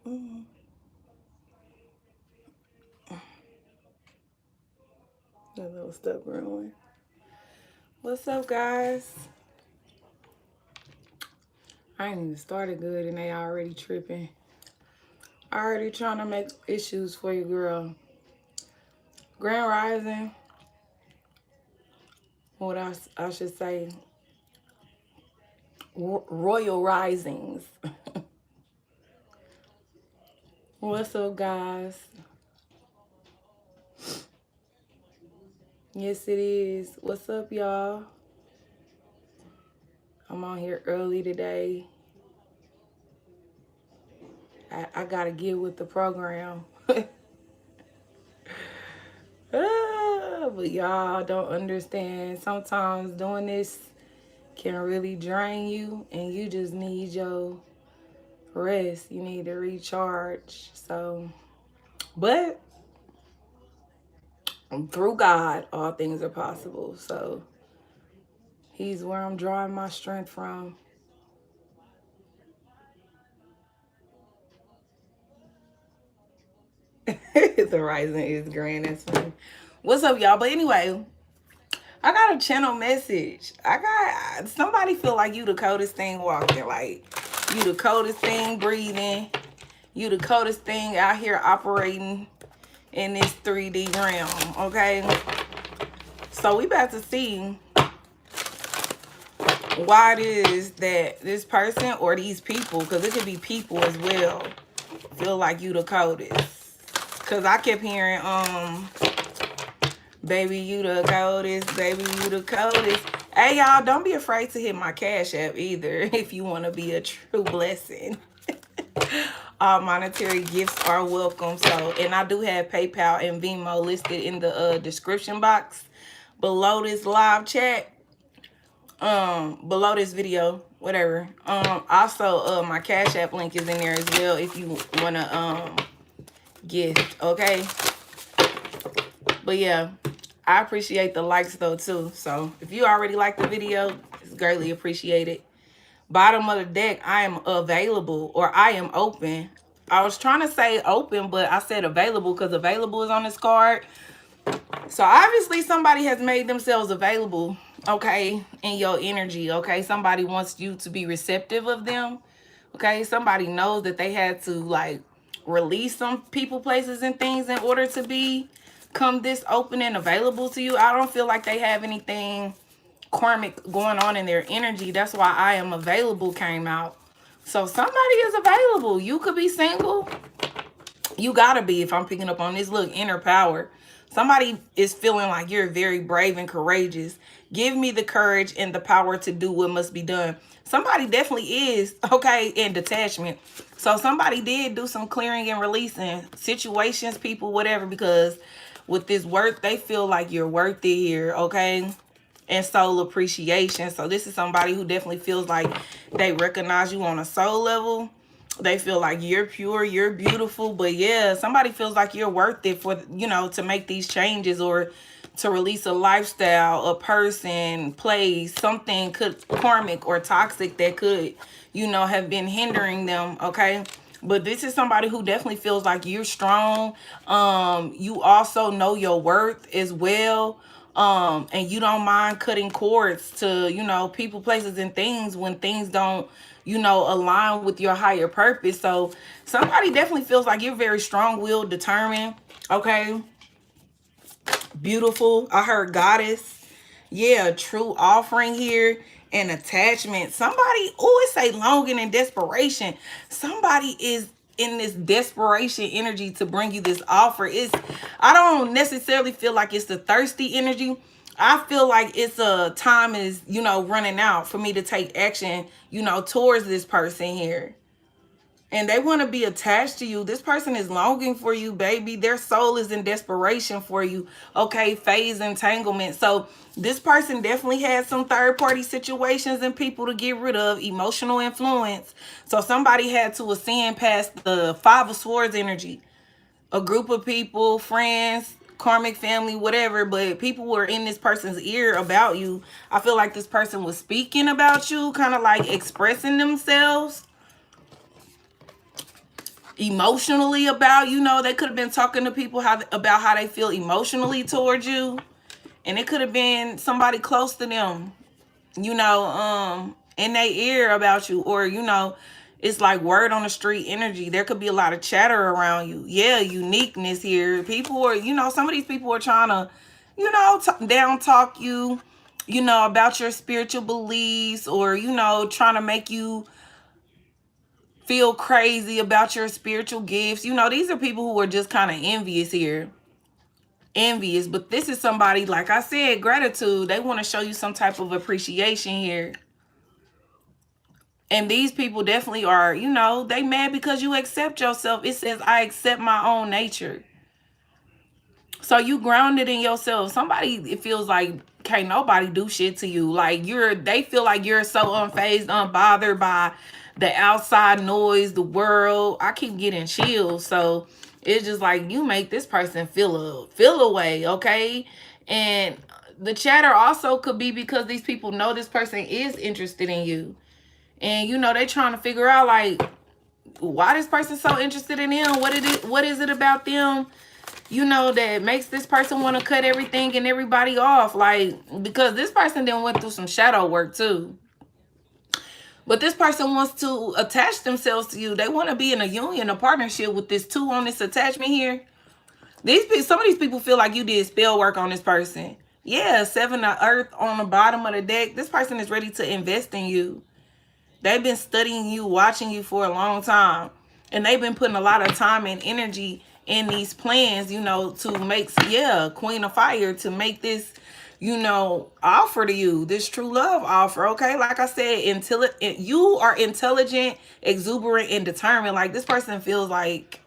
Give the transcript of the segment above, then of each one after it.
That little stuff growing. What's up, guys? I ain't even started good and they already tripping. Already trying to make issues for you, girl. Grand Rising. What I should say. Royal Risings. What's up, guys? Yes, it is. What's up, y'all? I'm on here early today. I gotta get with the program. But y'all don't understand. Sometimes doing this can really drain you and you just need your rest. You need to recharge. So, but through God, all things are possible. So he's where I'm drawing my strength from. The rising is grand. That's funny. What's up, y'all? But anyway, I got a channel message. I got somebody feel like you the coldest thing walking. Like you the coldest thing breathing. You the coldest thing out here operating in this 3D realm. Okay. So we about to see why it is that this person or these people, because it could be people as well, feel like you the coldest. Because I kept hearing, baby, you the coldest, baby, you the coldest. Hey, y'all, don't be afraid to hit my Cash App either if you want to be a true blessing. All monetary gifts are welcome. So, and I do have PayPal and Venmo listed in the description box below this live chat. Below this video, whatever. Also, my Cash App link is in there as well if you wanna gift, okay? But yeah, I appreciate the likes though too. So if you already like the video, it's greatly appreciated. Bottom of the deck, I am available or I am open. I was trying to say open, but I said available because available is on this card. So obviously somebody has made themselves available, okay, in your energy, okay? Somebody wants you to be receptive of them, okay? Somebody knows that they had to like release some people, places, and things in order to become this open and available to you. I don't feel like they have anything karmic going on in their energy. That's why I am available came out. So somebody is available. You could be single. You gotta be, if I'm picking up on this, look, inner power. Somebody is feeling like you're very brave and courageous. Give me the courage and the power to do what must be done. Somebody definitely is, okay, in detachment. So somebody did do some clearing and releasing situations, people, whatever, because with this worth, they feel like you're worth it here, okay? And soul appreciation. So this is somebody who definitely feels like they recognize you on a soul level. They feel like you're pure, you're beautiful. But yeah, somebody feels like you're worth it for, you know, to make these changes or to release a lifestyle, a person, place, something could karmic or toxic that could, you know, have been hindering them, okay? But this is somebody who definitely feels like you're strong. You also know your worth as well. And you don't mind cutting cords to, you know, people, places, and things when things don't, you know, align with your higher purpose. So somebody definitely feels like you're very strong-willed, determined, okay? Beautiful. I heard goddess. Yeah, true offering here and attachment. Somebody, oh, it say longing and desperation. Somebody is in this desperation energy to bring you this offer. I don't necessarily feel like it's the thirsty energy. I feel like it's a time is, you know, running out for me to take action, you know, towards this person here. And they want to be attached to you. This person is longing for you, baby. Their soul is in desperation for you. Okay, phase entanglement. So this person definitely had some third-party situations and people to get rid of, emotional influence. So somebody had to ascend past the Five of Swords energy. A group of people, friends, karmic family, whatever, but people were in this person's ear about you. I feel like this person was speaking about you, kind of like expressing themselves. emotionally about, you know, they could have been talking to people about how they feel emotionally towards you. And it could have been somebody close to them, you know, in their ear about you. Or, you know, it's like word on the street energy. There could be a lot of chatter around you. Yeah, uniqueness here. People are, you know, some of these people are trying to, you know, down talk you, you know, about your spiritual beliefs, or, you know, trying to make you feel crazy about your spiritual gifts. You know, these are people who are just kind of envious here. Envious. But this is somebody, like I said, gratitude. They want to show you some type of appreciation here. And these people definitely are, you know, they mad because you accept yourself. It says, I accept my own nature. So you grounded in yourself. Somebody, it feels like can't nobody do shit to you. Like they feel like you're so unfazed, unbothered by the outside noise, the world. I keep getting chills. So it's just like you make this person feel a way, okay? And the chatter also could be because these people know this person is interested in you. And you know, they trying to figure out like why this person so interested in them. What is it about them, you know, that makes this person want to cut everything and everybody off? Like, because this person then went through some shadow work too. But this person wants to attach themselves to you. They want to be in a union, a partnership with this 2 on this attachment here. Some of these people feel like you did spell work on this person. Yeah, 7 of earth on the bottom of the deck. This person is ready to invest in you. They've been studying you, watching you for a long time. And they've been putting a lot of time and energy in these plans, you know, to make, yeah, Queen of Fire, to make this, you know, offer to you, this true love offer, okay? Like I said, you are intelligent, exuberant, and determined. Like, this person feels like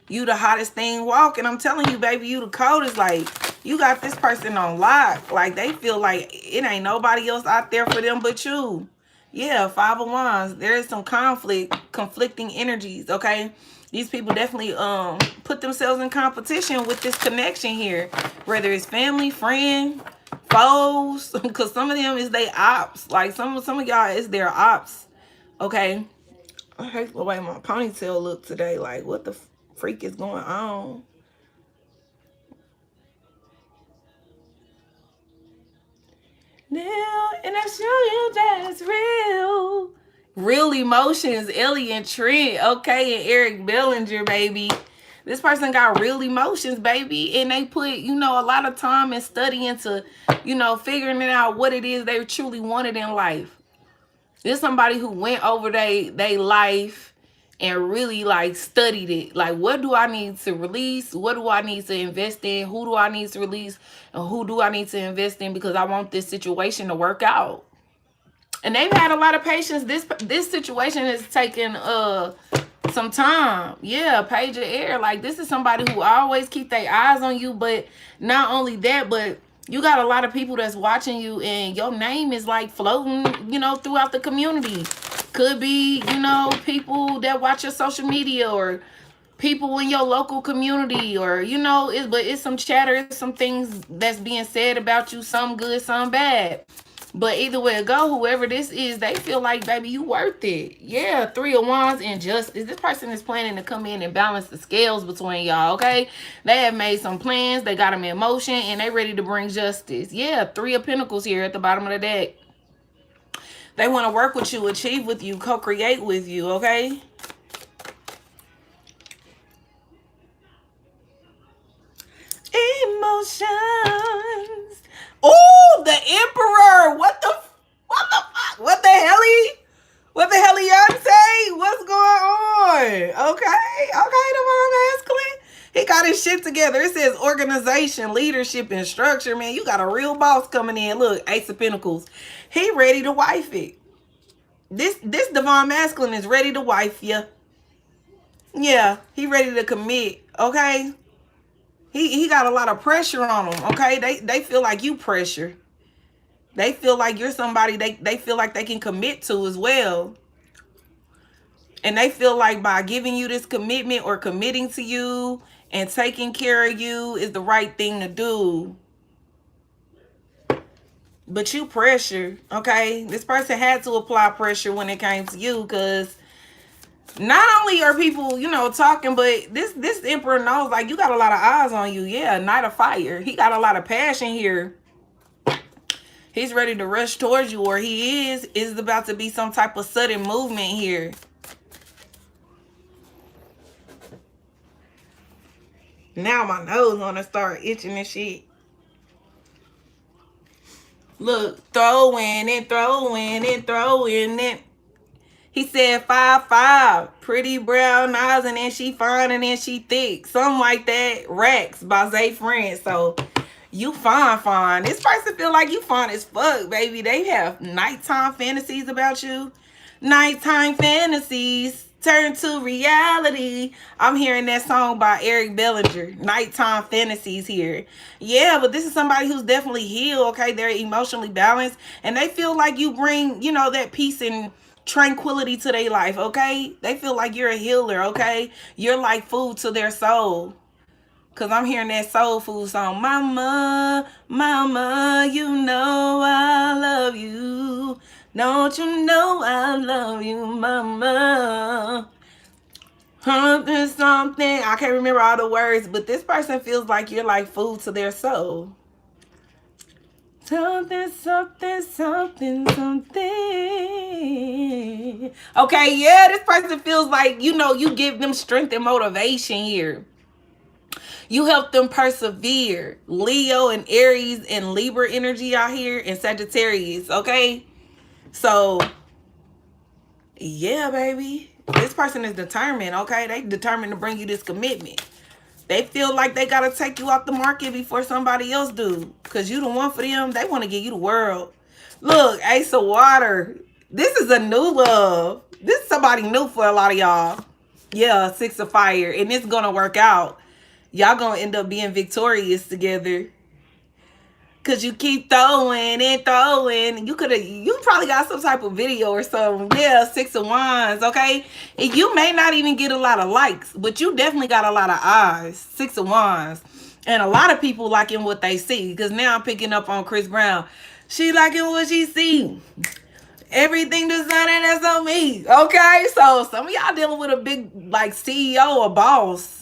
you the hottest thing walking. I'm telling you, baby, you the coldest. Like, you got this person on lock. Like, they feel like it ain't nobody else out there for them but you. Yeah, 5 of Wands. There is some conflicting energies, okay? These people definitely put themselves in competition with this connection here. Whether it's family, friend, foes. Because some of them is they ops. Like, some of y'all is their ops, okay? I hate the way my ponytail look today. Like, what the freak is going on? Now, and I show you that it's real. Real emotions, Ellie and Trent, okay, and Eric Bellinger, baby. This person got real emotions, baby, and they put, you know, a lot of time and study into, you know, figuring it out what it is they truly wanted in life. There's somebody who went over they life and really like studied it. Like, what do I need to release? What do I need to invest in? Who do I need to release? And who do I need to invest in? Because I want this situation to work out. And they've had a lot of patience. This situation has taken some time. Yeah, Page of Air. Like, this is somebody who always keep their eyes on you. But not only that, but you got a lot of people that's watching you, and your name is like floating, you know, throughout the community. Could be, you know, people that watch your social media, or people in your local community, or, you know, but it's some chatter, some things that's being said about you, some good, some bad. But either way it go, whoever this is, they feel like, baby, you worth it. Yeah, 3 of Wands and Justice. This person is planning to come in and balance the scales between y'all, okay? They have made some plans. They got them in motion, and they ready to bring justice. Yeah, 3 of Pentacles here at the bottom of the deck. They want to work with you, achieve with you, co-create with you, okay? Emotions. Oh, the Emperor. What the fuck? What the hell? What the hell, Beyonce? What's going on? Okay, the masculine. He got his shit together. It says organization, leadership, and structure. Man, you got a real boss coming in. Look, Ace of Pentacles. He ready to wife it. This divine masculine is ready to wife you. Yeah, he ready to commit. Okay. He got a lot of pressure on him. Okay, they feel like you pressure. They feel like you're somebody they feel like they can commit to as well. And they feel like by giving you this commitment or committing to you and taking care of you is the right thing to do. But you pressure, okay? This person had to apply pressure when it came to you, because Not only are people, you know, talking, but this emperor knows, like, you got a lot of eyes on you. Yeah, Knight of Fire. He got a lot of passion here. He's ready to rush towards you, or he is about to be some type of sudden movement here. Now my nose wanna start itching and shit. Look, throwing it, throwing it, throwing it. He said 5'5", pretty brown eyes, and then she fine and then she thick. Something like that. Rex by Zay Friend. So you fine. This person feel like you fine as fuck, baby. They have nighttime fantasies about you. Nighttime fantasies turn to reality. I'm hearing that song by Eric Bellinger. Nighttime fantasies here. Yeah, but this is somebody who's definitely healed, okay? They're emotionally balanced, and they feel like you bring, you know, that peace and tranquility to their life, okay? They feel like you're a healer, okay? You're like food to their soul. Because I'm hearing that soul food song. Mama, mama, you know I love you. Don't you know I love you, mama? Something. I can't remember all the words, but this person feels like you're like food to their soul. Something. Okay, yeah, this person feels like, you know, you give them strength and motivation here. You help them persevere. Leo and Aries and Libra energy out here, and Sagittarius, okay? So, yeah, baby. This person is determined, okay? They determined to bring you this commitment. They feel like they got to take you off the market before somebody else do. Because you the one for them. They want to give you the world. Look, Ace of Water. This is a new love. This is somebody new for a lot of y'all. Yeah, Six of Fire. And it's going to work out. Y'all going to end up being victorious together. Because you keep throwing and throwing. You probably got some type of video or something. Yeah, Six of Wands, okay? And you may not even get a lot of likes, but you definitely got a lot of eyes. Six of Wands. And a lot of people liking what they see. Because now I'm picking up on Chris Brown. She liking what she see. Everything designer, that's on me. Okay? So some of y'all dealing with a big, like, CEO or boss.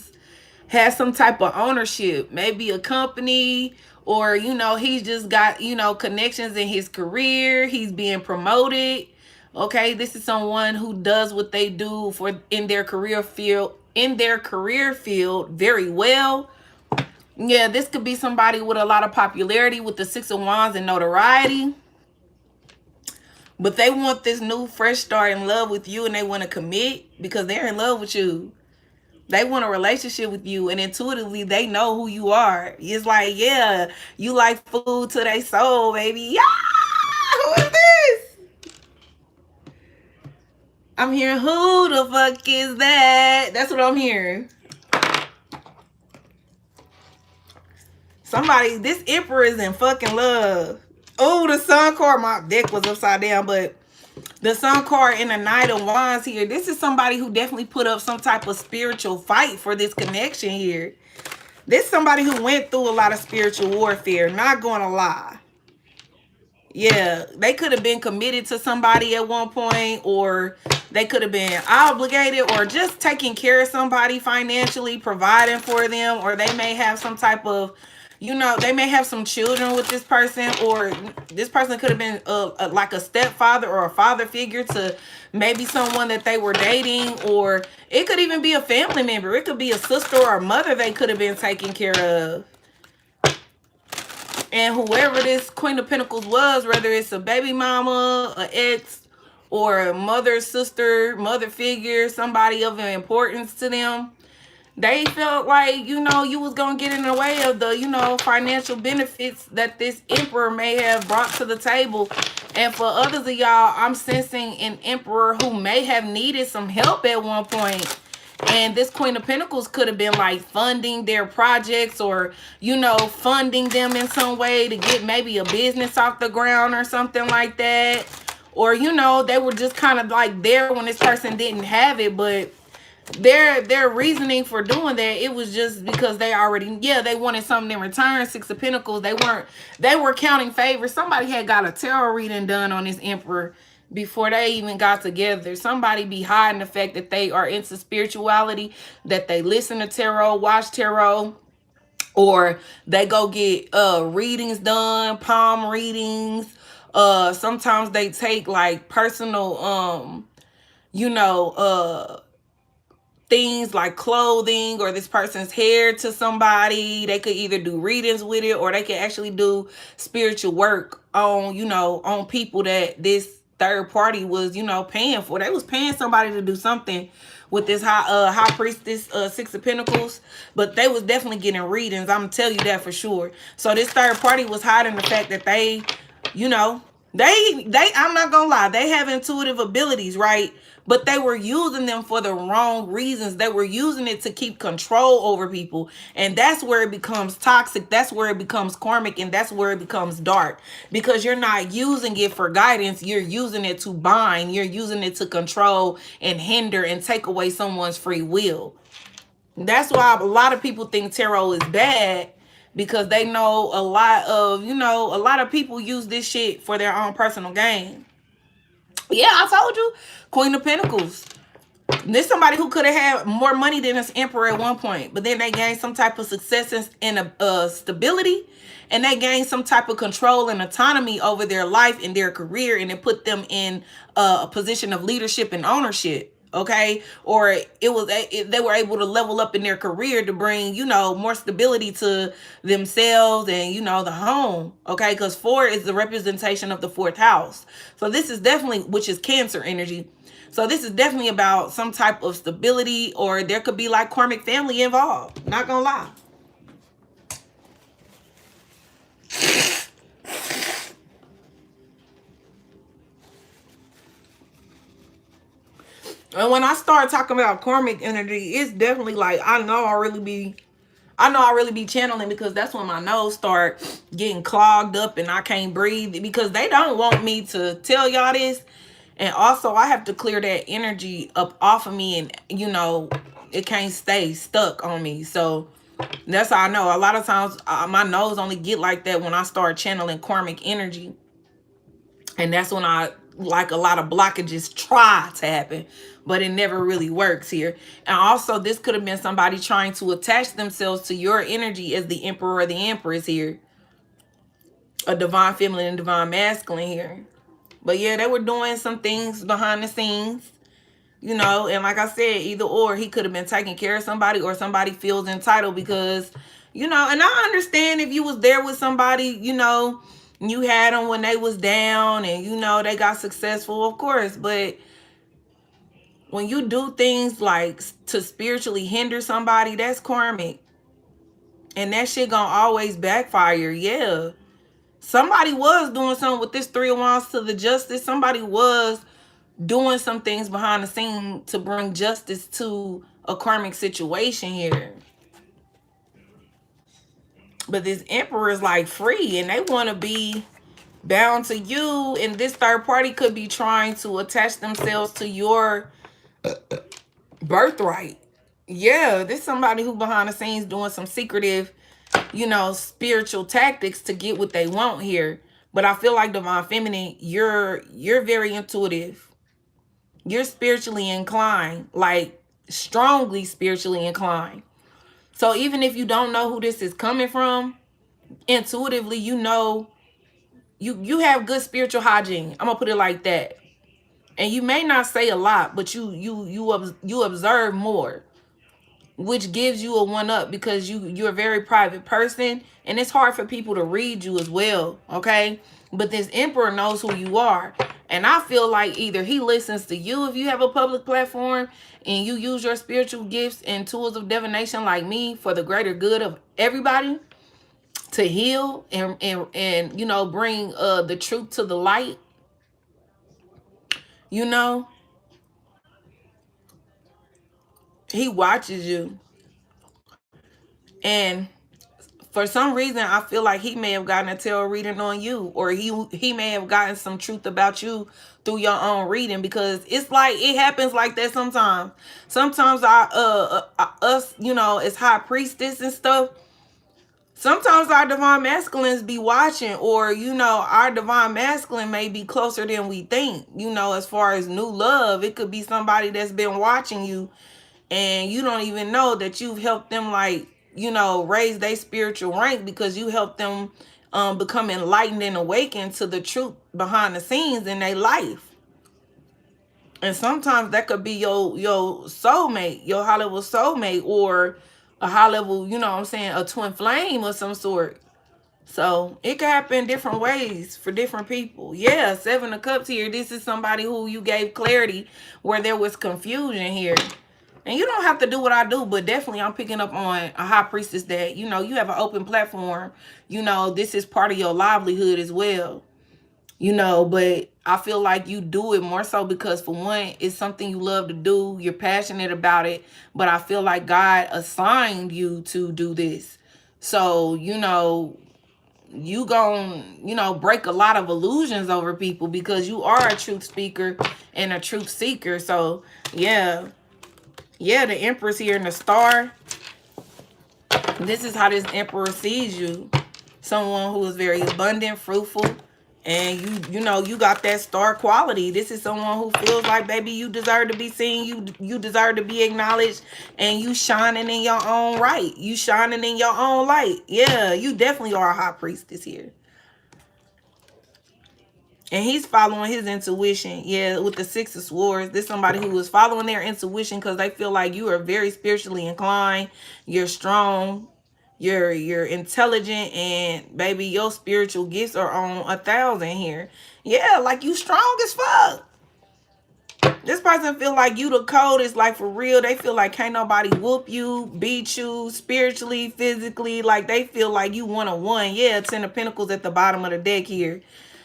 Has some type of ownership. Maybe a company, or, you know, he's just got, you know, connections in his career. He's being promoted. Okay, this is someone who does what they do in their career field very well. Yeah, this could be somebody with a lot of popularity with the Six of Wands and notoriety. But they want this new fresh start in love with you, and they want to commit because they're in love with you. They want a relationship with you, and intuitively they know who you are. It's like, yeah, you like food to their soul, baby. Yeah, who is this? I'm hearing, who the fuck is that? That's what I'm hearing. Somebody, this emperor is in fucking love. Oh, the sun card, my deck was upside down, but the sun card and the Knight of Wands here. This is somebody who definitely put up some type of spiritual fight for this connection here. This is somebody who went through a lot of spiritual warfare. Not going to lie. Yeah, they could have been committed to somebody at one point, or they could have been obligated, or just taking care of somebody financially, providing for them, or they may have some type of, you know, they may have some children with this person, or this person could have been like a stepfather or a father figure to maybe someone that they were dating, or it could even be a family member. It could be a sister or a mother they could have been taking care of. And whoever this Queen of Pentacles was, whether it's a baby mama, an ex, or a mother, sister, mother figure, somebody of importance to them, they felt like, you know, you was going to get in the way of the, you know, financial benefits that this emperor may have brought to the table. And for others of y'all, I'm sensing an emperor who may have needed some help at one point. And this Queen of Pentacles could have been like funding their projects, or, you know, funding them in some way to get maybe a business off the ground or something like that. Or, you know, they were just kind of like there when this person didn't have it, but their reasoning for doing that, it was just because they already, yeah, they wanted something in return. Six of Pentacles, they were counting favors. Somebody had got a tarot reading done on this emperor. before they even got together. Somebody be hiding the fact that they are into spirituality, that they listen to tarot, watch tarot, or they go get readings done, palm readings. Sometimes they take like personal you know, things like clothing or this person's hair to somebody. They could either do readings with it, or they could actually do spiritual work on, you know, on people that this third party was, you know, paying for. They was paying somebody to do something with this high priestess, Six of Pentacles, but they was definitely getting readings. I'm gonna tell you that for sure. So this third party was hiding the fact that they, you know, they I'm not gonna lie, they have intuitive abilities, right? But they were using them for the wrong reasons. They were using it to keep control over people. And that's where it becomes toxic. That's where it becomes karmic. And that's where it becomes dark. Because you're not using it for guidance. You're using it to bind. You're using it to control and hinder and take away someone's free will. That's why a lot of people think tarot is bad, because they know a lot of, you know, a lot of people use this shit for their own personal gain. Yeah, I told you. Queen of Pentacles. This somebody who could have had more money than this emperor at one point, but then they gained some type of success and stability, and they gained some type of control and autonomy over their life and their career, and it put them in a position of leadership and ownership. Okay, or they were able to level up in their career to bring, you know, more stability to themselves and, you know, the home. Okay, because 4 is the representation of the 4th house. So this is definitely, which is Cancer energy. So this is definitely about some type of stability, or there could be like karmic family involved. Not gonna lie. And when I start talking about karmic energy, it's definitely like I know I really be channeling, because that's when my nose start getting clogged up and I can't breathe, because they don't want me to tell y'all this. And also I have to clear that energy up off of me, and, you know, it can't stay stuck on me. So that's how I know. A lot of times my nose only get like that when I start channeling karmic energy. And that's when I, like, a lot of blockages try to happen, but it never really works here. And also, this could have been somebody trying to attach themselves to your energy as the emperor or the empress here. A divine feminine and divine masculine here. But yeah, they were doing some things behind the scenes, you know. And like I said, either or, he could have been taking care of somebody, or somebody feels entitled because, you know, and I understand if you was there with somebody, you know, you had them when they was down and, you know, they got successful, of course. But when you do things like to spiritually hinder somebody, that's karmic. And that shit gonna always backfire. Yeah. Somebody was doing something with this 3 of Wands to the Justice. Somebody was doing some things behind the scene to bring justice to a karmic situation here. But this emperor is like free, and they want to be bound to you. And this third party could be trying to attach themselves to your birthright. Yeah, this somebody who behind the scenes doing some secretive, you know, spiritual tactics to get what they want here. But I feel like divine feminine, you're very intuitive. You're spiritually inclined, like strongly spiritually inclined. So even if you don't know who this is coming from, intuitively, you know, you have good spiritual hygiene. I'm gonna put it like that. And you may not say a lot, but you observe more, which gives you a one up, because you're a very private person, and it's hard for people to read you as well. Okay, but this emperor knows who you are, and I feel like either he listens to you if you have a public platform and you use your spiritual gifts and tools of divination like me for the greater good of everybody, to heal and you know, bring the truth to the light, you know. He watches you, and for some reason I feel like he may have gotten a tarot reading on you, or he may have gotten some truth about you through your own reading, because it's like it happens like that sometimes. Sometimes us, you know, as high priestess and stuff, sometimes our divine masculines be watching, or, you know, our divine masculine may be closer than we think, you know, as far as new love. It could be somebody that's been watching you and you don't even know that you've helped them, like, you know, raise their spiritual rank because you helped them become enlightened and awakened to the truth behind the scenes in their life. And sometimes that could be your soulmate, your high level soulmate, or a high level, you know what I'm saying, a twin flame of some sort. So it can happen different ways for different people. Yeah, Seven of Cups here. This is somebody who you gave clarity where there was confusion here. And you don't have to do what I do, but definitely I'm picking up on a high priestess that, you know, you have an open platform. You know, this is part of your livelihood as well. You know, but I feel like you do it more so because, for one, it's something you love to do. You're passionate about it. But I feel like God assigned you to do this. So, you know, you gon', you know, break a lot of illusions over people because you are a truth speaker and a truth seeker. So, yeah. Yeah, the Empress here and the Star. This is how this Emperor sees you. Someone who is very abundant, fruitful, and you know, you got that star quality. This is someone who feels like, baby, you deserve to be seen, you deserve to be acknowledged, and you shining in your own right. You shining in your own light. Yeah, you definitely are a high priestess here. And he's following his intuition. Yeah, with the Six of Swords. This is somebody who is following their intuition because they feel like you are very spiritually inclined. You're strong. You're intelligent. And, baby, your spiritual gifts are on 1,000 here. Yeah, like you strong as fuck. This person feel like you the coldest, like for real. They feel like can't nobody whoop you, beat you, spiritually, physically. Like they feel like you 1-on-1. Yeah, 10 of Pentacles at the bottom of the deck here.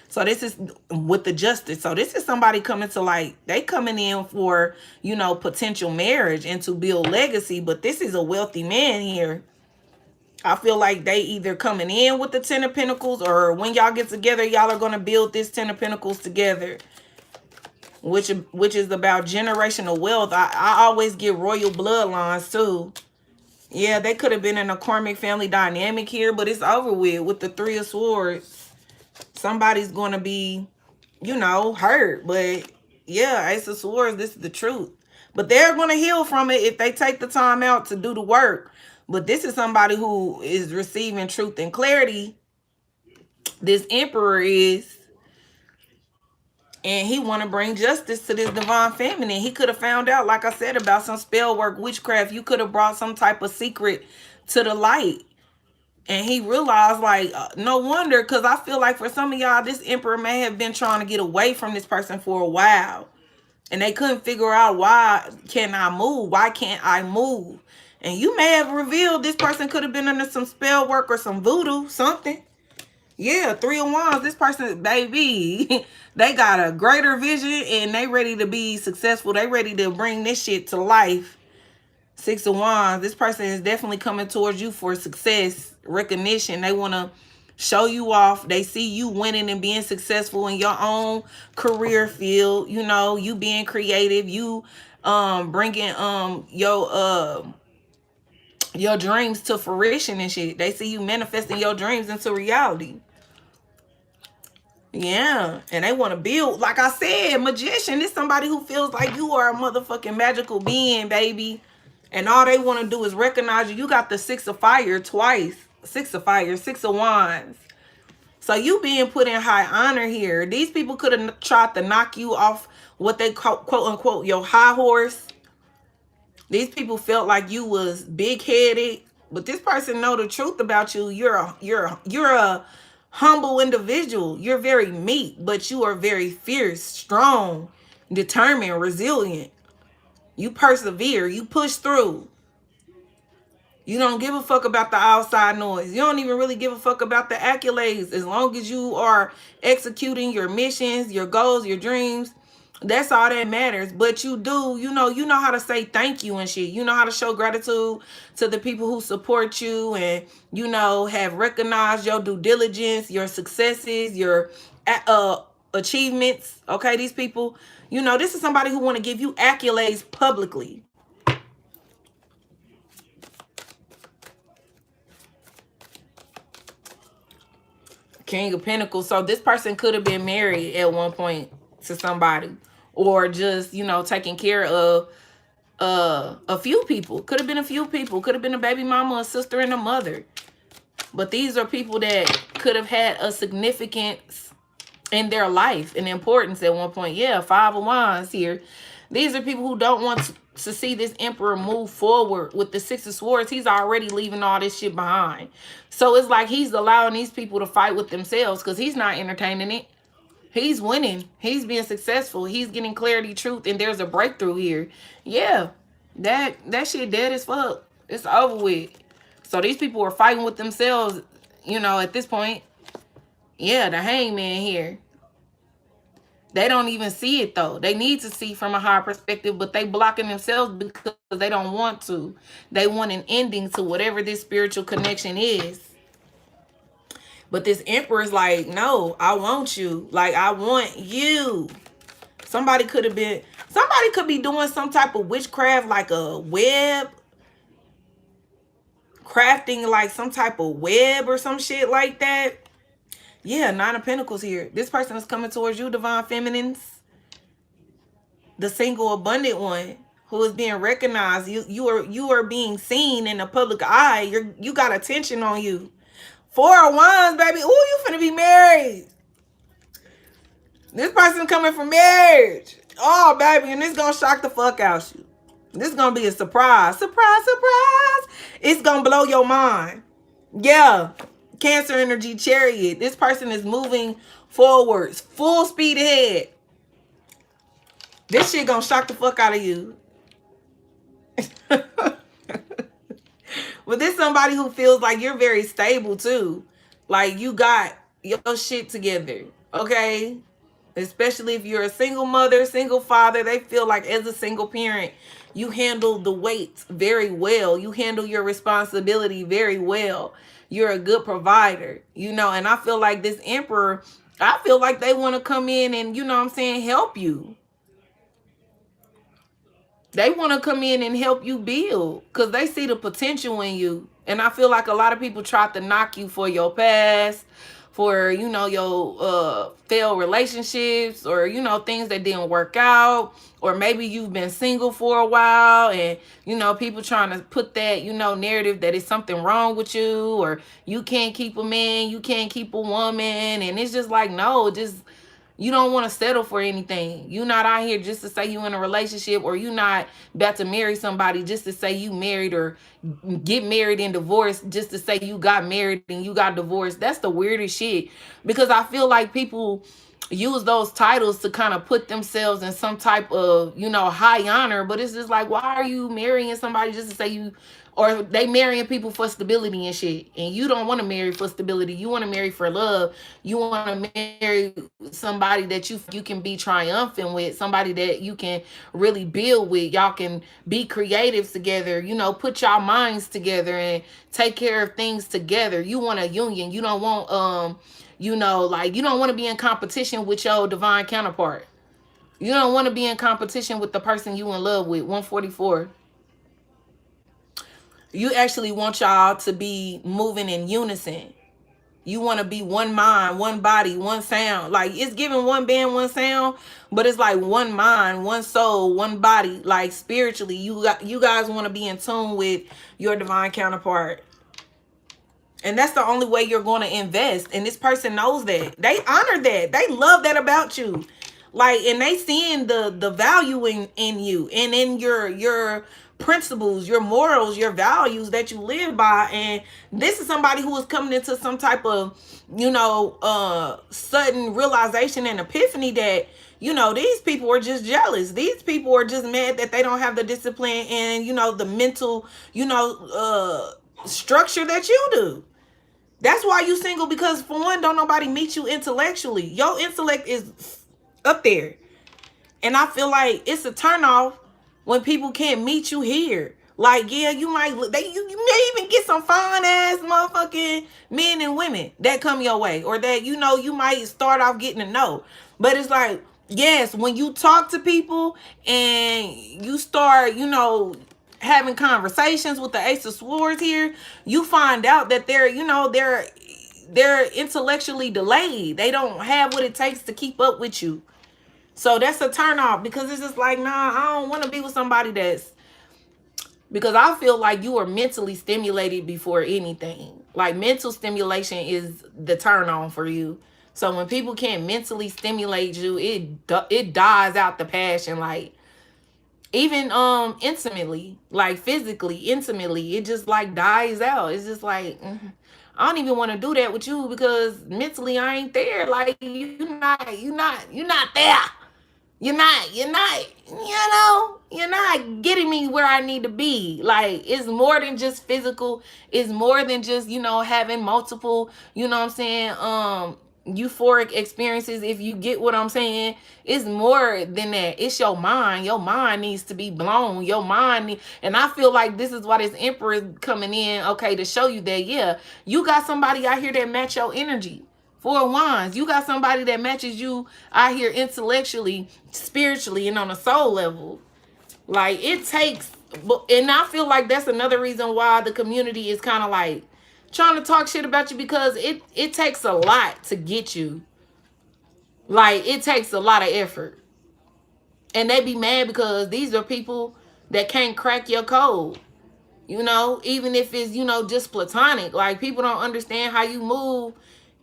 So this is with the Justice. So this is somebody coming to, like, they coming in for, you know, potential marriage and to build legacy. But this is a wealthy man here. I feel like they either coming in with the 10 of Pentacles, or when y'all get together, y'all are going to build this 10 of Pentacles together. Which is about generational wealth. I always get royal bloodlines too. Yeah, they could have been in a karmic family dynamic here, but it's over with the Three of Swords. Somebody's going to be, you know, hurt. But yeah, Ace of Swords, this is the truth. But they're going to heal from it if they take the time out to do the work. But this is somebody who is receiving truth and clarity. This Emperor is. And he want to bring justice to this divine feminine. He could have found out, like I said, about some spell work, witchcraft. You could have brought some type of secret to the light. And he realized, like, no wonder, because I feel like for some of y'all, this Emperor may have been trying to get away from this person for a while. And they couldn't figure out, why can't I move? Why can't I move? And you may have revealed this person could have been under some spell work or some voodoo, something. Yeah, Three of Wands. This person, baby, they got a greater vision and they ready to be successful. They ready to bring this shit to life. Six of Wands. This person is definitely coming towards you for success, recognition. They want to show you off. They see you winning and being successful in your own career field. You know, you being creative. You bringing your dreams to fruition and shit. They see you manifesting your dreams into reality. Yeah, and they want to build, like I said, magician is somebody who feels like you are a motherfucking magical being, baby. And all they want to do is recognize you. You got the Six of Fire twice. Six of Fire, Six of Wands. So you being put in high honor here. These people could have tried to knock you off what they call, quote unquote, your high horse. These people felt like you was big-headed. But this person know the truth about you. You're a humble individual. You're very meek, but you are very fierce, strong, determined, resilient. You persevere. You push through. You don't give a fuck about the outside noise. You don't even really give a fuck about the accolades. As long as you are executing your missions, your goals, your dreams, that's all that matters. But you do, you know how to say thank you and shit. You know how to show gratitude to the people who support you and, you know, have recognized your due diligence, your successes, your achievements. Okay, these people, you know, this is somebody who want to give you accolades publicly. King of Pentacles. So this person could have been married at one point to somebody, or just, you know, taking care of a few people. Could have been a few people. Could have been a baby mama, a sister, and a mother. But these are people that could have had a significance in their life and importance at one point. Yeah, 5 of Wands here. These are people who don't want to see this Emperor move forward. With the 6 of Swords, he's already leaving all this shit behind. So it's like he's allowing these people to fight with themselves because he's not entertaining it. He's winning. He's being successful. He's getting clarity, truth, and there's a breakthrough here. Yeah, that shit dead as fuck. It's over with. So these people are fighting with themselves, you know, at this point. Yeah, the Hangman here. They don't even see it, though. They need to see from a higher perspective, but they blocking themselves because they don't want to. They want an ending to whatever this spiritual connection is. But this Emperor is like, no, I want you. Like, I want you. Somebody could be doing some type of witchcraft, like a web. Crafting like some type of web or some shit like that. Yeah, 9 of Pentacles here. This person is coming towards you, Divine Feminines. The single abundant one who is being recognized. You are being seen in the public eye. You got attention on you. 4 of Wands, baby. Ooh, you finna be married. This person coming for marriage. Oh, baby, and this gonna shock the fuck out you. This gonna be a surprise. Surprise, surprise. It's gonna blow your mind. Yeah. Cancer energy, Chariot. This person is moving forwards. Full speed ahead. This shit gonna shock the fuck out of you. But this somebody who feels like you're very stable too. Like you got your shit together. Okay? Especially if you're a single mother, single father, they feel like as a single parent, you handle the weight very well. You handle your responsibility very well. You're a good provider, you know, and I feel like this Emperor, I feel like they want to come in and, you know what I'm saying, help you. They want to come in and help you build because they see the potential in you. And I feel like a lot of people try to knock you for your past, for, you know, your failed relationships, or, you know, things that didn't work out, or maybe you've been single for a while and, you know, people trying to put that, you know, narrative that it's something wrong with you, or you can't keep a man, you can't keep a woman. And it's just like, no, just, you don't want to settle for anything. You're not out here just to say you in a relationship, or you not about to marry somebody just to say you married, or get married and divorced just to say you got married and you got divorced. That's the weirdest shit, because I feel like people use those titles to kind of put themselves in some type of, you know, high honor. But it's just like, why are you marrying somebody just to say you, or they marrying people for stability and shit, and you don't want to marry for stability. You want to marry for love. You want to marry somebody that you can be triumphant with, somebody that you can really build with. Y'all can be creative together, you know, put y'all minds together and take care of things together. You want a union. You don't want you know, like, you don't want to be in competition with your divine counterpart. You don't want to be in competition with the person you in love with. 144. You actually want y'all to be moving in unison. You want to be one mind, one body, one sound. Like, it's giving one band, one sound, but it's like one mind, one soul, one body. Like, spiritually, you guys want to be in tune with your divine counterpart. And that's the only way you're going to invest. And this person knows that. They honor that. They love that about you. Like, and they seeing the value in you and in your principles, your morals, your values that you live by. And this is somebody who is coming into some type of, you know, sudden realization and epiphany that, you know, these people are just jealous. These people are just mad that they don't have the discipline and, you know, the mental, you know, structure that you do. That's why you single, because for one, don't nobody meet you intellectually. Your intellect is up there. And I feel like it's a turnoff when people can't meet you here. Like, yeah, you might, you may even get some fine ass motherfucking men and women that come your way, or that, you know, you might start off getting to know. But it's like, yes, when you talk to people and you start, you know, having conversations with the Ace of Swords here, you find out that they're, you know, they're intellectually delayed. They don't have what it takes to keep up with you. So that's a turn off, because it's just like, nah, I don't want to be with somebody that's, because I feel like you are mentally stimulated before anything. Like, mental stimulation is the turn on for you. So when people can't mentally stimulate you, it dies out the passion. Like, even intimately, like physically, intimately, it just like dies out. It's just like, I don't even want to do that with you, because mentally I ain't there. Like, you're not there. You're not, you're not getting me where I need to be. Like, it's more than just physical. It's more than just, having multiple, what I'm saying, euphoric experiences, if you get what I'm saying. It's more than that. It's your mind. Your mind needs to be blown. Your mind and I feel like this is why this Emperor is coming in, okay, to show you that, yeah, you got somebody out here that match your energy. Four of Wands, you got somebody that matches you out here intellectually, spiritually, and on a soul level. Like, it takes, and I feel like that's another reason why the community is kind of like trying to talk shit about you, because it takes a lot to get you. Like, it takes a lot of effort. And they be mad because these are people that can't crack your code. Even if it's, just platonic. Like, people don't understand how you move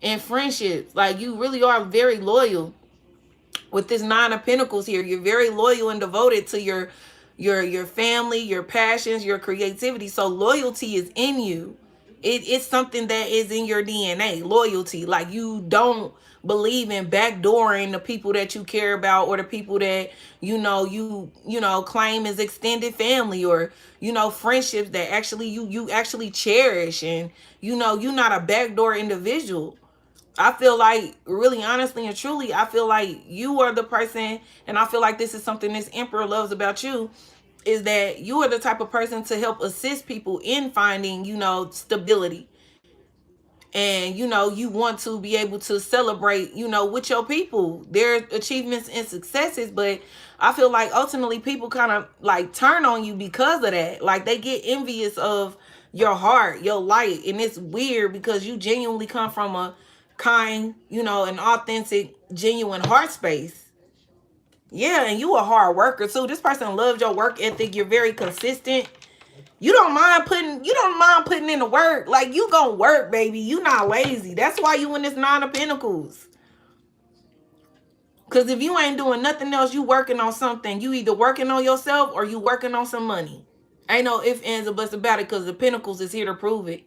in friendships. Like, you really are very loyal with this Nine of Pentacles here. You're very loyal and devoted to your family, your passions, your creativity. So loyalty is in you. It's something that is in your DNA. Loyalty. Like, you don't believe in backdooring the people that you care about, or the people that you claim as extended family, or friendships that actually you actually cherish, and you're not a backdoor individual. I feel like, really, honestly and truly, I feel like you are the person, and I feel like this is something this Emperor loves about you, is that you are the type of person to help assist people in finding, stability. And, you want to be able to celebrate, with your people, their achievements and successes. But I feel like ultimately people kind of like turn on you because of that. Like, they get envious of your heart, your light. And it's weird, because you genuinely come from a kind, an authentic, genuine heart space. Yeah, and you a hard worker too. This person loves your work ethic. You're very consistent. You don't mind putting in the work. Like, you gonna work, baby. You not lazy. That's why you in this Nine of Pentacles. Because if you ain't doing nothing else, you working on something. You either working on yourself, or you working on some money. Ain't no ifs, ands, or buts about it, because the Pentacles is here to prove it.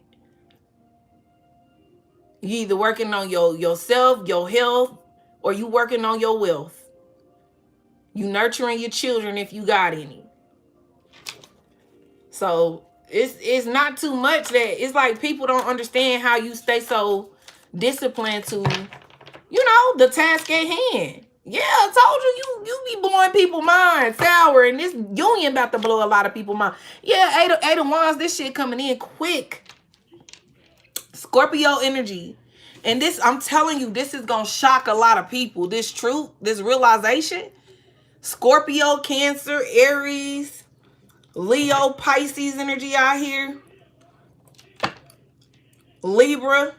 You either working on yourself, your health, or you working on your wealth. You nurturing your children if you got any. So it's not too much that it's like people don't understand how you stay so disciplined to, the task at hand. Yeah, I told you be blowing people's minds sour, and this union about to blow a lot of people's mind. Yeah, eight of Wands, this shit coming in quick. Scorpio energy. And this, I'm telling you, this is gonna shock a lot of people. This truth, this realization. Scorpio, Cancer, Aries, Leo, Pisces energy out here. Libra.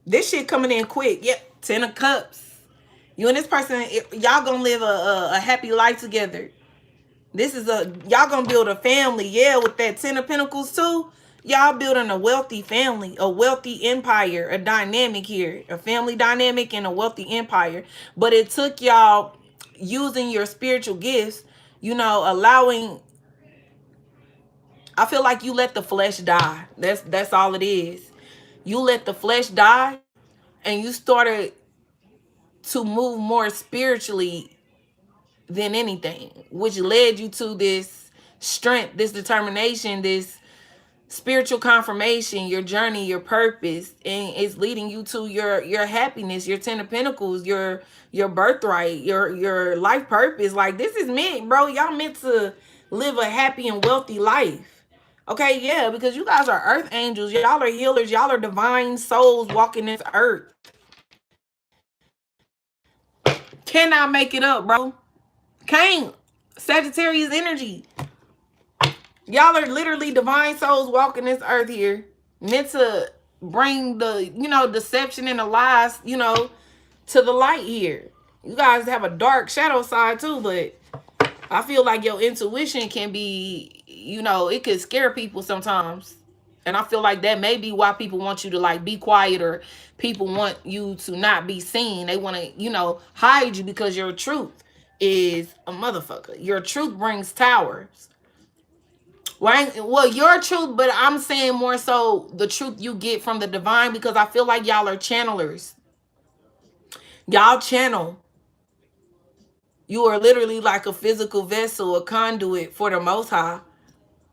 This shit coming in quick. Yep, 10 of Cups. You and this person, y'all gonna live a happy life together. This is y'all gonna build a family. Yeah, with that 10 of Pentacles too. Y'all building a wealthy family, a wealthy empire, a dynamic here, a family dynamic and a wealthy empire. But it took y'all using your spiritual gifts, allowing, I feel like you let the flesh die. That's all it is. You let the flesh die, and you started to move more spiritually than anything, which led you to this strength, this determination, this spiritual confirmation, your journey, your purpose, and it's leading you to your happiness, your 10 of Pentacles, your birthright, your life purpose. Like, this is meant, bro. Y'all meant to live a happy and wealthy life. Okay, yeah, because you guys are earth angels. Y'all are healers. Y'all are divine souls walking this earth. Cannot make it up, bro. Can't. Sagittarius energy. Y'all are literally divine souls walking this earth here. Meant to bring the, you know, deception and the lies, you know, to the light here. You guys have a dark shadow side too, but I feel like your intuition can be, you know, it could scare people sometimes. And I feel like that may be why people want you to like be quiet, or people want you to not be seen. They want to, you know, hide you because your truth is a motherfucker. Your truth brings towers. Well, your truth, but I'm saying more so the truth you get from the divine, because I feel like y'all are channelers. Y'all channel. You are literally like a physical vessel, a conduit for the Most High.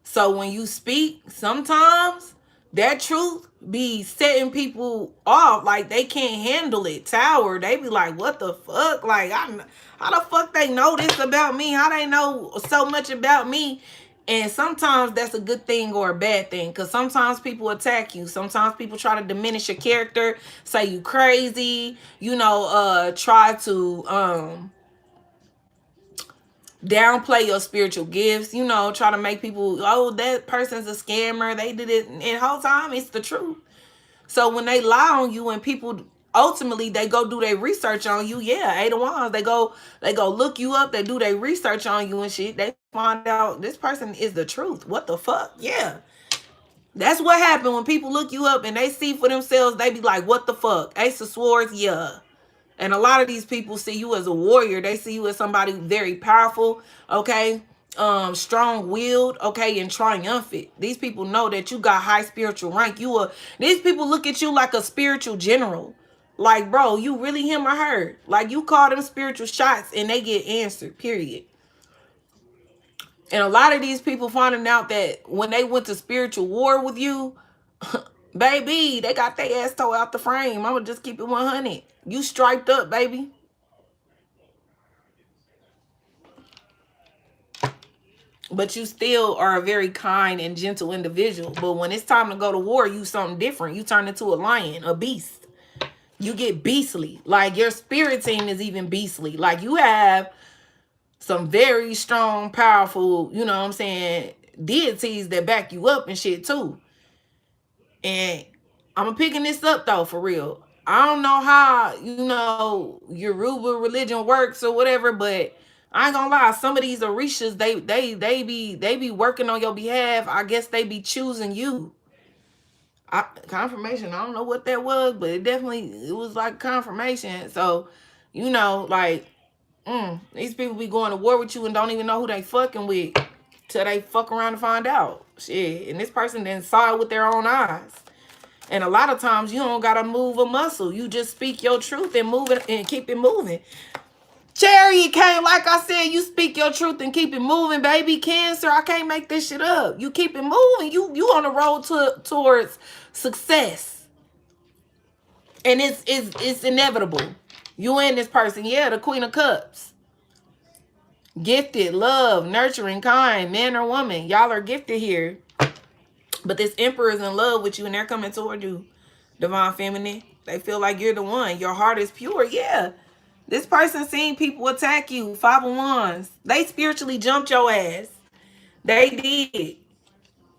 So when you speak, sometimes that truth be setting people off, like they can't handle it. Tower, they be like, what the fuck? Like, how the fuck they know this about me? How they know so much about me? And sometimes that's a good thing or a bad thing, because sometimes people attack you. Sometimes people try to diminish your character, say you crazy, you know, try to downplay your spiritual gifts, you know, try to make people, oh, that person's a scammer, they did it, and the whole time it's the truth. So when they lie on you and people ultimately they go do their research on you, yeah, A to Wands, they go look you up, they do their research on you and shit, they find out this person is the truth. What the fuck? Yeah. That's what happened when people look you up and they see for themselves, they be like, what the fuck? Ace of Swords, yeah. And a lot of these people see you as a warrior. They see you as somebody very powerful, okay? Strong-willed, okay, and triumphant. These people know that you got high spiritual rank. These people look at you like a spiritual general. Like, bro, you really him or her? Like, you call them spiritual shots and they get answered, period. And a lot of these people finding out that when they went to spiritual war with you, baby, they got their ass toe out the frame. I'm gonna just keep it 100. You striped up, baby. But you still are a very kind and gentle individual. But when it's time to go to war, you something different. You turn into a lion, a beast. You get beastly. Like, your spirit team is even beastly. Like, you have some very strong, powerful, you know what I'm saying, deities that back you up and shit too. And I'm picking this up though, for real. I don't know how, you know, Yoruba religion works or whatever, but I ain't gonna lie, some of these Orishas, they be working on your behalf. I guess they be choosing you. Confirmation, I don't know what that was, but it was like confirmation. So, you know, like, these people be going to war with you and don't even know who they fucking with till they fuck around and find out. Shit. And this person then saw it with their own eyes. And a lot of times you don't gotta move a muscle. You just speak your truth and move it and keep it moving. Chariot came, like I said, you speak your truth and keep it moving, baby. Cancer, I can't make this shit up. You keep it moving. You on the road towards success. And it's inevitable. You and this person, yeah, the Queen of Cups. Gifted, love, nurturing, kind, man or woman. Y'all are gifted here. But this Emperor is in love with you and they're coming toward you. Divine Feminine. They feel like you're the one. Your heart is pure. Yeah. This person seen people attack you. 5 of Wands. They spiritually jumped your ass. They did.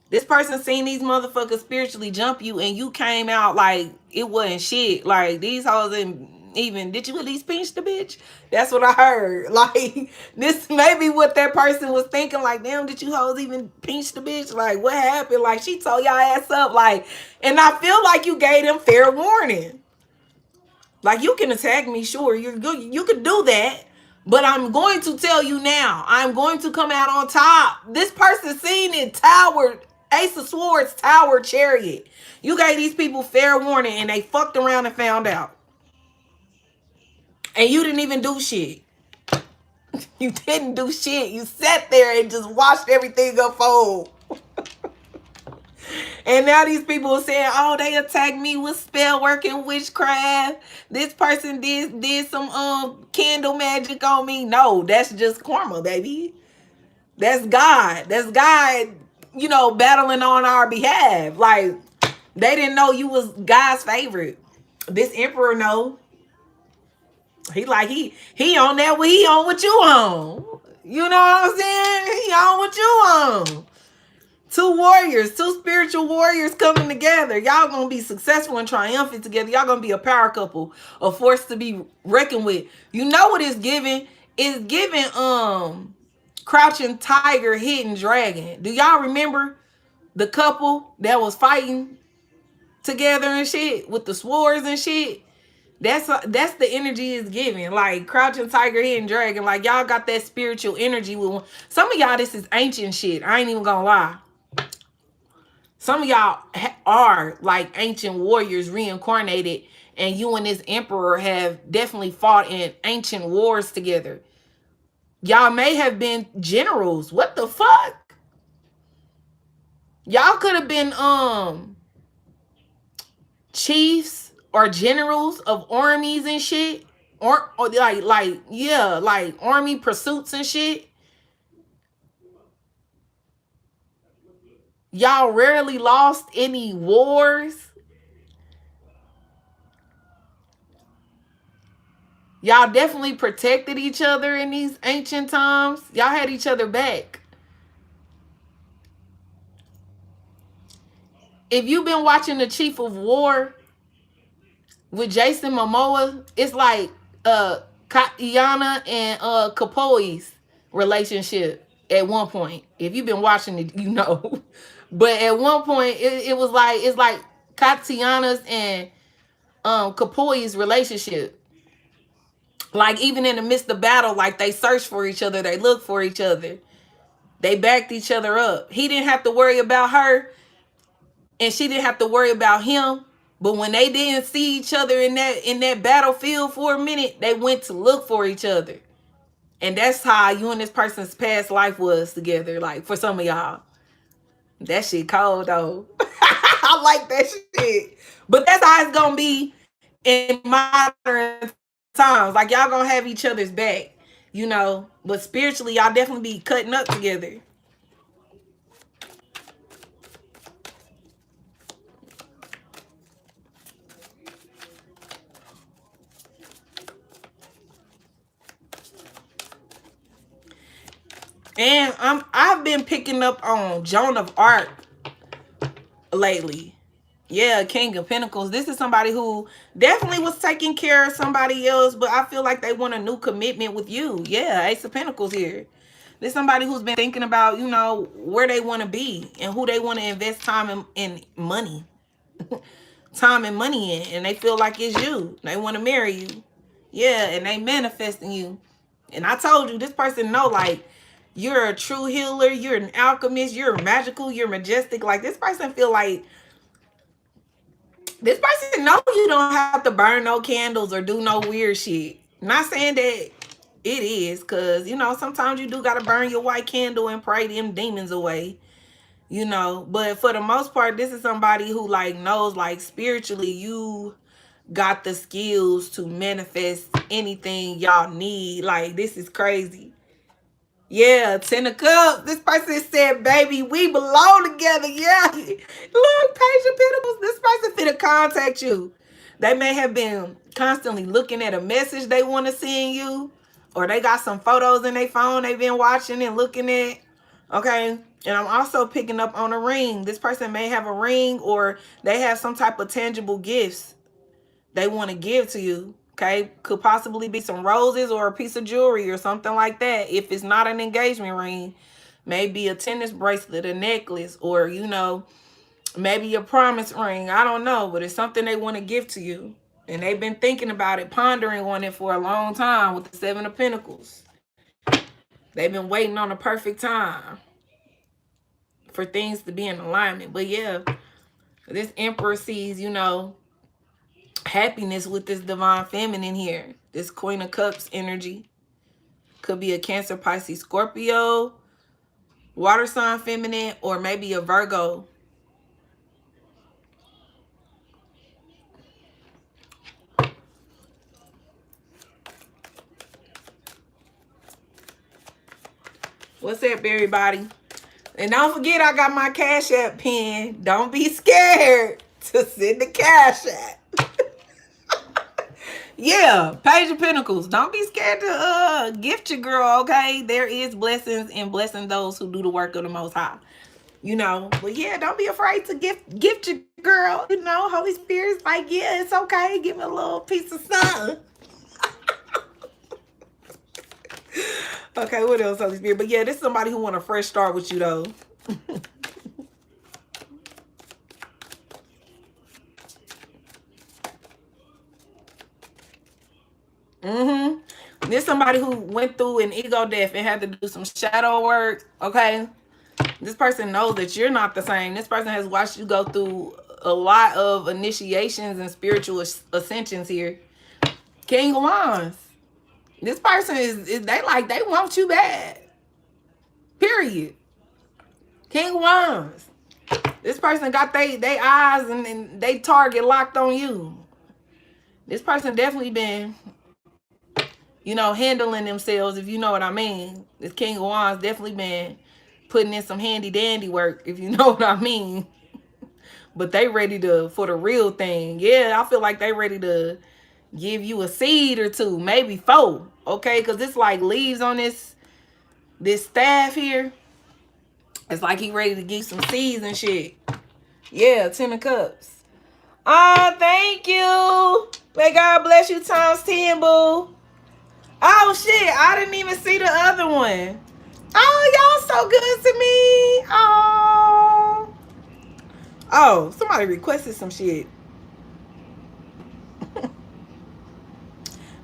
This person seen these motherfuckers spiritually jump you and you came out like it wasn't shit. Like, these hoes didn't even, did you at least pinch the bitch? That's what I heard. Like, this may be what that person was thinking. Like, damn, did you hoes even pinch the bitch? Like, what happened? Like, she told y'all ass up. Like, and I feel like you gave them fair warning. Like, you can attack me, sure. You're good. You could do that. But I'm going to tell you now. I'm going to come out on top. This person seen it. Tower. Ace of Swords. Tower. Chariot. You gave these people fair warning. And they fucked around and found out. And you didn't even do shit. You didn't do shit. You sat there and just watched everything unfold. And now these people are saying, oh, they attacked me with spell work and witchcraft. This person did some candle magic on me. No, that's just karma, baby. That's God. That's God, you know, battling on our behalf. Like, they didn't know you was God's favorite. This Emperor know. He like, he on that, he on what you on. You know what I'm saying? He on what you on. Two warriors, two spiritual warriors coming together. Y'all gonna be successful and triumphant together. Y'all gonna be a power couple, a force to be reckoned with. You know what it's giving? It's giving Crouching Tiger, Hidden Dragon. Do y'all remember the couple that was fighting together and shit with the swords and shit? That's the energy it's giving. Like Crouching Tiger, Hidden Dragon. Like y'all got that spiritual energy with one. Some of y'all, this is ancient shit. I ain't even gonna lie. Some of y'all are like ancient warriors reincarnated, and you and this emperor have definitely fought in ancient wars together. Y'all may have been generals. What the fuck? Y'all could have been chiefs or generals of armies and shit. Or like army pursuits and shit. Y'all rarely lost any wars. Y'all definitely protected each other in these ancient times. Y'all had each other back. If you've been watching The Chief of War with Jason Momoa, it's like Katiana and Kapoi's relationship at one point. If you've been watching it, you know. But at one point, it was like, it's like Katiana's and Kapoi's relationship. Like even in the midst of battle, like they searched for each other, they looked for each other, they backed each other up. He didn't have to worry about her, and she didn't have to worry about him. But when they didn't see each other in that battlefield for a minute, they went to look for each other. And that's how you and this person's past life was together. Like for some of y'all, that shit cold though. I like that shit. But that's how it's gonna be in modern times. Like y'all gonna have each other's back, you know. But spiritually, y'all definitely be cutting up together. And I've been picking up on Joan of Arc lately. Yeah, King of Pentacles. This is somebody who definitely was taking care of somebody else, but I feel like they want a new commitment with you. Yeah, Ace of Pentacles here. This is somebody who's been thinking about, you know, where they want to be and who they want to invest time and money. Time and money in. And they feel like it's you. They want to marry you. Yeah, and they manifesting you. And I told you, this person know, like, you're a true healer. You're an alchemist. You're magical. You're majestic. Like, this person feel like this person know you don't have to burn no candles or do no weird shit. Not saying that it is, because, you know, sometimes you do got to burn your white candle and pray them demons away, you know. But for the most part, this is somebody who, like, knows, like, spiritually, you got the skills to manifest anything y'all need. Like, this is crazy. Yeah, 10 of Cups. This person said, baby, we belong together. Yeah. Look, Page of Pentacles. This person finna contact you. They may have been constantly looking at a message they want to send you. Or they got some photos in their phone they've been watching and looking at. Okay. And I'm also picking up on a ring. This person may have a ring, or they have some type of tangible gifts they want to give to you. Okay, could possibly be some roses or a piece of jewelry or something like that. If it's not an engagement ring, maybe a tennis bracelet, a necklace, or, you know, maybe a promise ring. I don't know, but it's something they want to give to you. And they've been thinking about it, pondering on it for a long time with the 7 of Pentacles. They've been waiting on the perfect time for things to be in alignment. But yeah, this Emperor sees, you know, happiness with this divine feminine here. This Queen of Cups energy. Could be a Cancer, Pisces, Scorpio, water sign feminine, or maybe a Virgo. What's up, everybody? And don't forget, I got my Cash App pin. Don't be scared to send the Cash App. Yeah, Page of Pentacles. Don't be scared to gift your girl, okay? There is blessings in blessing those who do the work of the Most High. You know, but yeah, don't be afraid to gift your girl. You know, Holy Spirit's like, yeah, it's okay. Give me a little piece of sun. Okay, what else, Holy Spirit? But yeah, this is somebody who want a fresh start with you, though. This somebody who went through an ego death and had to do some shadow work, okay? This person knows that you're not the same. This person has watched you go through a lot of initiations and spiritual ascensions here. King of Wands. This person is they want you bad. Period. King of Wands. This person got they eyes and they target locked on you. This person definitely been, you know, handling themselves, if you know what I mean. This King of Wands definitely been putting in some handy dandy work, if you know what I mean. But they ready to for the real thing. Yeah, I feel like they ready to give you a seed or two, maybe 4. Okay, because it's like leaves on this staff here. It's like he ready to give some seeds and shit. Yeah, 10 of Cups. Thank you. May God bless you times 10, boo. Oh shit, I didn't even see the other one. Oh, y'all so good to me. Oh, somebody requested some shit.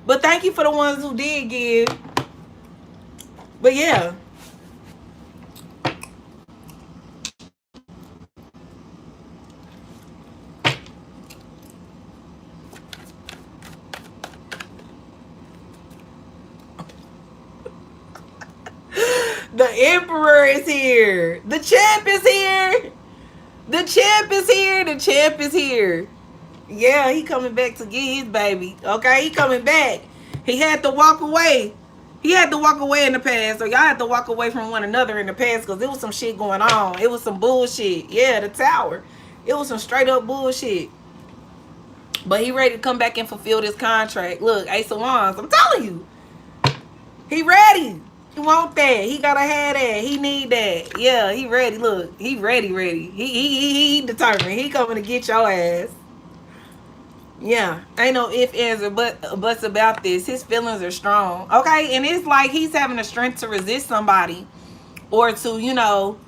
But thank you for the ones who did give. But yeah. The Emperor is here. The champ is here. The champ is here. The champ is here. Yeah, he coming back to get his baby. Okay, he coming back. He had to walk away. He had to walk away in the past. So y'all had to walk away from one another in the past because there was some shit going on. It was some bullshit. Yeah, the tower. It was some straight up bullshit. But he ready to come back and fulfill this contract. Look, Ace of Wands. I'm telling you. He ready. He want that. He gotta have that. He need that. Yeah, he ready. Look, he ready. He determined. He coming to get your ass. Yeah, ain't no ifs, ands, or buts about this. His feelings are strong. Okay, and it's like he's having the strength to resist somebody or to, you know,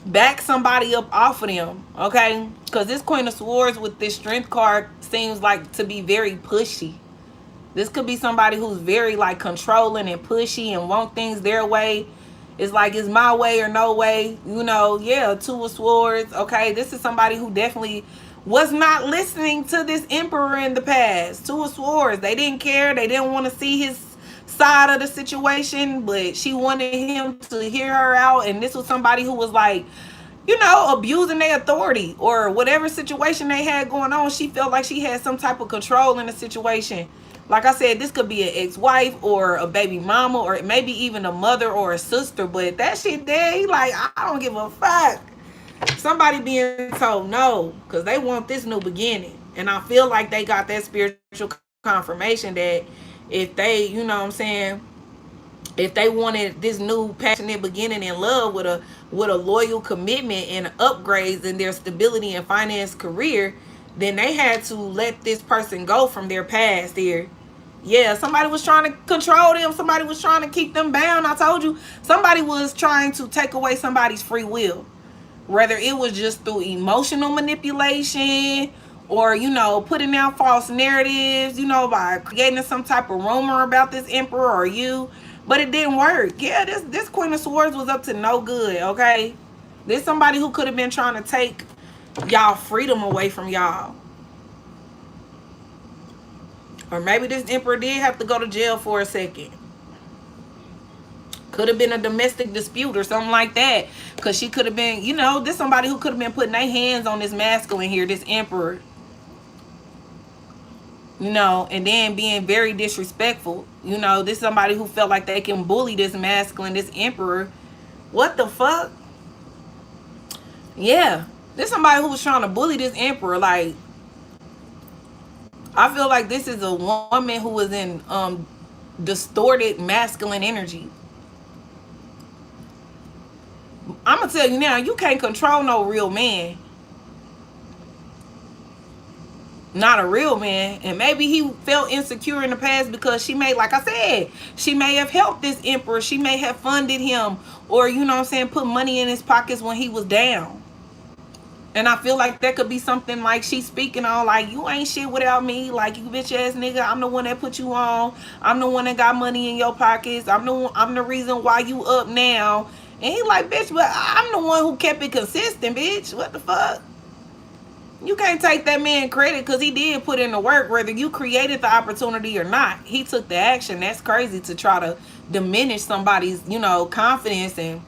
back somebody up off of them. Okay, because this Queen of Swords with this strength card seems like to be very pushy. This could be somebody who's very like controlling and pushy and want things their way. It's like it's my way or no way. You know, yeah, 2 of Swords. Okay, this is somebody who definitely was not listening to this Emperor in the past. 2 of Swords. They didn't care. They didn't want to see his side of the situation, but she wanted him to hear her out. And this was somebody who was like, you know, abusing their authority or whatever situation they had going on. She felt like she had some type of control in the situation. Like I said, this could be an ex-wife or a baby mama or maybe even a mother or a sister. But that shit there, he like, I don't give a fuck. Somebody being told no because they want this new beginning. And I feel like they got that spiritual confirmation that if they, you know what I'm saying, if they wanted this new passionate beginning in love with a loyal commitment and upgrades in their stability and finance career, then they had to let this person go from their past here. Yeah, somebody was trying to control them. Somebody was trying to keep them bound. I told you, somebody was trying to take away somebody's free will. Whether it was just through emotional manipulation or, you know, putting out false narratives, you know, by creating some type of rumor about this Emperor or you. But it didn't work. Yeah, this Queen of Swords was up to no good, okay? This somebody who could have been trying to take y'all freedom away from y'all. Or maybe this Emperor did have to go to jail for a second. Could have been a domestic dispute or something like that. Because she could have been, you know, this somebody who could have been putting their hands on this masculine here, this Emperor. You know, and then being very disrespectful. You know, this somebody who felt like they can bully this masculine, this Emperor. What the fuck? Yeah. This somebody who was trying to bully this Emperor. Like, I feel like this is a woman who was in distorted masculine energy. I'm gonna tell you now, you can't control no real man. Not a real man. And maybe he felt insecure in the past because she may, like I said, she may have helped this emperor. She may have funded him, or, you know what I'm saying, put money in his pockets when he was down. And I feel like that could be something like she's speaking on, like, you ain't shit without me. Like, you bitch ass nigga, I'm the one that put you on. I'm the one that got money in your pockets. I'm the reason why you up now. And he like, bitch, but I'm the one who kept it consistent, bitch. What the fuck? You can't take that man credit because he did put in the work, whether you created the opportunity or not. He took the action. That's crazy to try to diminish somebody's, you know, confidence and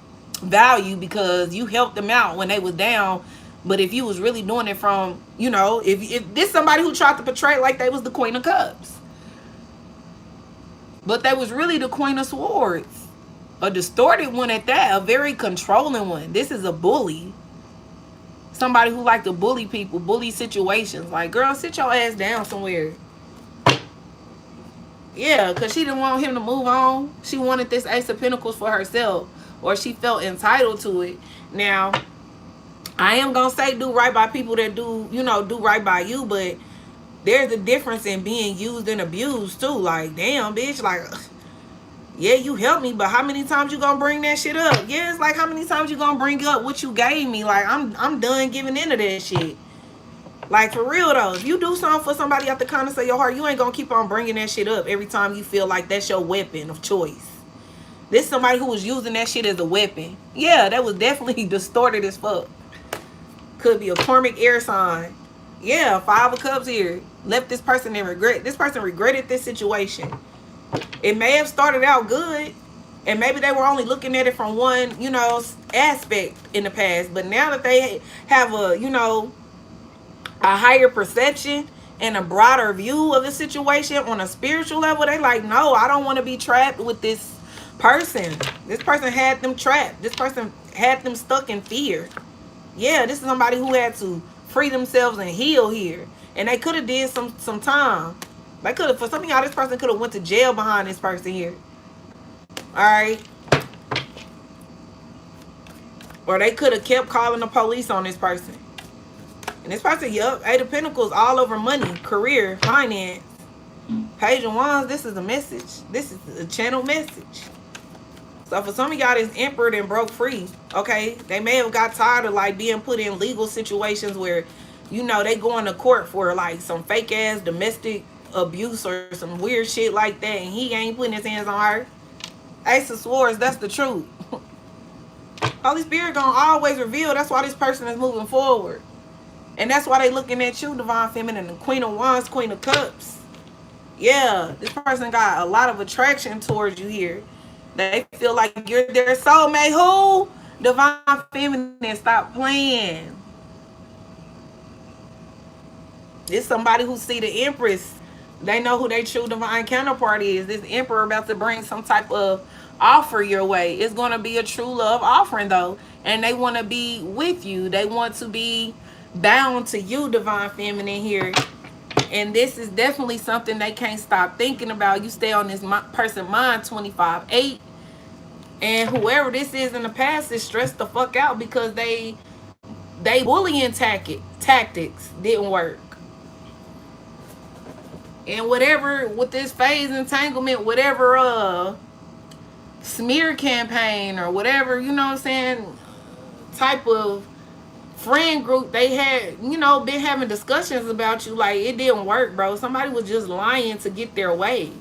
value because you helped them out when they was down. But if you was really doing it from, you know, if this somebody who tried to portray like they was the Queen of Cups, but they was really the Queen of Swords, a distorted one at that, a very controlling one. This is a bully. Somebody who like to bully people, bully situations. Like, girl, sit your ass down somewhere. Yeah, because she didn't want him to move on. She wanted this Ace of Pentacles for herself, or she felt entitled to it. Now, I am going to say do right by people that do, you know, do right by you, but there's a difference in being used and abused, too. Like, damn, bitch, like, yeah, you helped me, but how many times you gonna bring that shit up? Yeah, it's like, how many times you gonna bring up what you gave me? Like, I'm done giving into that shit. Like, for real, though, if you do something for somebody out the kindness of your heart, you ain't gonna keep on bringing that shit up every time you feel like that's your weapon of choice. This is somebody who was using that shit as a weapon. Yeah, that was definitely distorted as fuck. Could be a karmic air sign. Yeah, 5 of Cups here. Left this person in regret. This person regretted this situation. It may have started out good, and maybe they were only looking at it from one, you know, aspect in the past. But now that they have a, you know, a higher perception and a broader view of the situation on a spiritual level, they like, no, I don't want to be trapped with this person. This person had them trapped. This person had them stuck in fear. Yeah, this is somebody who had to free themselves and heal here. And they could have did some time. They could have, for some of y'all, this person could have went to jail behind this person here. Alright. Or they could have kept calling the police on this person. And this person, yup, 8 of Pentacles all over money, career, finance. Page of Wands, this is a message. This is a channel message. So for some of y'all, this Emperor then broke free. Okay? They may have got tired of like being put in legal situations where, you know, they going to court for like some fake ass domestic abuse or some weird shit like that. And he ain't putting his hands on her. Ace of Swords, that's the truth. Holy Spirit gonna always reveal. That's why this person is moving forward. And that's why they looking at you, Divine Feminine, the Queen of Wands, Queen of Cups. Yeah, this person got a lot of attraction towards you here. They feel like you're their soulmate. Who? Divine Feminine, stop playing. It's somebody who see the Empress. They know who their true divine counterpart is. This Emperor about to bring some type of offer your way. It's going to be a true love offering, though. And they want to be with you. They want to be bound to you, Divine Feminine, here. And this is definitely something they can't stop thinking about. You stay on this person's mind 25/8. And whoever this is in the past is stressed the fuck out because they bullying tactics didn't work. And whatever, with this phase entanglement, whatever smear campaign or whatever, you know what I'm saying, type of friend group they had, you know, been having discussions about you, like, it didn't work, bro. Somebody was just lying to get their way.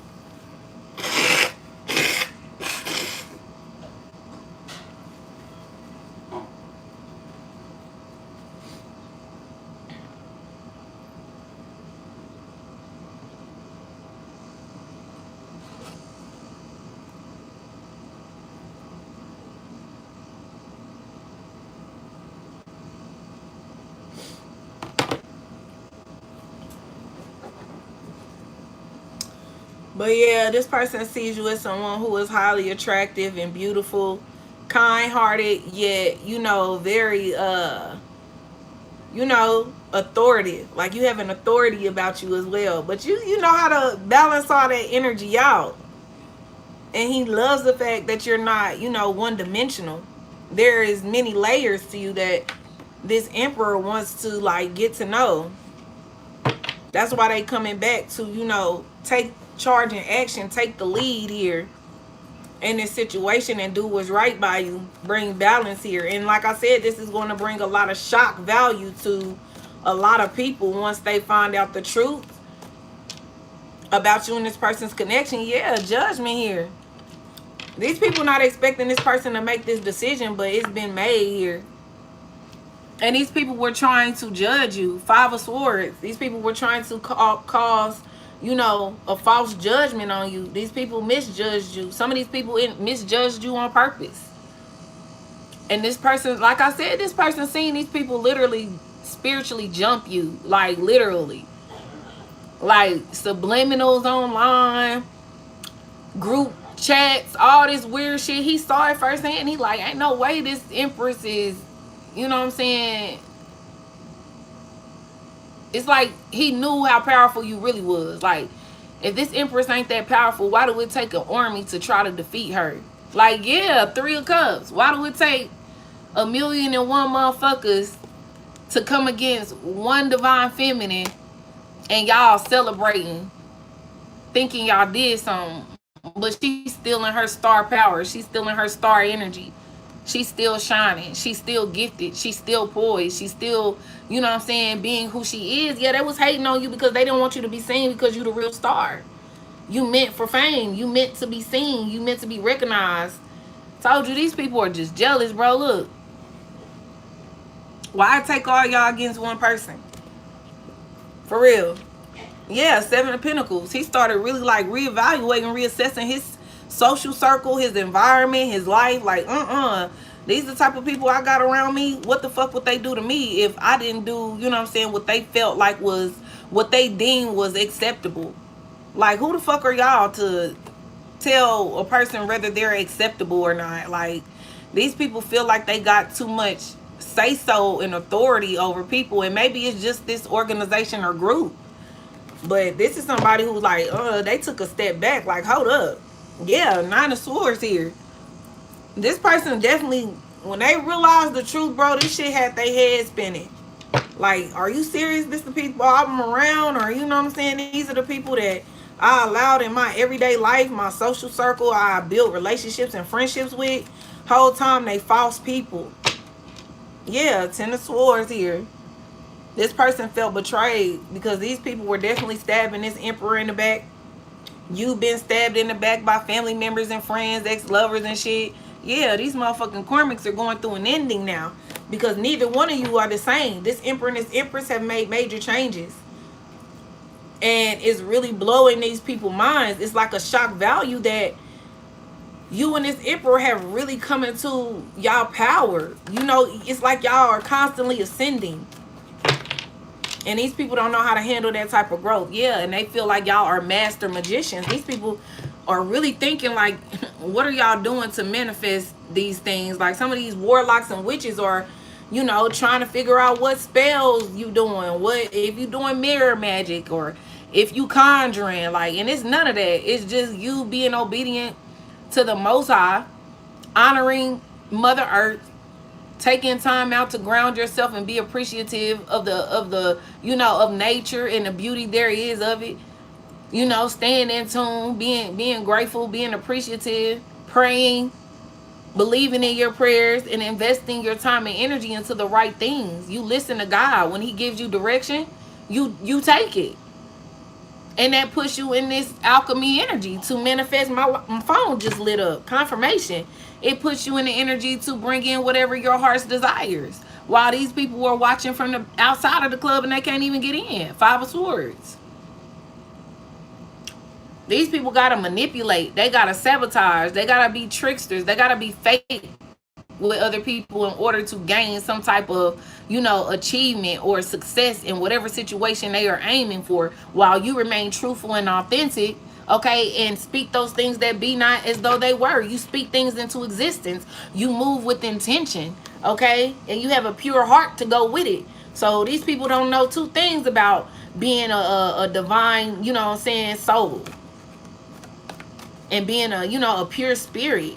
But yeah, this person sees you as someone who is highly attractive and beautiful, kind-hearted, yet, you know, very, you know, authoritative. Like, you have an authority about you as well. But you know how to balance all that energy out. And he loves the fact that you're not, you know, one-dimensional. there is many layers to you that this Emperor wants to like get to know. That's why they coming back to, you know, take charge and action, take the lead here in this situation and do what's right by you. Bring balance here. And like I said, this is going to bring a lot of shock value to a lot of people once they find out the truth about you and this person's connection. Yeah, judgment here. These people not expecting this person to make this decision, but it's been made here. And these people were trying to judge you. 5 of Swords. These people were trying to cause, you know, a false judgment on you. These people misjudged you. Some of these people misjudged you on purpose. And this person, like I said, this person seen these people literally spiritually jump you. Like, literally. Like, subliminals online, group chats, all this weird shit. He saw it firsthand. He like, ain't no way this Empress is, you know what I'm saying? It's like he knew how powerful you really was. Like, if this Empress ain't that powerful, why do it take an army to try to defeat her? Like, yeah, 3 of Cups. Why do it take 1,000,001 motherfuckers to come against one divine feminine and y'all celebrating, thinking y'all did something? But she's still in her star power. She's still in her star energy. She's still shining. She's still gifted. She's still poised. She's still, you know what I'm saying, being who she is. Yeah, they was hating on you because they didn't want you to be seen because you the real star. You meant for fame. You meant to be seen. You meant to be recognized. Told you these people are just jealous, bro. Look. Why take all y'all against one person? For real. Yeah, 7 of Pentacles. He started really like reevaluating, reassessing his social circle, his environment, his life. Like, these are the type of people I got around me. What the fuck would they do to me if I didn't do, you know what I'm saying, what they felt like was, what they deemed was acceptable? Like, who the fuck are y'all to tell a person whether they're acceptable or not? Like, these people feel like they got too much say-so and authority over people, and maybe it's just this organization or group. But this is somebody who's like, they took a step back. Like, hold up. Yeah, 9 of Swords here. This person definitely, when they realized the truth, bro, this shit had their head spinning. Like, are you serious? This the people I'm around? Or, you know what I'm saying? These are the people that I allowed in my everyday life, my social circle. I built relationships and friendships with. Whole time, they false people. Yeah, 10 of Swords here. This person felt betrayed because these people were definitely stabbing this Emperor in the back. You've been stabbed in the back by family members and friends, ex-lovers and shit. Yeah, these motherfucking karmics are going through an ending now because neither one of you are the same. This Emperor and this Empress have made major changes. And it's really blowing these people's minds. It's like a shock value that you and this Emperor have really come into y'all power. You know, it's like y'all are constantly ascending. And these people don't know how to handle that type of growth. Yeah, and they feel like y'all are master magicians. These people are really thinking like, what are y'all doing to manifest these things? Like some of these warlocks and witches are, you know, trying to figure out what spells you doing. What if you doing mirror magic or if you conjuring. Like, and it's none of that. It's just you being obedient to the Most High, honoring Mother Earth, taking time out to ground yourself and be appreciative of the you know, of nature and the beauty there is of it. You know, staying in tune, being grateful, being appreciative, praying, believing in your prayers, and investing your time and energy into the right things. You listen to God. When he gives you direction, you take it. And that puts you in this alchemy energy to manifest. My phone just lit up. Confirmation. It puts you in the energy to bring in whatever your heart's desires. While these people were watching from the outside of the club and they can't even get in. 5 of Swords. These people got to manipulate. They got to sabotage. They got to be tricksters. They got to be fake with other people in order to gain some type of, you know, achievement or success in whatever situation they are aiming for, while you remain truthful and authentic, okay, and speak those things that be not as though they were. You speak things into existence. You move with intention, okay, and you have a pure heart to go with it. So these people don't know 2 things about being a divine, you know what I'm saying, soul, and being a, you know, a pure spirit.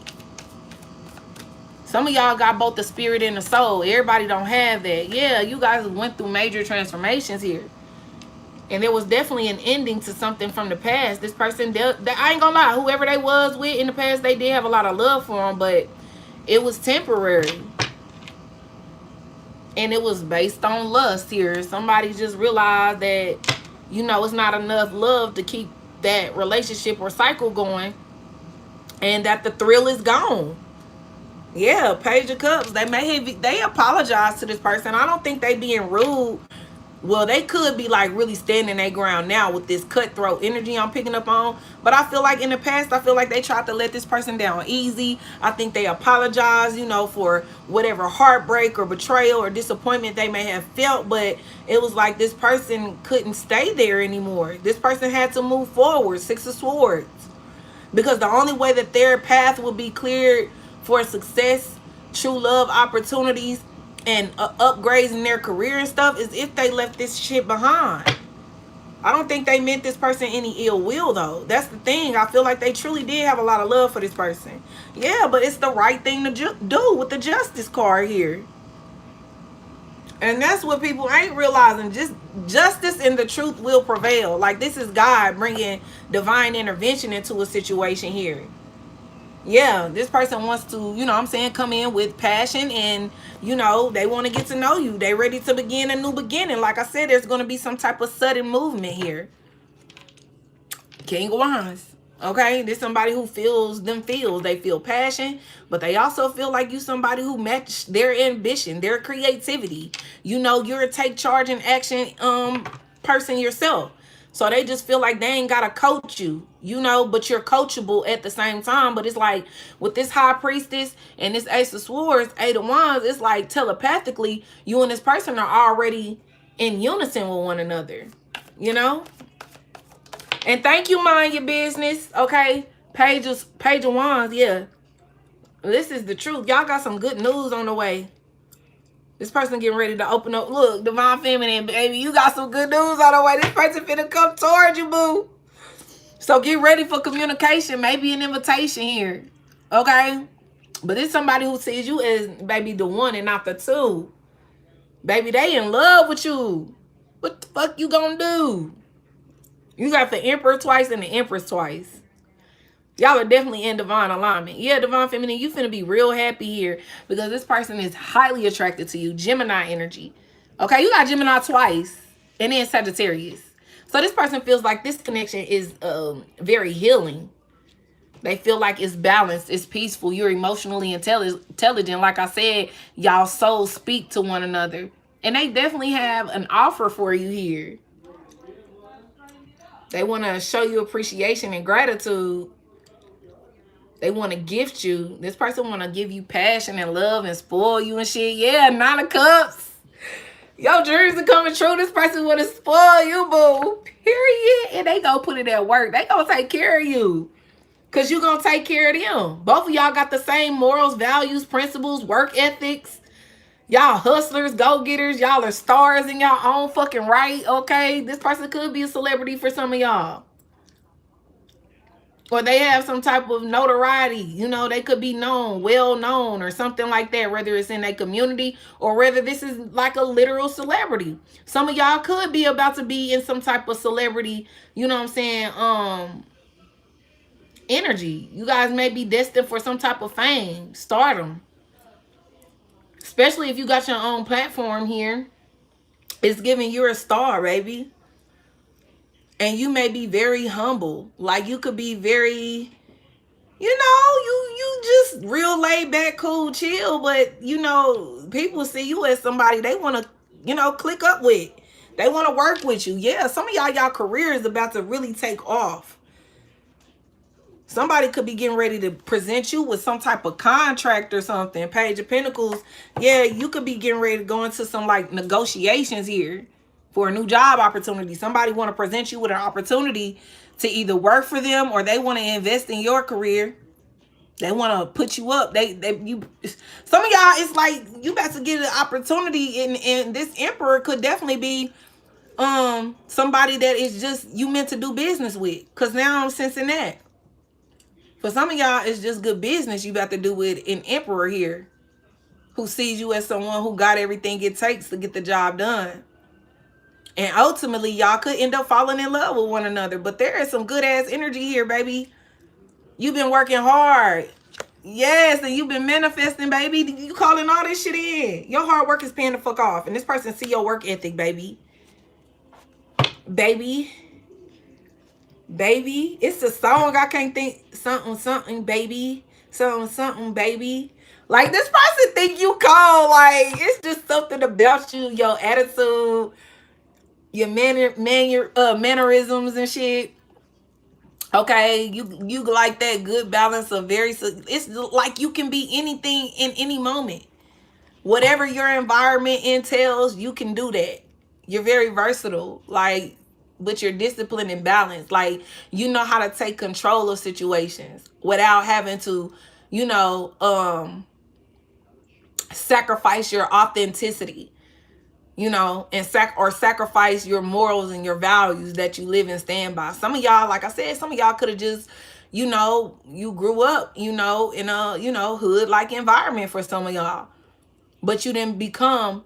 Some of y'all got both the spirit and the soul. Everybody don't have that. Yeah, you guys went through major transformations here. And there was definitely an ending to something from the past. This person, I ain't gonna lie, whoever they was with in the past, they did have a lot of love for them, but it was temporary. And it was based on lust here. Somebody just realized that, you know, it's not enough love to keep that relationship or cycle going. And that the thrill is gone. Yeah, Page of Cups. They apologize to this person. I don't think they being rude. Well, they could be like really standing their ground now with this cutthroat energy I'm picking up on. But I feel like in the past, I feel like they tried to let this person down easy. I think they apologize, you know, for whatever heartbreak or betrayal or disappointment they may have felt. But it was like this person couldn't stay there anymore. This person had to move forward. Six of Swords. Because the only way that their path will be cleared for success, true love opportunities, and upgrades in their career and stuff is if they left this shit behind. I don't think they meant this person any ill will, though. That's the thing. I feel like they truly did have a lot of love for this person. Yeah, but it's the right thing to do with the Justice card here. And that's what people ain't realizing. Just justice and the truth will prevail. Like, this is God bringing divine intervention into a situation here. Yeah, this person wants to, you know what I'm saying, come in with passion and, you know, they want to get to know you. They ready to begin a new beginning. Like I said, there's going to be some type of sudden movement here. King of Wands. Okay, this somebody who feels them feels. They feel passion, but they also feel like you somebody who match their ambition, their creativity. You know, you're a take charge and action person yourself. So they just feel like they ain't got to coach you, you know, but you're coachable at the same time. But it's like with this High Priestess and this Ace of Swords, Eight of Wands, it's like telepathically, you and this person are already in unison with one another, you know? And thank you, Mind Your Business, okay? Page of Wands, yeah. This is the truth. Y'all got some good news on the way. This person getting ready to open up. Look, Divine Feminine, baby, you got some good news on the way. This person finna come towards you, boo. So get ready for communication. Maybe an invitation here, okay? But it's somebody who sees you as, baby, the one and not the two. Baby, they in love with you. What the fuck you gonna do? You got the Emperor twice and the Empress twice. Y'all are definitely in divine alignment. Yeah, Divine Feminine, you finna be real happy here because this person is highly attracted to you. Gemini energy. Okay, you got Gemini twice and then Sagittarius. So this person feels like this connection is very healing. They feel like it's balanced, it's peaceful. You're emotionally intelligent. Like I said, y'all souls speak to one another. And they definitely have an offer for you here. They want to show you appreciation and gratitude. They want to gift you. This person want to give you passion and love and spoil you and shit. Yeah, 9 of Cups. Your dreams are coming true. This person want to spoil you, boo. Period. And they go put it at work. They gonna take care of you. Because you gonna take care of them. Both of y'all got the same morals, values, principles, work ethics. Y'all hustlers, go-getters. Y'all are stars in y'all own fucking right, okay? This person could be a celebrity for some of y'all. Or they have some type of notoriety. You know, they could be known, well-known or something like that. Whether it's in a community or whether this is like a literal celebrity. Some of y'all could be about to be in some type of celebrity, you know what I'm saying, energy. You guys may be destined for some type of fame, stardom. Especially if you got your own platform here. It's giving you a star, baby. And you may be very humble. Like you could be very, you know, you just real laid back, cool, chill. But, you know, people see you as somebody they want to, you know, click up with. They want to work with you. Yeah, some of y'all career is about to really take off. Somebody could be getting ready to present you with some type of contract or something. Page of Pentacles. Yeah, you could be getting ready to go into some like negotiations here for a new job opportunity. Somebody want to present you with an opportunity to either work for them or they want to invest in your career. They want to put you up. Some of y'all, it's like you about to get an opportunity and this Emperor could definitely be somebody that is just you meant to do business with. Because now I'm sensing that. For some of y'all, it's just good business you about to do with an Emperor here. who sees you as someone who got everything it takes to get the job done. And ultimately, y'all could end up falling in love with one another. But there is some good ass energy here, baby. You've been working hard. Yes, and you've been manifesting, baby. You calling all this shit in. Your hard work is paying the fuck off. And this person see your work ethic, baby. Baby. Baby. It's a song I can't think. Something, something, baby. Something, something, baby. Like, this person think you cold. Like, it's just something about you, your attitude, your mannerisms and shit. Okay, you like that good balance of it's like you can be anything in any moment. Whatever your environment entails, you can do that. You're very versatile, like, but you're disciplined and balanced. Like, you know how to take control of situations without having to, sacrifice your authenticity, and sacrifice your morals and your values that you live and stand by. Some of y'all, like I said, some of y'all could have just, you grew up, in a, hood-like environment for some of y'all. But you didn't become,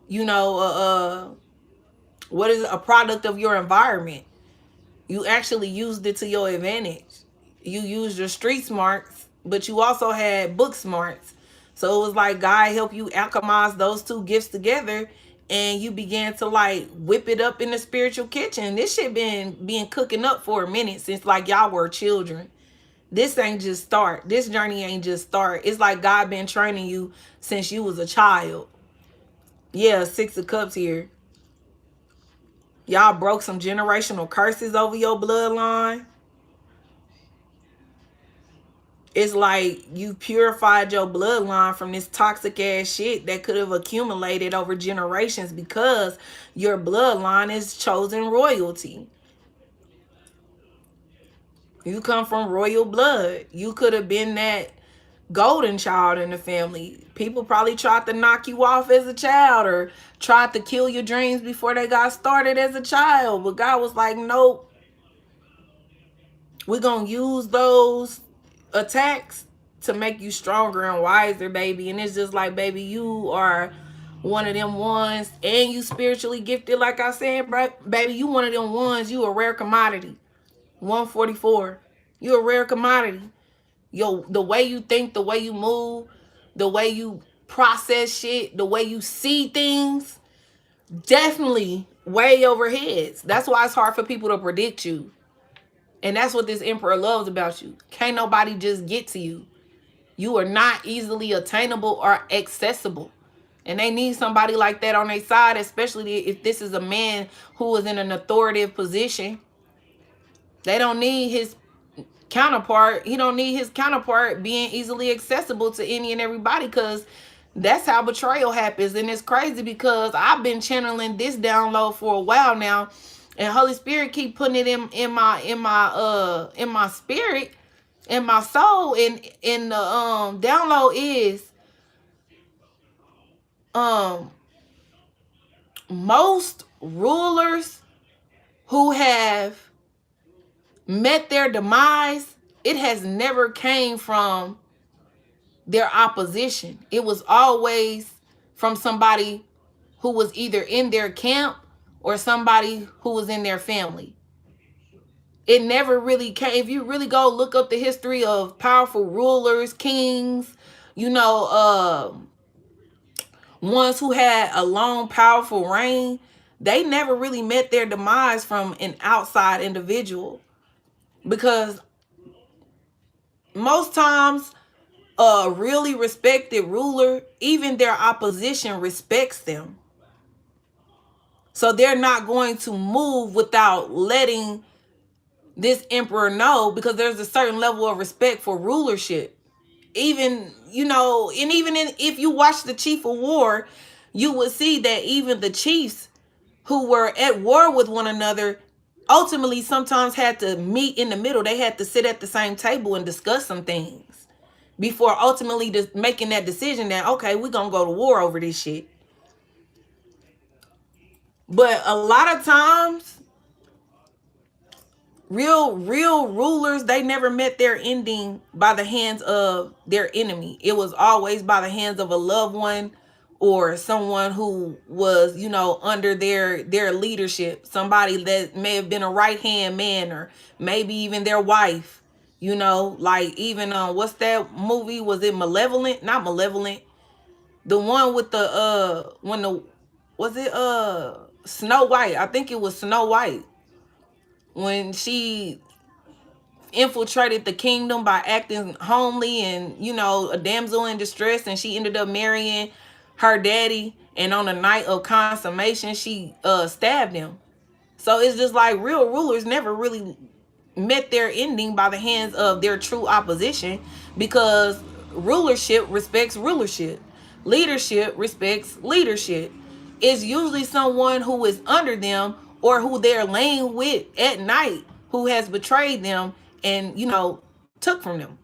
what is it, a product of your environment. You actually used it to your advantage. You used your street smarts, but you also had book smarts. So it was like God helped you alchemize those two gifts together, and you began to like whip it up in the spiritual kitchen. This shit been cooking up for a minute since like y'all were children. This ain't just start. This journey ain't just start. It's like God been training you since you was a child. Yeah, 6 of Cups here. Y'all broke some generational curses over your bloodline. It's like you purified your bloodline from this toxic ass shit that could have accumulated over generations because your bloodline is chosen royalty. You come from royal blood. You could have been that golden child in the family. People probably tried to knock you off as a child or tried to kill your dreams before they got started as a child. But God was like, nope. We're going to use those attacks to make you stronger and wiser, baby. And it's just like, baby, you are one of them ones, and you spiritually gifted, like I said, baby. You one of them ones. You a rare commodity. 144. You a rare commodity. The way you think, the way you move, the way you process shit, the way you see things, definitely way over heads. That's why it's hard for people to predict you. And that's what this Emperor loves about you. Can't nobody just get to you. You are not easily attainable or accessible. And they need somebody like that on their side, especially if this is a man who is in an authoritative position. They don't need his counterpart. He don't need his counterpart being easily accessible to any and everybody, because that's how betrayal happens. And it's crazy because I've been channeling this download for a while now, and Holy Spirit keep putting it in my spirit, in my soul. And in the download is most rulers who have met their demise, it has never came from their opposition. It was always from somebody who was either in their camp or somebody who was in their family. It never really came. If you really go look up the history of powerful rulers, kings, ones who had a long, powerful reign, they never really met their demise from an outside individual. Because most times a really respected ruler, even their opposition respects them. So they're not going to move without letting this emperor know, because there's a certain level of respect for rulership. Even, if you watch the Chief of War, you would see that even the chiefs who were at war with one another ultimately sometimes had to meet in the middle. They had to sit at the same table and discuss some things before ultimately just making that decision that, okay, we're going to go to war over this shit. But a lot of times, real rulers, they never met their ending by the hands of their enemy. It was always by the hands of a loved one or someone who was, you know, under their leadership, somebody that may have been a right-hand man, or maybe even their wife, you know, like even what's that movie, was it Malevolent? Not Malevolent, the one with the when the, was it Snow White? I think it was Snow White, when she infiltrated the kingdom by acting homely and, you know, a damsel in distress, and she ended up marrying her daddy, and on the night of consummation she stabbed him. So it's just like real rulers never really met their ending by the hands of their true opposition, because rulership respects rulership, leadership respects leadership. It's usually someone who is under them, or who they're laying with at night, who has betrayed them and, you know, took from them.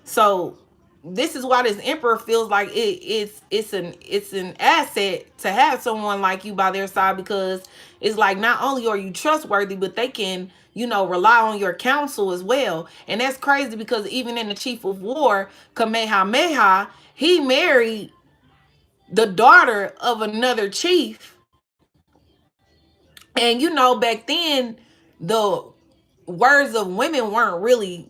So this is why this emperor feels like it's an asset to have someone like you by their side, because it's like not only are you trustworthy, but they can, you know, rely on your counsel as well. And that's crazy, because even in the chief of war, Kamehameha, he married the daughter of another chief. And you know, back then the words of women weren't really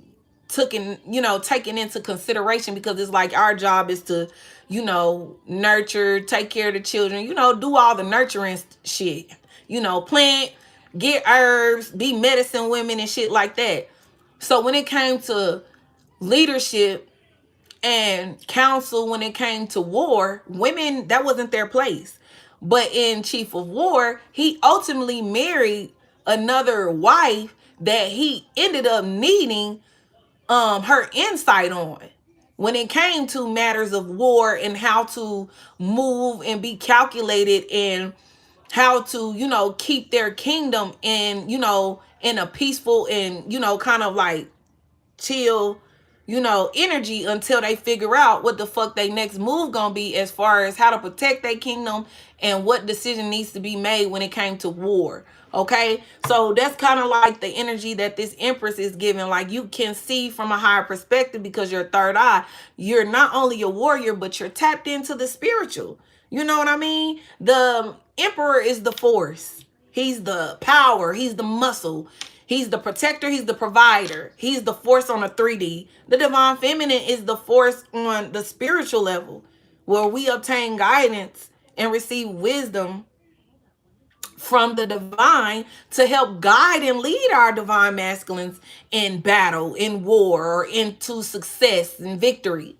taken into consideration, because it's like our job is to, you know, nurture, take care of the children, you know, do all the nurturing shit, you know, plant, get herbs, be medicine women and shit like that. So when it came to leadership and counsel, when it came to war, women, that wasn't their place. But in chief of war, he ultimately married another wife that he ended up needing her insight on, when it came to matters of war and how to move and be calculated, and how to, you know, keep their kingdom in, you know, in a peaceful and, you know, kind of like chill, you know, energy, until they figure out what the fuck they next move gonna be, as far as how to protect their kingdom and what decision needs to be made when it came to war. Okay, so that's kind of like the energy that this empress is giving. Like, you can see from a higher perspective, because your third eye, you're not only a warrior, but you're tapped into the spiritual. You know what I mean? The emperor is the force, he's the power, he's the muscle, he's the protector, he's the provider, he's the force on a 3D. The divine feminine is the force on the spiritual level, where we obtain guidance and receive wisdom from the divine to help guide and lead our divine masculines in battle, in war, or into success and victory.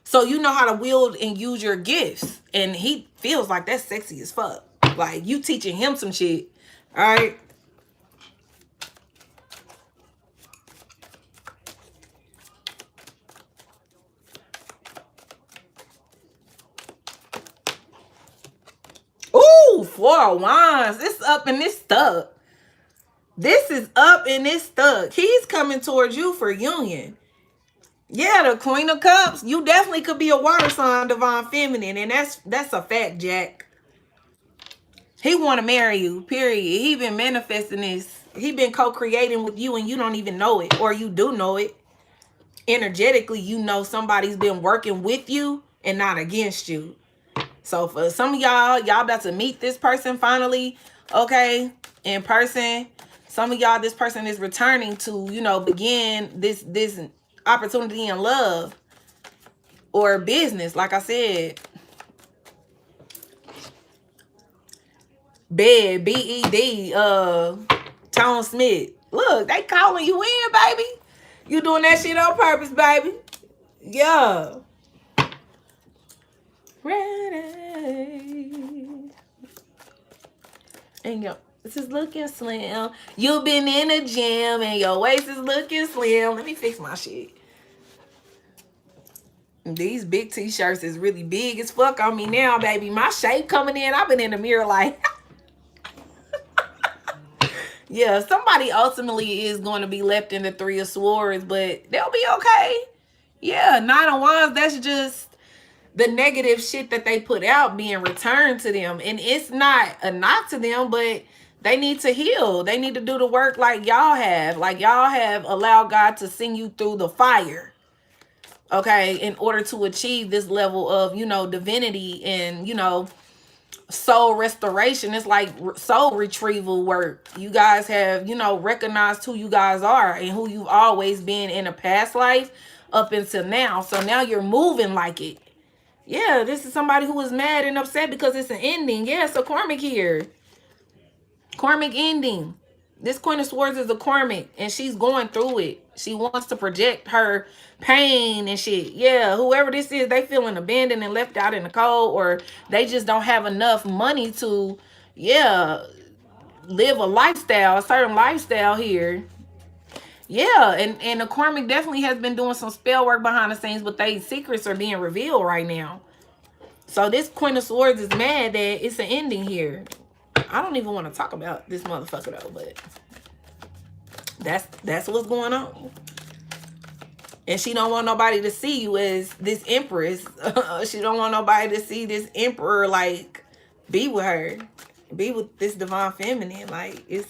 So you know how to wield and use your gifts. And he feels like that's sexy as fuck. Like, you teaching him some shit. All right. Ooh, 4 of Wands. This up and this stuck. This is up and it's stuck. He's coming towards you for union. Yeah, the Queen of Cups. You definitely could be a water sign, divine feminine. And that's a fact, Jack. He want to marry you, period. He been manifesting this. He been co-creating with you, and you don't even know it. Or you do know it. Energetically, you know somebody's been working with you and not against you. So for some of y'all about to meet this person finally, okay, in person. Some of y'all, this person is returning to, you know, begin this opportunity in love or business. Like I said, Bed, B-E-D, Tone Smith. Look, they calling you in, baby. You doing that shit on purpose, baby. Yeah. Ready. And yo, this is looking slim. You been in the gym and your waist is looking slim. Let me fix my shit. These big t-shirts is really big as fuck on me now, baby. My shape coming in. I've been in the mirror like... Yeah, somebody ultimately is going to be left in the 3 of Swords, but they'll be okay. Yeah, 9 of Wands, that's just the negative shit that they put out being returned to them. And it's not a knock to them, but they need to heal. They need to do the work like y'all have. Like y'all have allowed God to send you through the fire. okay, in order to achieve this level of, you know, divinity and, you know, soul restoration. It's like soul retrieval work. You guys have, you know, recognized who you guys are and who you've always been in a past life up until now. So now you're moving like it. Yeah, this is somebody who is mad and upset because it's an ending. Yeah, it's a karmic here. Karmic ending. This Queen of Swords is a karmic and she's going through it. She wants to project her pain and shit. Yeah, whoever this is, they feeling abandoned and left out in the cold, or they just don't have enough money to, yeah, live a lifestyle, a certain lifestyle here. Yeah, and the karmic definitely has been doing some spell work behind the scenes, but they secrets are being revealed right now. So this Queen of Swords is mad that it's an ending here. I don't even want to talk about this motherfucker though, but that's what's going on. And she don't want nobody to see you as this empress. She don't want nobody to see this emperor, like, be with her. Be with this divine feminine. Like, it's,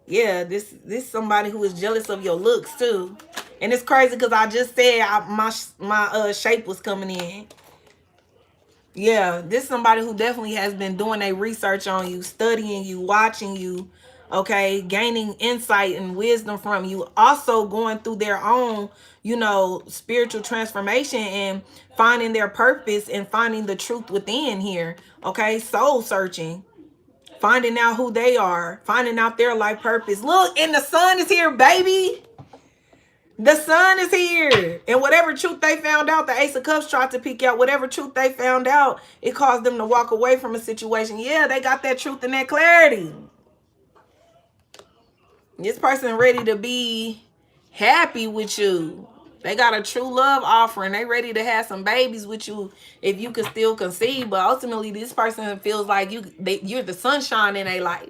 yeah, this somebody who is jealous of your looks too. And it's crazy because I just said my shape was coming in. Yeah, this somebody who definitely has been doing a research on you, studying you, watching you, okay, gaining insight and wisdom from you, also going through their own, you know, spiritual transformation and finding their purpose and finding the truth within here, okay, soul searching, finding out who they are, finding out their life purpose. Look, and the sun is here, baby. The sun is here. And whatever truth they found out, the Ace of Cups tried to peek out. Whatever truth they found out, it caused them to walk away from a situation. Yeah, they got that truth and that clarity. This person ready to be happy with you. They got a true love offering. They ready to have some babies with you if you can still conceive. But ultimately, this person feels like you're the sunshine in their life.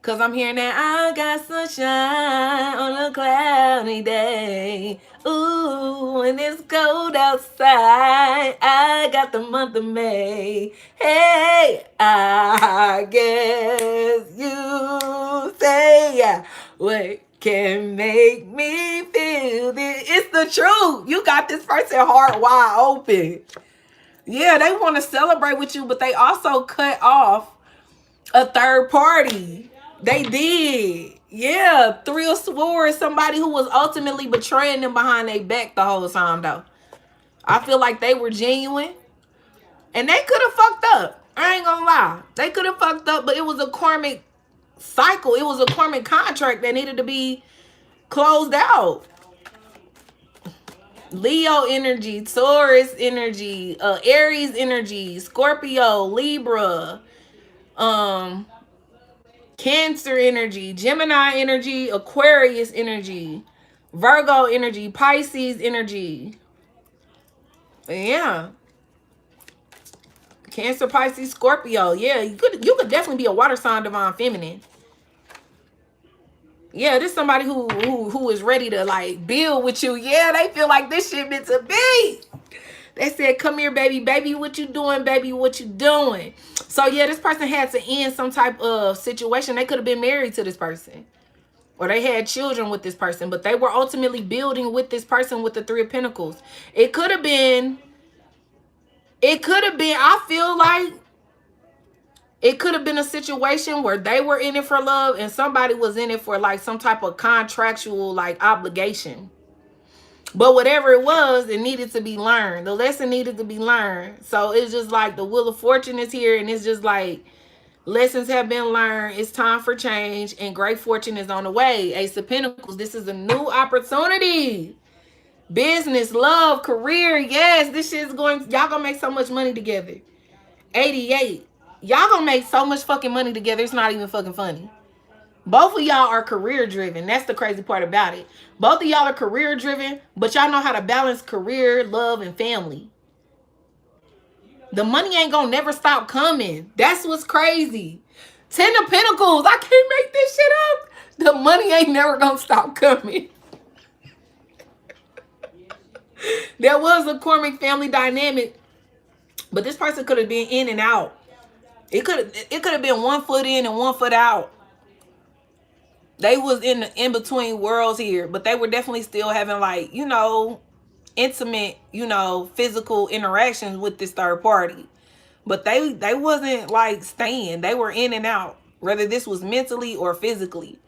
Cause I'm hearing that I got sunshine on a cloudy day. Ooh, when it's cold outside, I got the month of May. Hey, I guess you say what can make me feel this. It's the truth. You got this person heart wide open. Yeah, they want to celebrate with you, but they also cut off a third party. They did. Yeah, Three of Swords, somebody who was ultimately betraying them behind their back the whole time, though. I feel like they were genuine. And they could have fucked up. I ain't gonna lie. They could have fucked up, but it was a karmic cycle. It was a karmic contract that needed to be closed out. Leo energy, Taurus energy, Aries energy, Scorpio, Libra, Cancer energy, Gemini energy, Aquarius energy, Virgo energy, Pisces energy. Yeah. Cancer, Pisces, Scorpio. Yeah, you could definitely be a water sign divine feminine. Yeah, this is somebody who is ready to like build with you. Yeah, they feel like this shit meant to be. They said, come here, baby. Baby, what you doing, baby? What you doing? So, yeah, this person had to end some type of situation. They could have been married to this person. Or they had children with this person. But they were ultimately building with this person with the Three of Pentacles. It could have been, I feel like, it could have been a situation where they were in it for love and somebody was in it for like some type of contractual like obligation. But whatever it was, it needed to be learned. The lesson needed to be learned. So it's just like the Wheel of Fortune is here. And it's just like lessons have been learned. It's time for change. And great fortune is on the way. Ace of Pentacles. This is a new opportunity. Business, love, career. Yes, this shit's going. Y'all gonna make so much money together. 88. Y'all gonna make so much fucking money together. It's not even fucking funny. Both of y'all are career driven. That's the crazy part about it. Both of y'all are career driven, but y'all know how to balance career, love, and family. The money ain't gonna never stop coming. That's what's crazy. 10 of Pentacles. I can't make this shit up. The money ain't never gonna stop coming. There was a karmic family dynamic, but this person could have been in and out. It could have been 1 foot in and 1 foot out. They was in the in-between worlds here, but they were definitely still having like, you know, intimate, you know, physical interactions with this third party. But they wasn't like staying. They were in and out. Whether this was mentally or physically.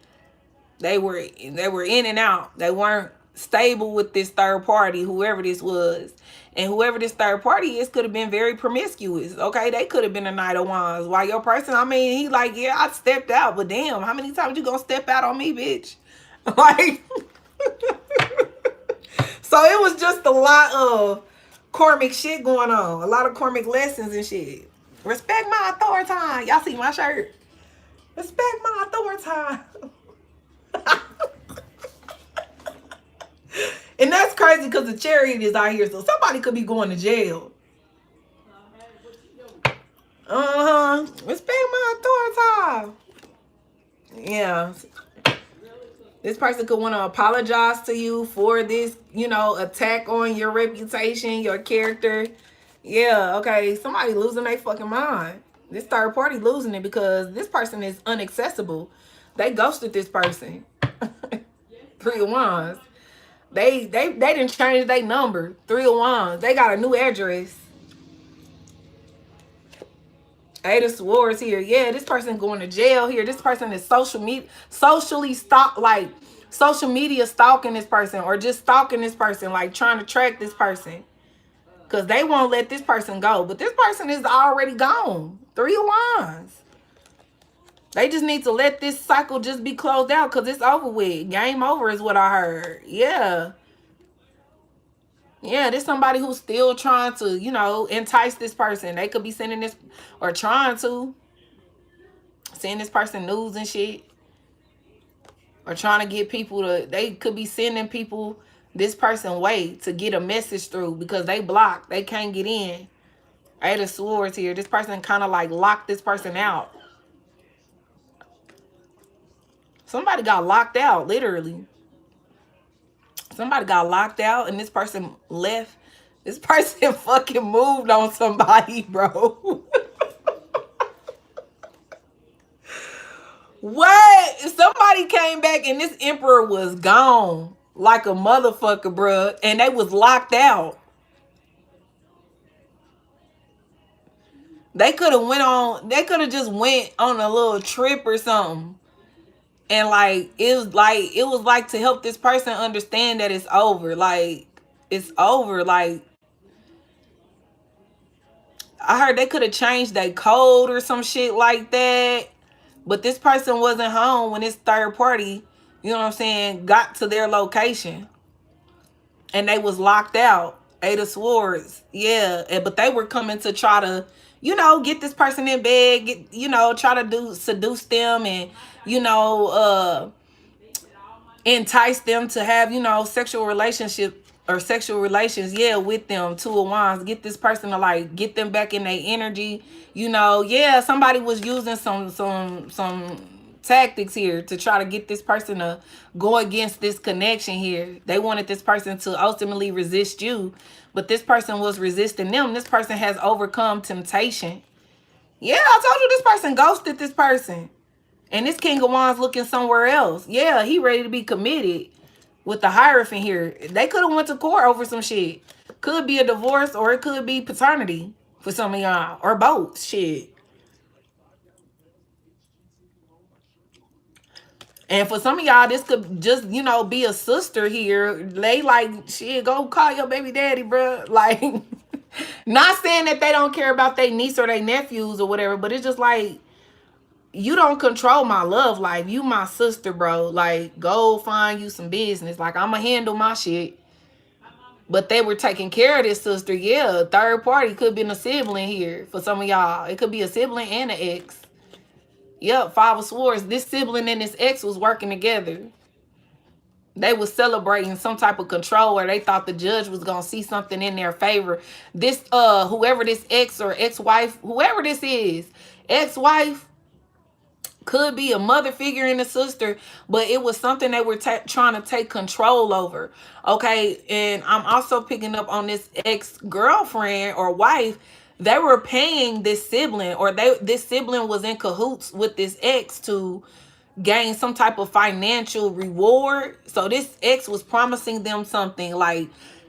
They were in and out. They weren't stable with this third party, whoever this was. And whoever this third party is could have been very promiscuous. Okay, they could have been a Knight of Wands. While your person, I mean, he like, yeah, I stepped out, but damn, how many times you gonna step out on me, bitch? Like, so it was just a lot of karmic shit going on. A lot of karmic lessons and shit. Respect my authority. Y'all see my shirt? Respect my authority. And that's crazy because the chariot is out here, so somebody could be going to jail. Respect my authority. Yeah. This person could want to apologize to you for this, you know, attack on your reputation, your character. Yeah, okay. Somebody losing their fucking mind. This third party losing it because this person is inaccessible. They ghosted this person. 3 of Wands. They didn't change their number. 3 of Wands. They got a new address. 8 of Swords here. Yeah, this person going to jail here. This person is social media stalking this person, or just stalking this person, like trying to track this person. Because they won't let this person go. But this person is already gone. 3 of Wands. They just need to let this cycle just be closed out because it's over with. Game over is what I heard. Yeah. Yeah, there's somebody who's still trying to, you know, entice this person. They could be sending this, or trying to send this person news and shit. Or trying to get people to, they could be sending people this person way to get a message through because they blocked. They can't get in. 8 of Swords here. This person kind of like locked this person out. Somebody got locked out, literally. Somebody got locked out and this person left. This person fucking moved on somebody, bro. What? Somebody came back and this emperor was gone like a motherfucker, bro. And they was locked out. They could have just went on a little trip or something. And like it was like to help this person understand that it's over. Like, it's over. Like, I heard they could have changed their code or some shit like that. But this person wasn't home when this third party, you know what I'm saying, got to their location. And they was locked out. 8 of Swords. Yeah. But they were coming to try to, you know, get this person in bed, you know, try to seduce them and, you know, entice them to have, you know, sexual relations, yeah, with them. 2 of Wands. Get this person to like get them back in their energy. You know, yeah, somebody was using some tactics here to try to get this person to go against this connection here. They wanted this person to ultimately resist you, but this person was resisting them. This person has overcome temptation. Yeah, I told you this person ghosted this person. And this King of Wands looking somewhere else. Yeah, he ready to be committed with the Hierophant here. They could have went to court over some shit. Could be a divorce or it could be paternity for some of y'all. Or both. Shit. And for some of y'all, this could just, you know, be a sister here. They like, shit, go call your baby daddy, bro. Like, not saying that they don't care about their niece or their nephews or whatever, but it's just like, you don't control my love life. You my sister, bro. Like, go find you some business. Like, I'ma handle my shit. But they were taking care of this sister. Yeah, third party could be a sibling here for some of y'all. It could be a sibling and an ex. Yep, 5 of Swords. This sibling and this ex was working together. They was celebrating some type of control where they thought the judge was going to see something in their favor. This, whoever this ex or ex-wife, whoever this is, ex-wife, could be a mother figure and a sister, but it was something they were trying to take control over. Okay, and I'm also picking up on this ex-girlfriend or wife. They were paying this sibling, or this sibling was in cahoots with this ex to gain some type of financial reward. So this ex was promising them something like,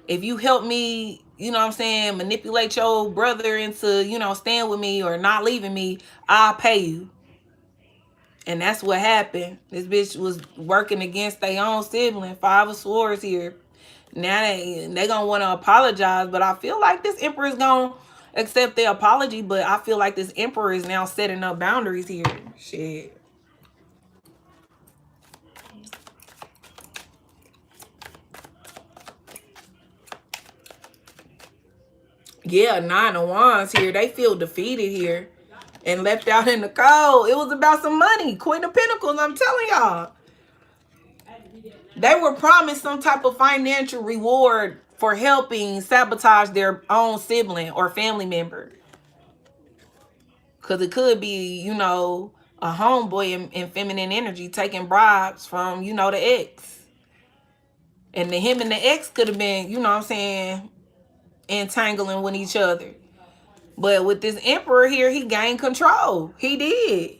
If you help me, you know what I'm saying, manipulate your brother into, you know, staying with me or not leaving me, I'll pay you. And that's what happened. This bitch was working against their own sibling. Five of Swords here. Now they gonna want to apologize, but I feel like this emperor is gonna accept their apology. But I feel like this emperor is now setting up boundaries here. Shit. Yeah, Nine of Wands here. They feel defeated here and left out in the cold. It was about some money. Queen of Pentacles, I'm telling y'all. They were promised some type of financial reward for helping sabotage their own sibling or family member. Because it could be, you know, a homeboy in feminine energy taking bribes from, you know, the ex. And him and the ex could have been, you know what I'm saying, entangling with each other. But with this emperor here, he gained control. He did.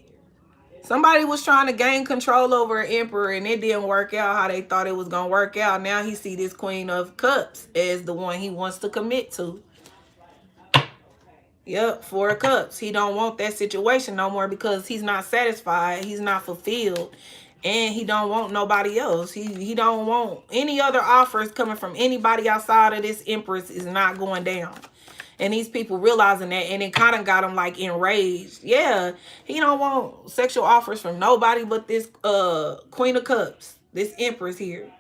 Somebody was trying to gain control over an emperor and it didn't work out how they thought it was going to work out. Now he see this Queen of Cups as the one he wants to commit to. Yep, Four of Cups. He don't want that situation no more because he's not satisfied. He's not fulfilled. And he don't want nobody else. He don't want any other offers coming from anybody outside of this Empress is not going down. And these people realizing that, and it kind of got him like enraged. Yeah, he don't want sexual offers from nobody but this Queen of Cups, this Empress here.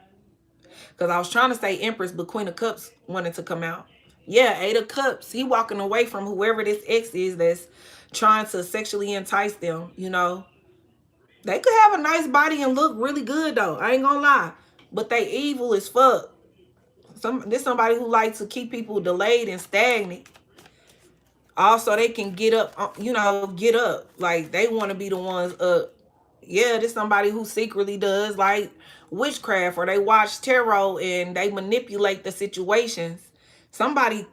Because I was trying to say Empress, but Queen of Cups wanted to come out. Yeah, Eight of Cups. He walking away from whoever this ex is that's trying to sexually entice them, you know. They could have a nice body and look really good, though. I ain't gonna lie. But they evil as fuck. This somebody who likes to keep people delayed and stagnant. Also, they can get up, you know, get up. Like, they want to be the ones up. Yeah, this somebody who secretly does, like, witchcraft. Or they watch tarot and they manipulate the situations. Somebody,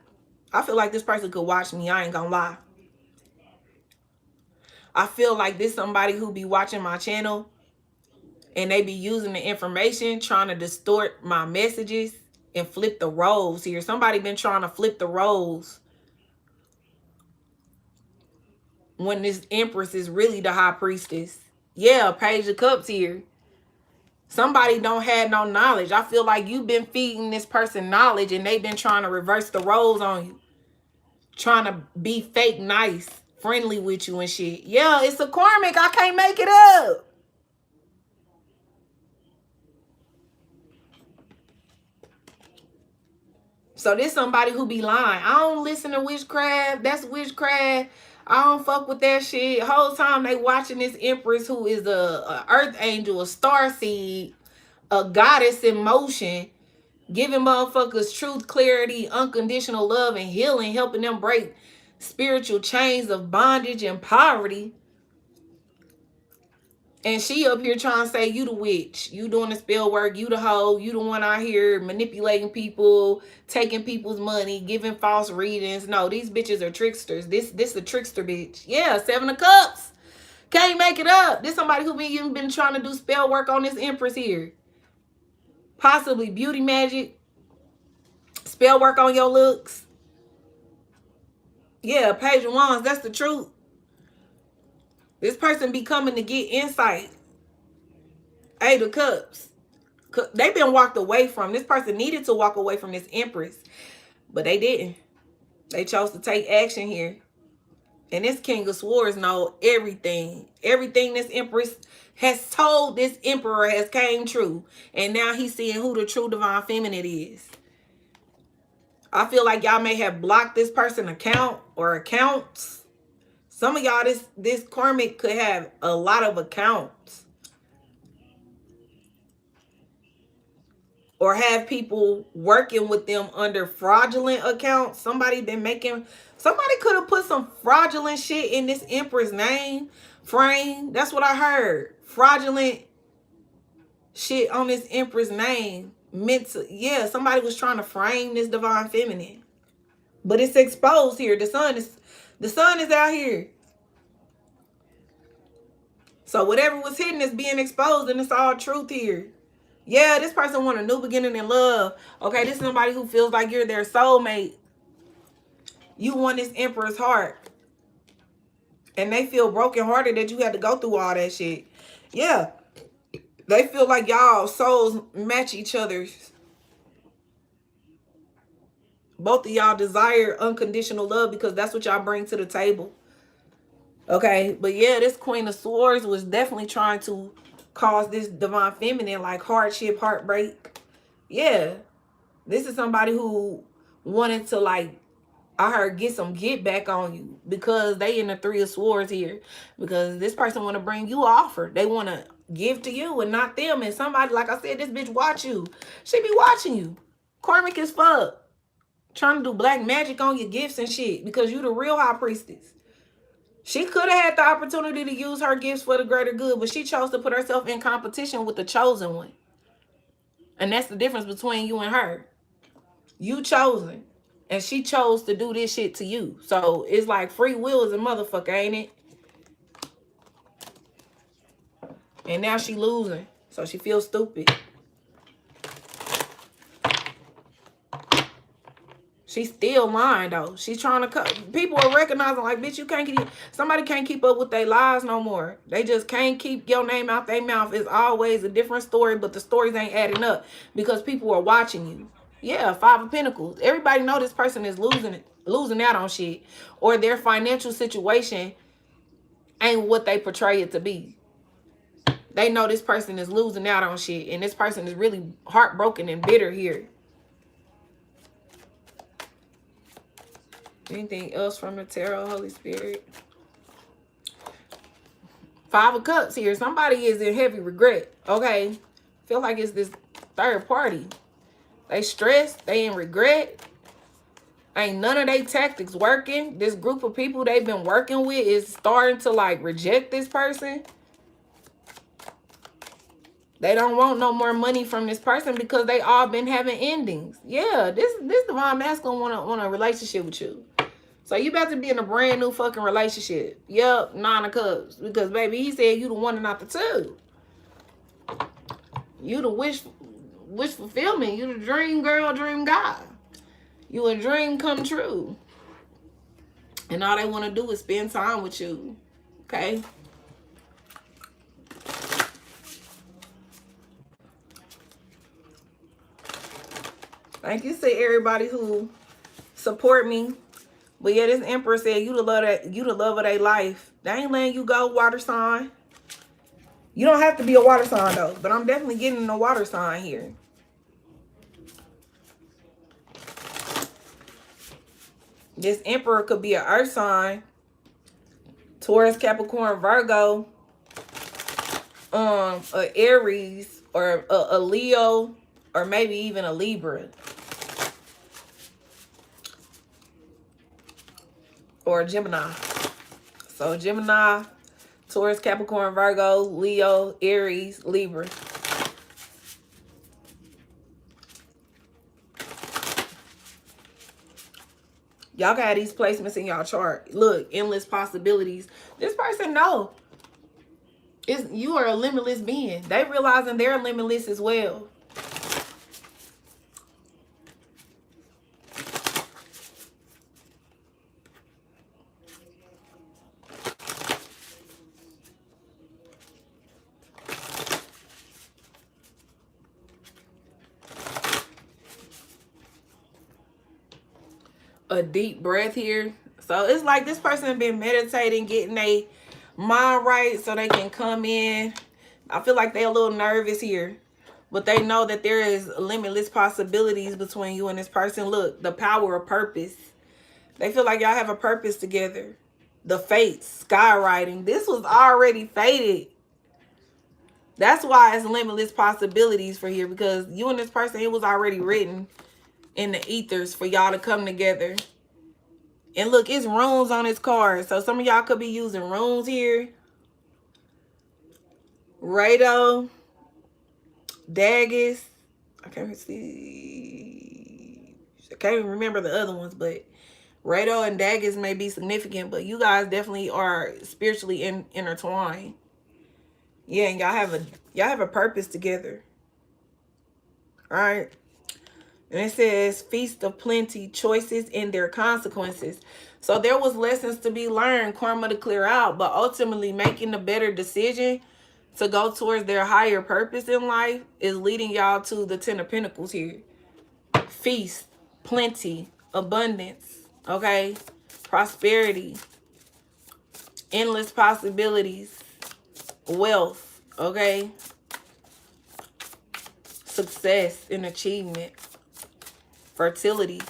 I feel like this person could watch me. I ain't gonna lie. I feel like this somebody who be watching my channel and they be using the information, trying to distort my messages and flip the roles here. Somebody been trying to flip the roles when this Empress is really the High Priestess. Yeah, Page of Cups here. Somebody don't have no knowledge. I feel like you've been feeding this person knowledge and they've been trying to reverse the roles on you. Trying to be fake nice, friendly with you and shit. Yeah, it's a karmic. I can't make it up. So this somebody who be lying. I don't listen to witchcraft. That's witchcraft. I don't fuck with that shit. Whole time they watching this Empress who is a earth angel, a star seed, a goddess in motion, giving motherfuckers truth, clarity, unconditional love, and healing, helping them break spiritual chains of bondage and poverty. And she up here trying to say you the witch, you doing the spell work, you the hoe, you the one out here manipulating people, taking people's money, giving false readings. No, these bitches are tricksters. This a trickster bitch. Yeah, Seven of Cups. Can't make it up. This somebody who been trying to do spell work on this Empress here. Possibly beauty magic, spell work on your looks. Yeah, Page of Wands, that's the truth. This person be coming to get insight. Eight of Cups. They've been walked away from. This person needed to walk away from this Empress, but they didn't. They chose to take action here. And this King of Swords know everything. Everything this Empress has told this Emperor has came true. And now he's seeing who the true divine feminine is. I feel like y'all may have blocked this person account or accounts. Some of y'all, this karmic could have a lot of accounts. Or have people working with them under fraudulent accounts. Somebody could have put some fraudulent shit in this Empress name frame. That's what I heard. Fraudulent shit on this Empress name. Yeah, somebody was trying to frame this divine feminine. But it's exposed here. The sun is out here. So whatever was hidden is being exposed, and it's all truth here. Yeah, this person want a new beginning in love. Okay, this is somebody who feels like you're their soulmate. You want this Emperor's heart. And they feel brokenhearted that you had to go through all that shit. Yeah. They feel like y'all souls match each other's. Both of y'all desire unconditional love because that's what y'all bring to the table. Okay, but yeah, this Queen of Swords was definitely trying to cause this divine feminine like hardship, heartbreak. Yeah, this is somebody who wanted to, like, I heard, get some get back on you because they in the Three of Swords here. Because this person want to bring you an offer. They want to give to you and not them. And somebody, like I said, this bitch watch you. She be watching you. Karmic as fuck. Trying to do black magic on your gifts and shit because you the real high priestess. She could have had the opportunity to use her gifts for the greater good, but she chose to put herself in competition with the chosen one. And that's the difference between you and her. You chosen. And she chose to do this shit to you. So it's like free will is a motherfucker, ain't it? And now she losing. So she feels stupid. She's still lying though. She's trying to people are recognizing like, bitch, you can't keep, somebody can't keep up with their lies no more. They just can't keep your name out their mouth. It's always a different story, but the stories ain't adding up because people are watching you. Yeah, Five of Pentacles. Everybody know this person is losing out on shit, or their financial situation ain't what they portray it to be. They know this person is losing out on shit, and this person is really heartbroken and bitter here. Anything else from the tarot, Holy Spirit? Five of Cups here. Somebody is in heavy regret. Okay. Feel like it's this third party. They stressed. They in regret. Ain't none of their tactics working. This group of people they've been working with is starting to like reject this person. They don't want no more money from this person because they all been having endings. Yeah, this divine masculine want a relationship with you. So you about to be in a brand new fucking relationship. Yep, Nine of Cups. Because baby, he said you the one and not the two. You the wish fulfillment. You the dream girl, dream guy. You a dream come true. And all they want to do is spend time with you. Okay? Thank you to everybody who support me. But yeah, this Emperor said you the love of their life. They ain't letting you go, water sign. You don't have to be a water sign though, but I'm definitely getting a water sign here. This Emperor could be an earth sign. Taurus, Capricorn, Virgo, a Aries, or a Leo, or maybe even a Libra. Or a Gemini. So Gemini, Taurus, Capricorn, Virgo, Leo, Aries, Libra. Y'all got these placements in y'all chart. Look, endless possibilities. This person know. You are a limitless being. They realizing they're limitless as well. A deep breath here. So it's like this person been meditating, getting a mind right so they can come in. I feel like they're a little nervous here, but they know that there is limitless possibilities between you and this person. Look, the power of purpose. They feel like y'all have a purpose together. The fates, skywriting. This was already fated. That's why it's limitless possibilities for here, because you and this person, it was already written in the ethers for y'all to come together. And look, it's runes on this card. So some of y'all could be using runes here. Rado. Daggis. I can't see. I can't even remember the other ones, but Rado and Daggis may be significant, but you guys definitely are spiritually intertwined. Yeah, and y'all have a purpose together. All right. And it says, feast of plenty, choices and their consequences. So there was lessons to be learned, karma to clear out, but ultimately making the better decision to go towards their higher purpose in life is leading y'all to the Ten of Pentacles here. Feast, plenty, abundance, okay? Prosperity, endless possibilities, wealth, okay? Success and achievement, fertility.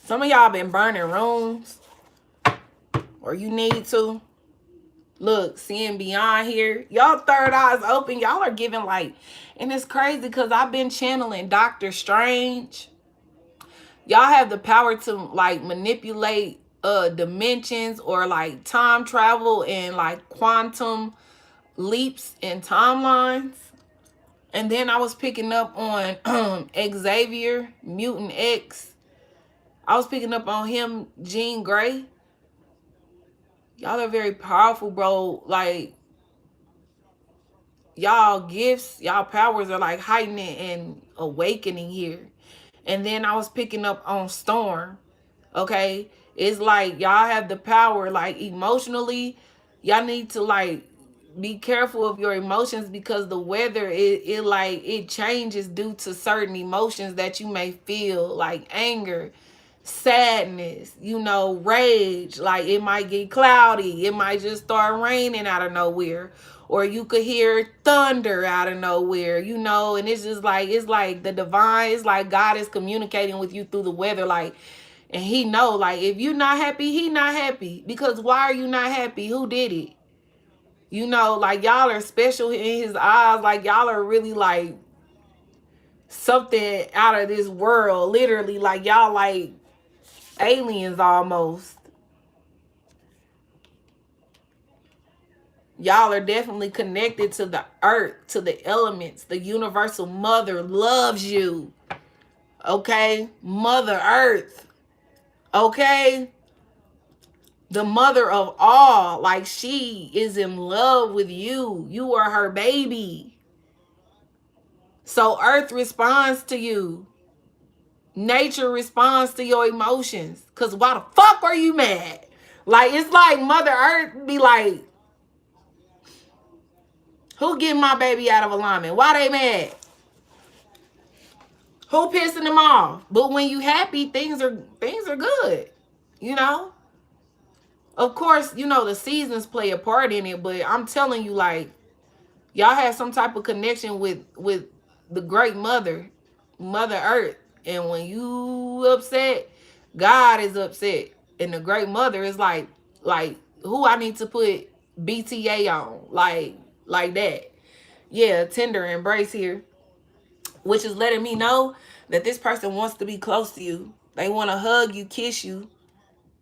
Some of y'all been burning rooms, or you need to. Look, seeing beyond here. Y'all third eyes open. Y'all are giving like, and it's crazy because I've been channeling Doctor Strange. Y'all have the power to like manipulate dimensions or like time travel and like quantum leaps and timelines. And then I was picking up on Xavier, Mutant X. I was picking up on him, Jean Grey. Y'all are very powerful, bro. Like, y'all gifts, y'all powers are like heightening and awakening here. And then I was picking up on Storm. Okay. It's like y'all have the power, like emotionally. Y'all need to like be careful of your emotions because the weather it changes due to certain emotions that you may feel, like anger, sadness, you know, rage. Like it might get cloudy, it might just start raining out of nowhere, or you could hear thunder out of nowhere, you know. And it's just like, it's like the divine, it's like God is communicating with you through the weather, like, and he know, like, if you're not happy, he not happy. Because why are you not happy? Who did it? You know, like, y'all are special in his eyes. Like, y'all are really like something out of this world, literally. Like, y'all like aliens almost. Y'all are definitely connected to the earth, to the elements. The universal mother loves you. Okay? Mother Earth. Okay? The mother of all. Like, she is in love with you. You are her baby. So Earth responds to you. Nature responds to your emotions. Because why the fuck are you mad? Like, it's like Mother Earth be like, who getting my baby out of alignment? Why they mad? Who pissing them off? But when you happy, things are good. You know? Of course, you know, the seasons play a part in it, but I'm telling you, like, y'all have some type of connection with the great mother, Mother Earth. And when you upset, God is upset. And the great mother is like who I need to put BTA on. Like that. Yeah, tender embrace here. Which is letting me know that this person wants to be close to you. They want to hug you, kiss you,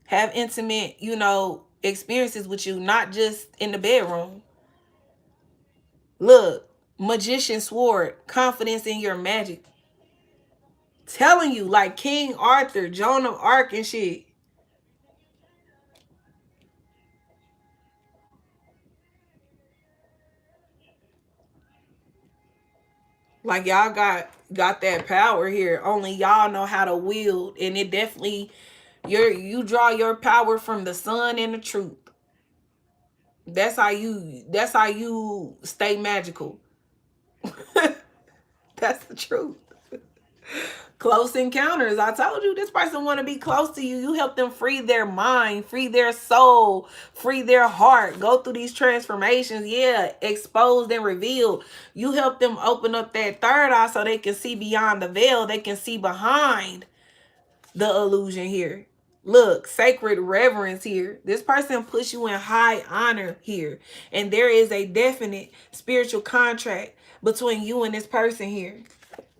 have intimate, you know, experiences with you, not just in the bedroom. Look, magician sword, confidence in your magic. Telling you, like King Arthur, Joan of Arc and shit. Like, y'all got that power here. Only y'all know how to wield. And it definitely, you draw your power from the sun and the truth. That's how you stay magical. That's the truth. Close encounters. I told you this person want to be close to you. You help them free their mind, free their soul, free their heart, go through these transformations. Yeah, exposed and revealed. You help them open up that third eye so they can see beyond the veil. They can see behind the illusion here. Look, sacred reverence here. This person puts you in high honor here. And there is a definite spiritual contract between you and this person here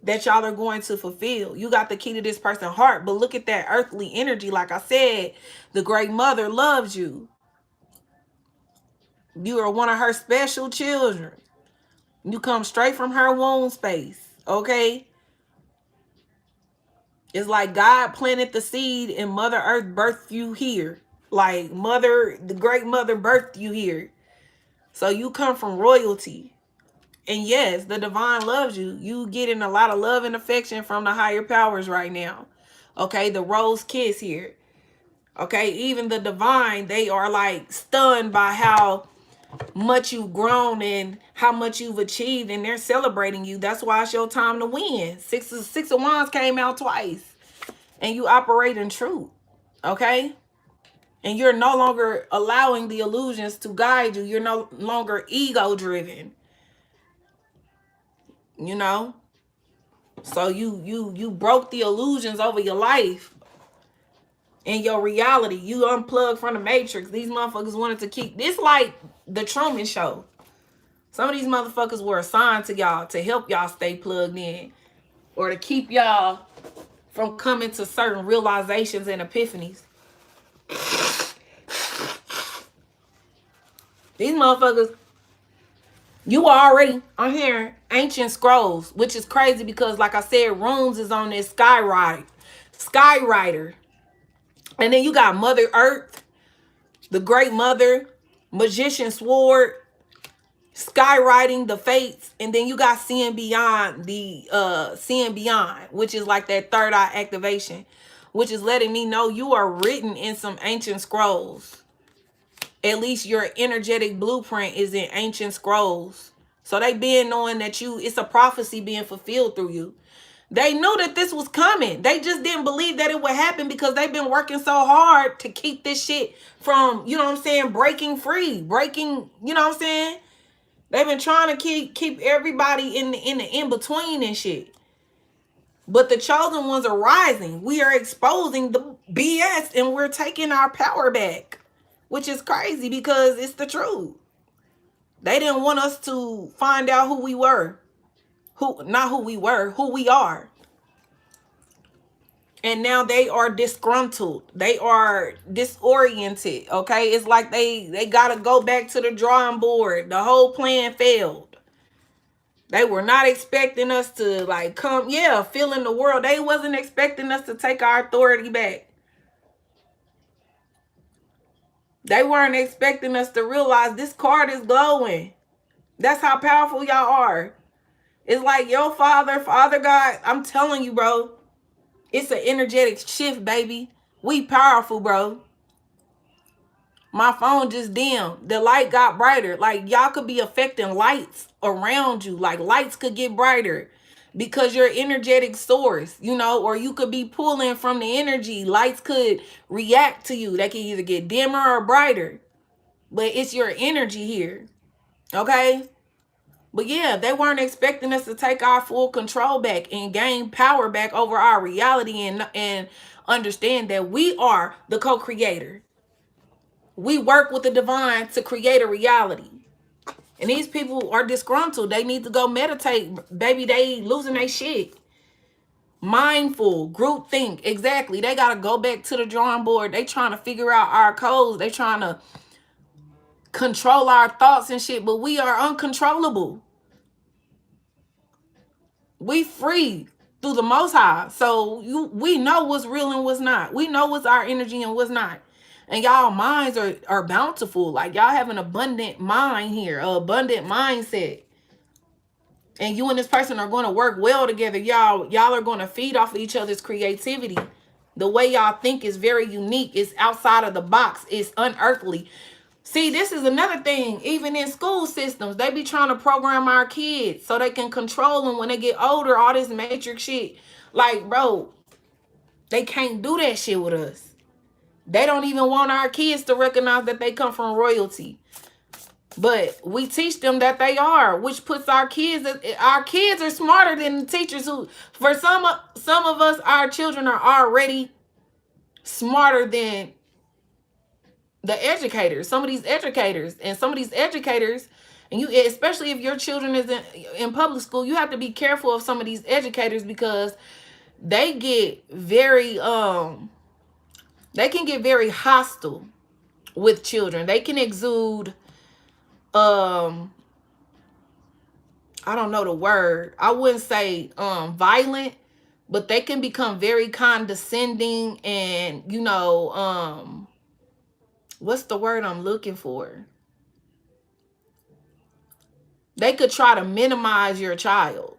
that y'all are going to fulfill. You got the key to this person's heart, but look at that earthly energy. Like I said, the great mother loves you. You are one of her special children. You come straight from her womb space, okay? It's like God planted the seed and Mother Earth birthed you here. Like the great mother birthed you here. So you come from royalty. And yes, the divine loves you. You getting a lot of love and affection from the higher powers right now. Okay, the rose kiss here. Okay, even the divine, they are like stunned by how much you've grown and how much you've achieved, and they're celebrating you. That's why it's your time to win. Six of Wands came out twice, and you operate in truth. Okay, and you're no longer allowing the illusions to guide you. You're no longer ego driven. You know, so you broke the illusions over your life and your reality. You unplugged from the matrix. These motherfuckers wanted to keep this like the Truman Show. Some of these motherfuckers were assigned to y'all to help y'all stay plugged in, or to keep y'all from coming to certain realizations and epiphanies. These motherfuckers, you already on here ancient scrolls, which is crazy because, like I said, runes is on this skywriter. And then you got Mother Earth, the Great Mother, Magician Sword, skywriting the fates, and then you got seeing beyond, seeing beyond, which is like that third eye activation, which is letting me know you are written in some ancient scrolls. At least your energetic blueprint is in ancient scrolls. So they been knowing that it's a prophecy being fulfilled through you. They knew that this was coming. They just didn't believe that it would happen because they've been working so hard to keep this shit from, you know what I'm saying, breaking free, breaking, you know what I'm saying? They've been trying to keep everybody in the in-between and shit. But the chosen ones are rising. We are exposing the BS and we're taking our power back, which is crazy because it's the truth. They didn't want us to find out who we were. Who we are. And now they are disgruntled. They are disoriented. Okay. It's like they got to go back to the drawing board. The whole plan failed. They were not expecting us to like come, fill in the world. They wasn't expecting us to take our authority back. They weren't expecting us to realize this card is glowing. That's how powerful y'all are. It's like your Father God, I'm telling you, bro. It's an energetic shift, baby. We powerful, bro. My phone just dimmed. The light got brighter. Like, y'all could be affecting lights around you. Like, lights could get brighter because you're energetic source, you know, or you could be pulling from the energy. Lights could react to you. They can either get dimmer or brighter. But it's your energy here. Okay? But yeah, they weren't expecting us to take our full control back and gain power back over our reality and understand that we are the co-creator. We work with the divine to create a reality. And these people are disgruntled. They need to go meditate. Baby, they losing their shit. Mindful, group think. Exactly. They got to go back to the drawing board. They trying to figure out our codes. They trying to control our thoughts and shit. But we are uncontrollable. We free through the Most High. So we know what's real and what's not. We know what's our energy and what's not. And y'all minds are bountiful. Like y'all have an abundant mind here, an abundant mindset. And you and this person are going to work well together. Y'all are going to feed off of each other's creativity. The way y'all think is very unique. It's outside of the box. It's unearthly. See, this is another thing. Even in school systems, they be trying to program our kids so they can control them when they get older. All this matrix shit. Like, bro, they can't do that shit with us. They don't even want our kids to recognize that they come from royalty. But we teach them that they are, which puts our kids are smarter than the teachers who, for some of us, our children are already smarter than the educators. Some of these educators, and you, especially if your children is in public school, you have to be careful of some of these educators because they get very, they can get very hostile with children. They can exude, I I don't know the word. I wouldn't say violent, but they can become very condescending and, you know, what's the word I'm looking for? They could try to minimize your child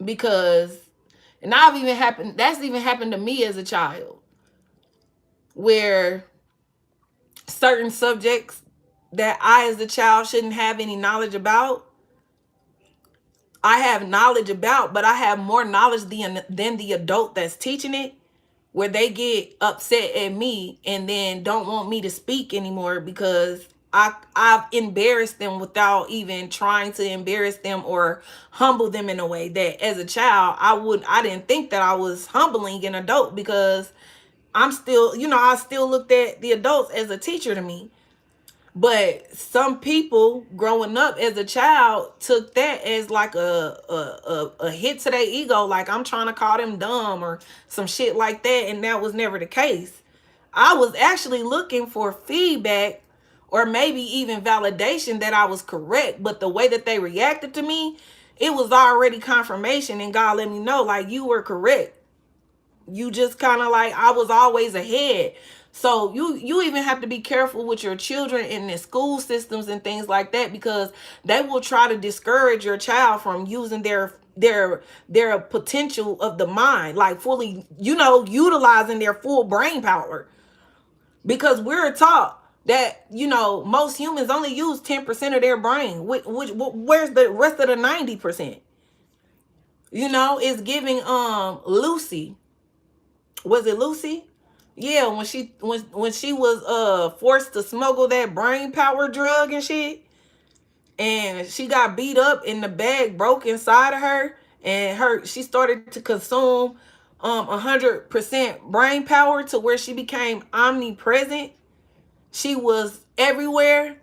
because, and that's even happened to me as a child, where certain subjects that I as a child shouldn't have any knowledge about, I have knowledge about, but I have more knowledge than the adult that's teaching it, where they get upset at me and then don't want me to speak anymore because I've embarrassed them without even trying to embarrass them or humble them in a way that as a child I didn't think that I was humbling an adult, because I'm still, you know, I still looked at the adults as a teacher to me. But some people growing up as a child took that as like a hit to their ego, like I'm trying to call them dumb or some shit like that, and that was never the case. I was actually looking for feedback or maybe even validation that I was correct, but the way that they reacted to me, it was already confirmation, and God let me know, like, you were correct. You just kind of like, I was always ahead. So you even have to be careful with your children in the school systems and things like that, because they will try to discourage your child from using their potential of the mind, like fully, you know, utilizing their full brain power. Because we're taught that, you know, most humans only use 10% of their brain. Where's the rest of the 90%? You know, it's giving Lucy. Was it Lucy? Yeah, when she was forced to smuggle that brain power drug and shit, and she got beat up and the bag broke inside of her, and she started to consume 100% brain power to where she became omnipresent. She was everywhere.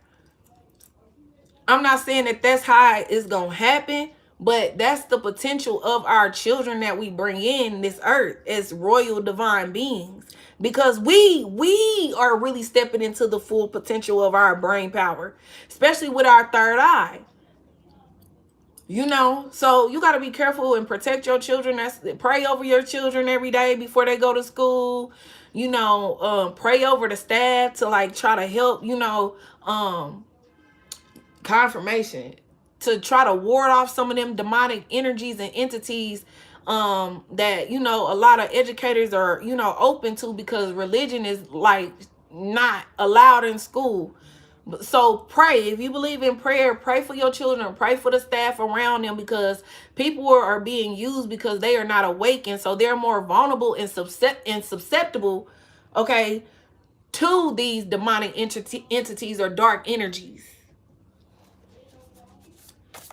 I'm not saying that that's how it's gonna happen, but that's the potential of our children that we bring in this earth as royal divine beings, because we are really stepping into the full potential of our brain power, especially with our third eye. You know, so you got to be careful and protect your children. Pray over your children every day before they go to school. You know, pray over the staff to like try to help, you know, confirmation, to try to ward off some of them demonic energies and entities that, you know, a lot of educators are, you know, open to, because religion is like not allowed in school. So pray. If you believe in prayer, pray for your children, pray for the staff around them, because people are being used because they are not awakened, so they're more vulnerable and susceptible, okay, to these demonic entities or dark energies.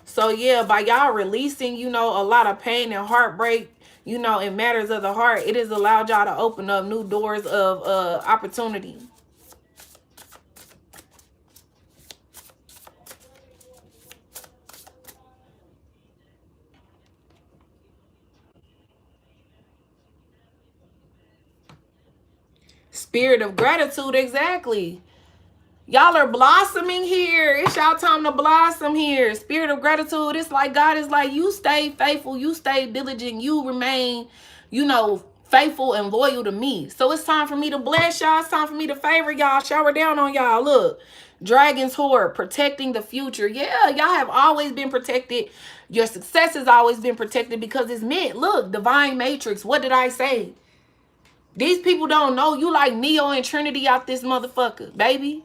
So yeah, by y'all releasing, you know, a lot of pain and heartbreak, you know, in matters of the heart, it has allowed y'all to open up new doors of opportunity. Spirit of gratitude, exactly. Y'all are blossoming here. It's y'all time to blossom here. Spirit of gratitude. It's like God is like, you stay faithful, you stay diligent, you remain, you know, faithful and loyal to me. So it's time for me to bless y'all. It's time for me to favor y'all, shower down on y'all. Look, Dragon's Horde, protecting the future. Yeah, y'all have always been protected. Your success has always been protected because it's meant. Look, divine matrix. What did I say? These people don't know you like Neo and Trinity out this motherfucker, baby.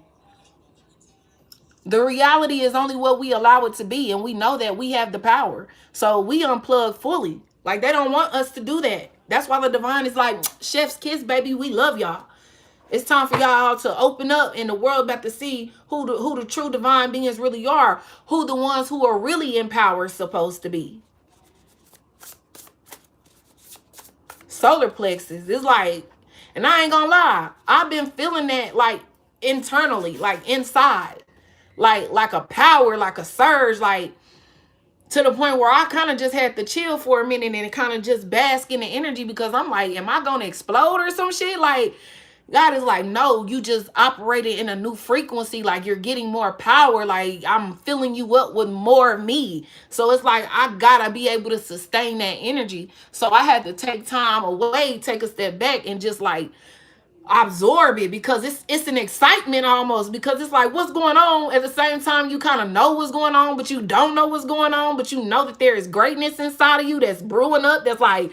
The reality is only what we allow it to be, and we know that we have the power. So we unplug fully. Like, they don't want us to do that. That's why the divine is like, chef's kiss, baby, we love y'all. It's time for y'all to open up, and the world about to see who the true divine beings really are, who the ones who are really in power is supposed to be. Solar plexus is like, and I ain't gonna lie, I've been feeling that like internally, like inside, like a power, like a surge, like to the point where I kind of just had to chill for a minute and kind of just bask in the energy, because I'm like, am I gonna explode or some shit? Like, God is like, no, you just operated in a new frequency. Like, you're getting more power. Like, I'm filling you up with more of me. So it's like, I gotta be able to sustain that energy. So I had to take time away, take a step back, and just like absorb it, because it's an excitement almost, because it's like, what's going on? At the same time, you kind of know what's going on, but you don't know what's going on, but you know that there is greatness inside of you that's brewing up, that's like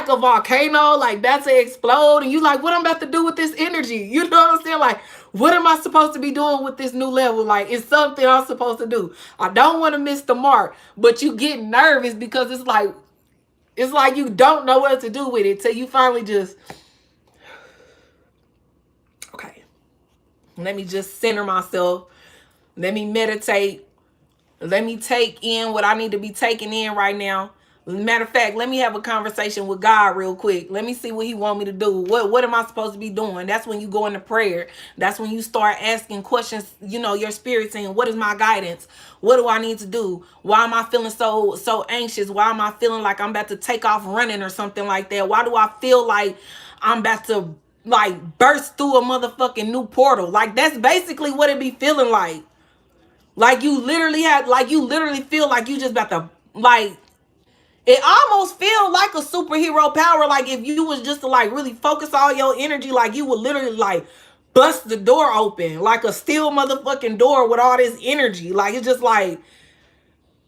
a volcano, like about to explode. And you like, what I'm about to do with this energy? You know what I'm saying? Like, what am I supposed to be doing with this new level? Like, it's something I'm supposed to do. I don't want to miss the mark, but you get nervous because it's like you don't know what to do with it till you finally just, okay, let me just center myself. Let me meditate. Let me take in what I need to be taking in right now. Matter of fact, let me have a conversation with God real quick. Let me see what he want me to do. What am I supposed to be doing? That's when you go into prayer. That's when you start asking questions, you know, your spirit saying, what is my guidance? What do I need to do? Why am I feeling so anxious? Why am I feeling like I'm about to take off running or something like that? Why do I feel like I'm about to like burst through a motherfucking new portal? Like, that's basically what it be feeling like. Like, you literally feel like you just about to, like, it almost feel like a superhero power. Like, if you was just to like really focus all your energy, like you would literally like bust the door open, like a steel motherfucking door with all this energy. Like, it's just like,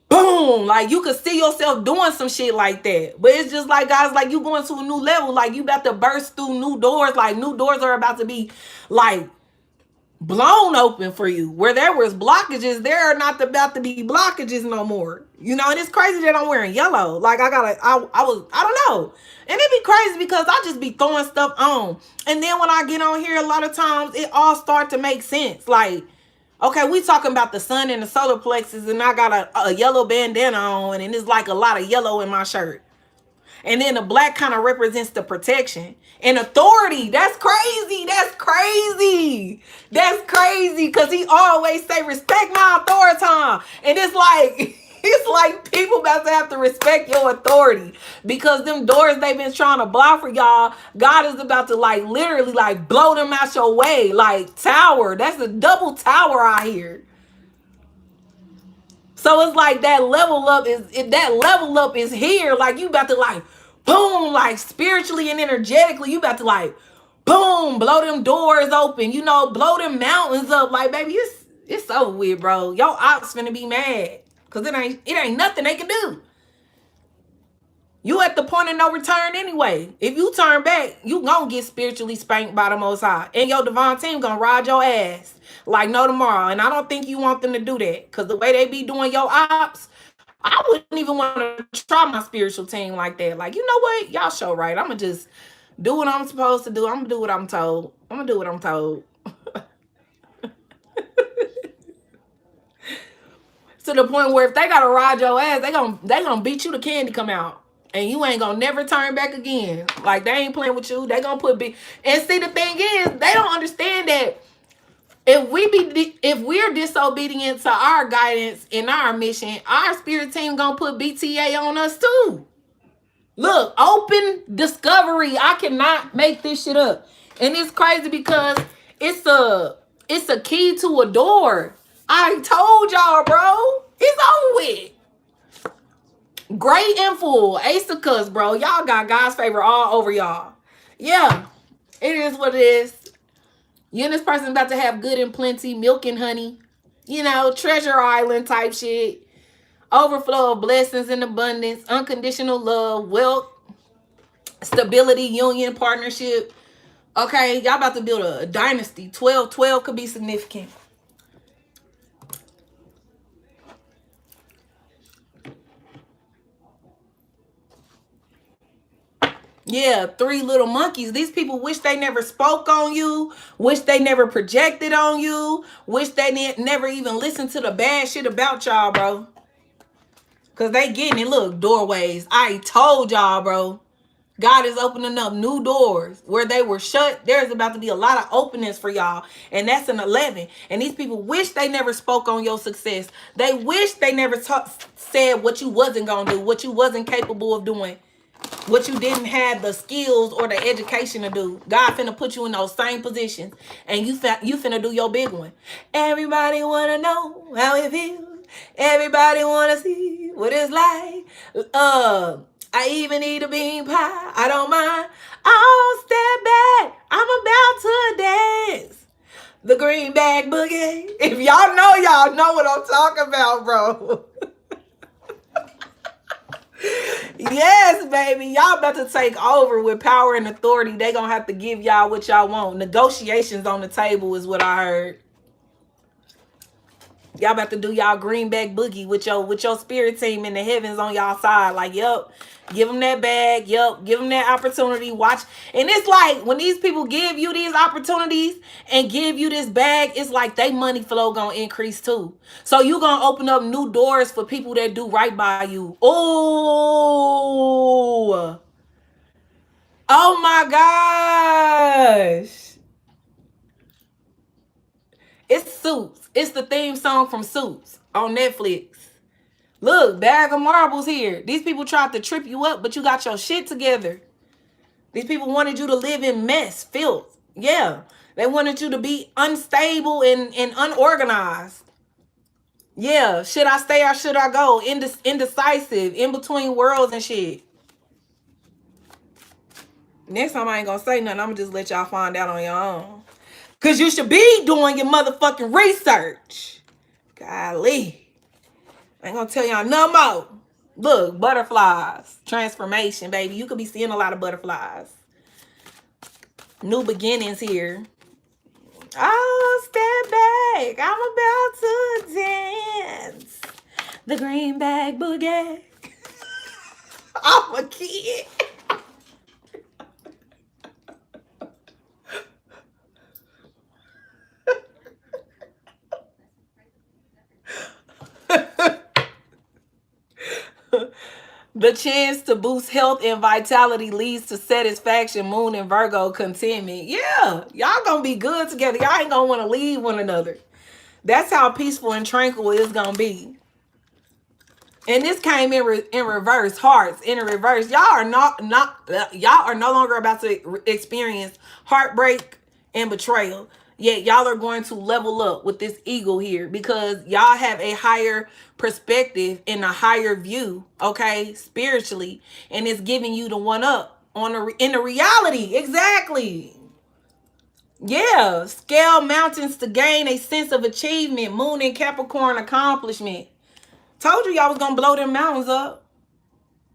boom, like you could see yourself doing some shit like that. But it's just like, guys, like you going to a new level, like you about to burst through new doors. Like, new doors are about to be like blown open for you. Where there was blockages, there are not about to be blockages no more. You know, and it's crazy that I'm wearing yellow. Like, I don't know. And it be crazy because I just be throwing stuff on. And then when I get on here, a lot of times it all start to make sense. Like, okay, we talking about the sun and the solar plexus, and I got a yellow bandana on, and it's like a lot of yellow in my shirt. And then the black kind of represents the protection and authority. That's crazy. That's crazy. That's crazy. Because he always say, respect my authority. And it's like, it's like people about to have to respect your authority. Because them doors they've been trying to block for y'all, God is about to like literally like blow them out your way. Like, tower. That's a double tower out here. So it's like that level up is here. Like, you about to like boom, like spiritually and energetically, you about to like boom, blow them doors open, you know, blow them mountains up. Like, baby, it's over with, bro. Your ops finna be mad. Cause it ain't nothing they can do. You at the point of no return anyway. If you turn back, you gonna get spiritually spanked by the Most High. And your divine team gonna ride your ass like no tomorrow. And I don't think you want them to do that. Because the way they be doing your ops, I wouldn't even want to try my spiritual team like that. Like, you know what? Y'all show right. I'm going to just do what I'm supposed to do. I'm going to do what I'm told. I'm going to do what I'm told. To the point where if they got to ride your ass, they gonna beat you, the candy come out. And you ain't gonna never turn back again. Like, they ain't playing with you. They gonna put big. And see, the thing is, they don't understand that if we're disobedient to our guidance and our mission, our spirit team gonna put BTA on us too. Look, open discovery. I cannot make this shit up. And it's crazy because it's a key to a door. I told y'all, bro. It's over with. Great and full. Ace of Cups, bro. Y'all got God's favor all over y'all. Yeah, it is what it is. You and this person about to have good and plenty, milk and honey. You know, treasure island type shit. Overflow of blessings and abundance. Unconditional love. Wealth. Stability. Union. Partnership. Okay, y'all about to build a dynasty. 12 could be significant. Yeah, 3 little monkeys. These people wish they never spoke on you. Wish they never projected on you. Wish they never even listened to the bad shit about y'all, bro. Because they getting it. Look, doorways. I told y'all, bro. God is opening up new doors where they were shut. There's about to be a lot of openings for y'all. And that's an 11. And these people wish they never spoke on your success. They wish they never said what you wasn't going to do, what you wasn't capable of doing. what you didn't have the skills or the education to do. God finna put you in those same positions, and you finna do your big one. Everybody wanna know how it feels. Everybody wanna see what it's like. I even eat a bean pie. I don't mind. I'll step back. I'm about to dance. The greenback boogie. If y'all know what I'm talking about, bro. Yes, baby. Y'all about to take over with power and authority. They gonna have to give y'all what y'all want. Negotiations on the table is what I heard. Y'all about to do y'all greenback boogie with your spirit team in the heavens on y'all side. Like, yep, give them that bag. Yep, give them that opportunity. Watch. And it's like when these people give you these opportunities and give you this bag, it's like they money flow gonna increase too. So you gonna open up new doors for people that do right by you. Oh, oh my gosh. It's Suits. It's the theme song from Suits on Netflix. Look, bag of marbles here. These people tried to trip you up, but you got your shit together. These people wanted you to live in mess, filth. Yeah. They wanted you to be unstable and unorganized. Yeah. Should I stay or should I go? Indecisive, in between worlds and shit. Next time I ain't gonna say nothing. I'm gonna just let y'all find out on your own. Because you should be doing your motherfucking research. Golly. I ain't gonna tell y'all no more. Look, butterflies. Transformation, baby. You could be seeing a lot of butterflies. New beginnings here. Oh, step back. I'm about to dance. The greenback boogie. I'm a kid. The chance to boost health and vitality leads to satisfaction, Moon and Virgo contentment. Yeah, y'all gonna be good together. Y'all ain't gonna want to leave one another. That's how peaceful and tranquil it's gonna be. And this came in reverse, hearts in reverse. Y'all are y'all are no longer about to experience heartbreak and betrayal. Yet y'all are going to level up with this eagle here because y'all have a higher perspective and a higher view, okay, spiritually, and it's giving you the one up on in the reality. Exactly. Yeah, scale mountains to gain a sense of achievement. Moon in Capricorn accomplishment. Told you y'all was gonna blow them mountains up.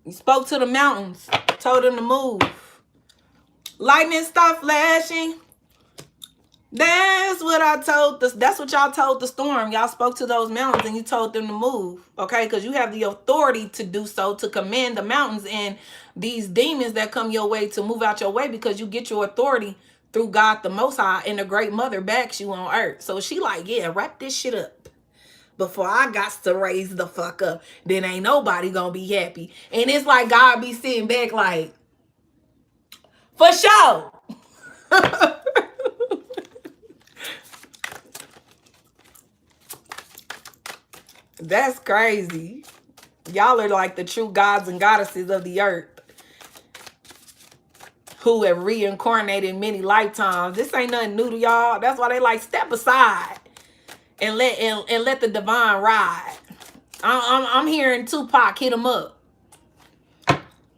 You spoke to the mountains, told them to move. Lightning stopped flashing. That's what I told this. That's what y'all told the storm. Y'all spoke to those mountains and you told them to move. Okay, because you have the authority to do so, to command the mountains and these demons that come your way to move out your way because you get your authority through God the Most High, and the Great Mother backs you on earth. So she like, yeah, wrap this shit up before I got to raise the fuck up. Then ain't nobody gonna be happy. And it's like God be sitting back like, for sure. That's crazy. Y'all are like the true gods and goddesses of the earth who have reincarnated many lifetimes. This ain't nothing new to y'all. That's why they like step aside and let the divine ride. I'm hearing Tupac hit him up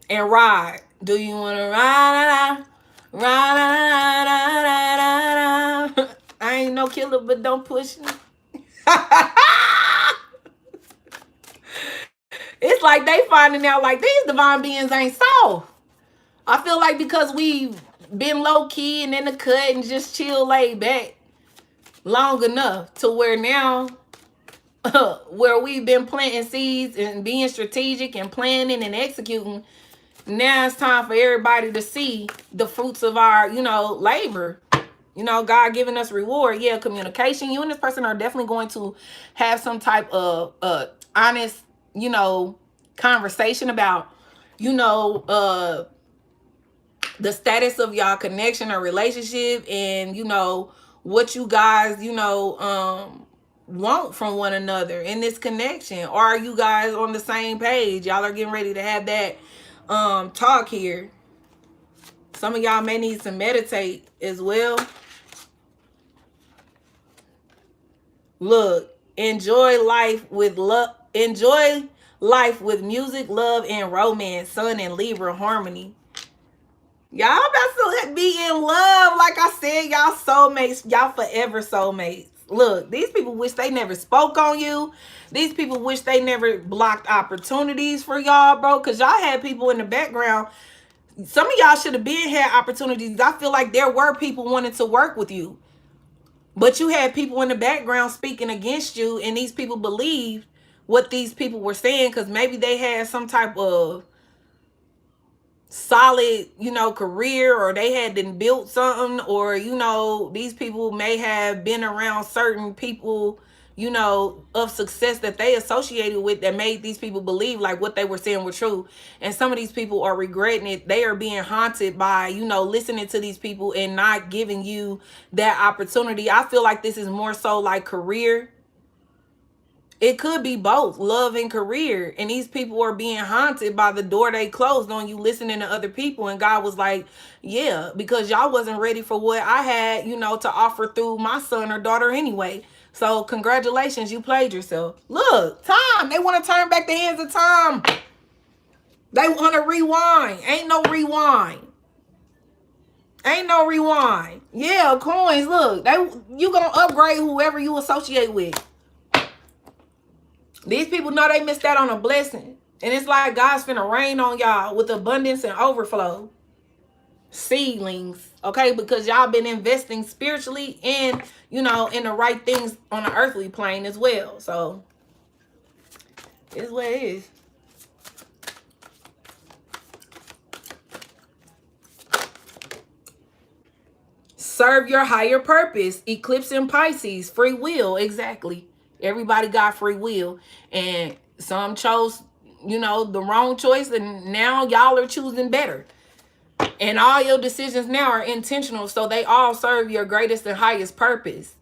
and ride. Do you want to ride? Ride. I ain't no killer, but don't push me. It's like they finding out like these divine beings ain't soft. I feel like because we've been low key and in the cut and just chill laid back long enough to where now where we've been planting seeds and being strategic and planning and executing, now it's time for everybody to see the fruits of our, labor. God giving us reward. Yeah, communication. You and this person are definitely going to have some type of honest, conversation about, the status of y'all connection or relationship and, what you guys, want from one another in this connection. Or are you guys on the same page? Y'all are getting ready to have that talk here. Some of y'all may need to meditate as well. Look, enjoy life with love. Enjoy life with music, love, and romance. Sun and Libra harmony. Y'all about to be in love. Like I said, y'all soulmates. Y'all forever soulmates. Look, these people wish they never spoke on you. These people wish they never blocked opportunities for y'all, bro. Because y'all had people in the background. Some of y'all should have been had opportunities. I feel like there were people wanting to work with you. But you had people in the background speaking against you. And these people believed what these people were saying. Because maybe they had some type of solid, you know, career, or they had been built something, or, you know, these people may have been around certain people, you know, of success that they associated with, that made these people believe like what they were saying were true. And some of these people are regretting it. They are being haunted by, you know, listening to these people and not giving you that opportunity. I feel like this is more so like career. It could be both, love and career. And these people are being haunted by the door they closed on you listening to other people. And God was like, yeah, because y'all wasn't ready for what I had, you know, to offer through my son or daughter anyway. So congratulations, you played yourself. Look, time. They want to turn back the hands of time. They want to rewind. Ain't no rewind. Ain't no rewind. Yeah, coins. Look, you gonna upgrade whoever you associate with. These people know they missed out on a blessing. And it's like God's finna rain on y'all with abundance and overflow. Seedlings, okay? Because y'all been investing spiritually and, you know, in the right things on the earthly plane as well. So, it's what it is. Serve your higher purpose. Eclipse in Pisces. Free will. Exactly. Everybody got free will. And some chose, you know, the wrong choice. And now y'all are choosing better. And all your decisions now are intentional. So they all serve your greatest and highest purpose.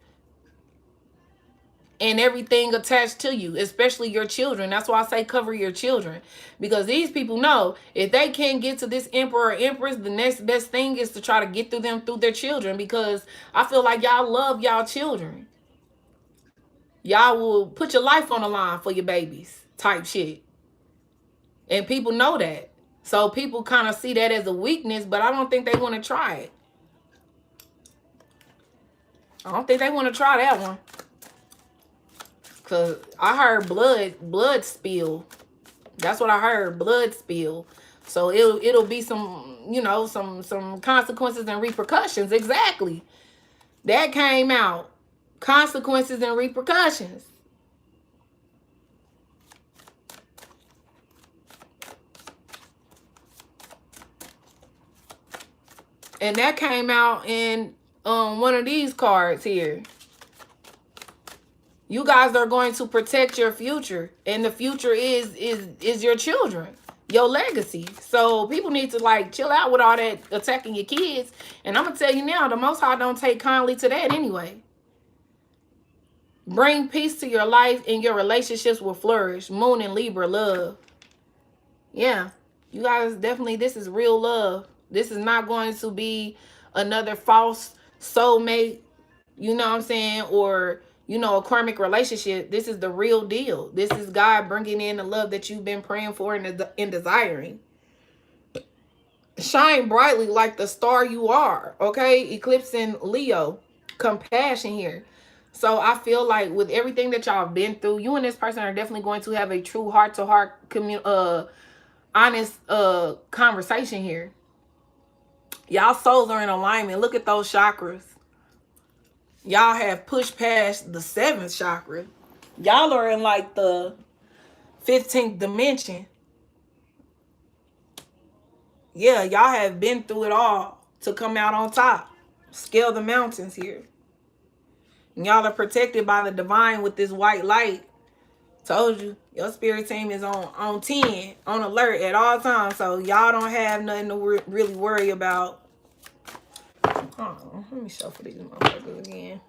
And everything attached to you, especially your children. That's why I say cover your children. Because these people know if they can't get to this emperor or empress, the next best thing is to try to get through them through their children. Because I feel like y'all love y'all children. Y'all will put your life on the line for your babies type shit. And people know that. So people kind of see that as a weakness, but I don't think they want to try it. I don't think they want to try that one. Because I heard blood spill. That's what I heard, blood spill. So it'll be some, you know, some consequences and repercussions. Exactly. That came out. Consequences and repercussions. And that came out in one of these cards here. You guys are going to protect your future. And the future is your children. Your legacy. So people need to like chill out with all that attacking your kids. And I'm going to tell you now, the Most High don't take kindly to that anyway. Bring peace to your life and your relationships will flourish. Moon and Libra, love. Yeah. You guys definitely, this is real love. This is not going to be another false soulmate, you know what I'm saying? Or, you know, a karmic relationship. This is the real deal. This is God bringing in the love that you've been praying for and desiring. Shine brightly like the star you are, okay? Eclipse in Leo. Compassion here. So I feel like with everything that y'all have been through, you and this person are definitely going to have a true heart-to-heart, honest conversation here. Y'all souls are in alignment. Look at those chakras. Y'all have pushed past the 7th chakra. Y'all are in like the 15th dimension. Yeah, y'all have been through it all to come out on top. Scale the mountains here. And y'all are protected by the divine with this white light. Told you, your spirit team is on 10, on alert at all times. So y'all don't have nothing to really worry about. Oh, let me shuffle these motherfuckers again.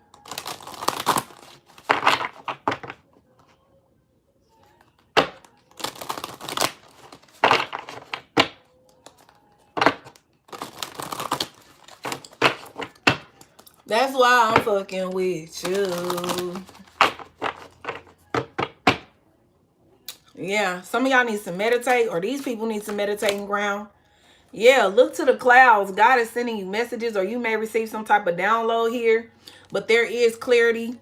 That's why I'm fucking with you. Yeah, some of y'all need to meditate, or these people need to meditate and ground. Yeah, look to the clouds. God is sending you messages, or you may receive some type of download here. But there is clarity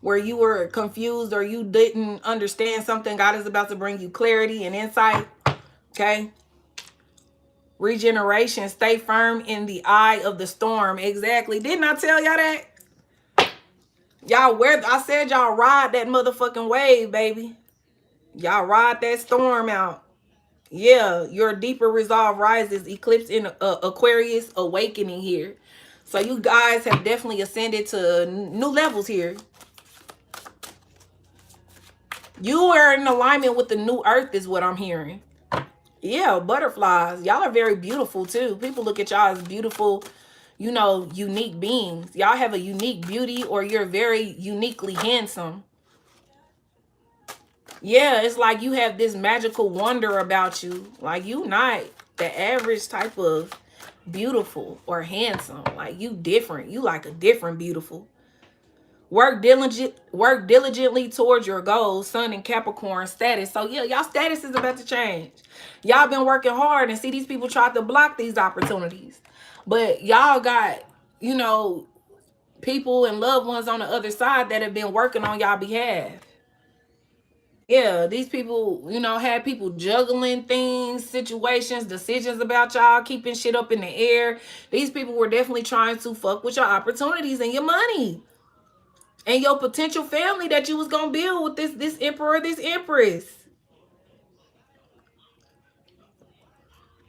where you were confused or you didn't understand something. God is about to bring you clarity and insight. Okay. Regeneration. Stay firm in the eye of the storm. Exactly. Didn't I tell y'all that? Y'all I said y'all ride that motherfucking wave, baby. Y'all ride that storm out. Yeah, your deeper resolve rises. Eclipse in Aquarius awakening here. So you guys have definitely ascended to new levels here. You are in alignment with the new earth is what I'm hearing. Yeah, butterflies. Y'all are very beautiful too. People look at y'all as beautiful, you know, unique beings. Y'all have a unique beauty, or you're very uniquely handsome. Yeah, it's like you have this magical wonder about you. Like you not the average type of beautiful or handsome. Like you different. You like a different beautiful. Work diligently towards your goals, Sun and Capricorn status. So yeah, y'all status is about to change. Y'all been working hard, and see these people tried to block these opportunities. But y'all got, you know, people and loved ones on the other side that have been working on y'all behalf. Yeah, these people, you know, had people juggling things, situations, decisions about y'all, keeping shit up in the air. These people were definitely trying to fuck with your opportunities and your money. And your potential family that you was gonna build with this emperor, this empress.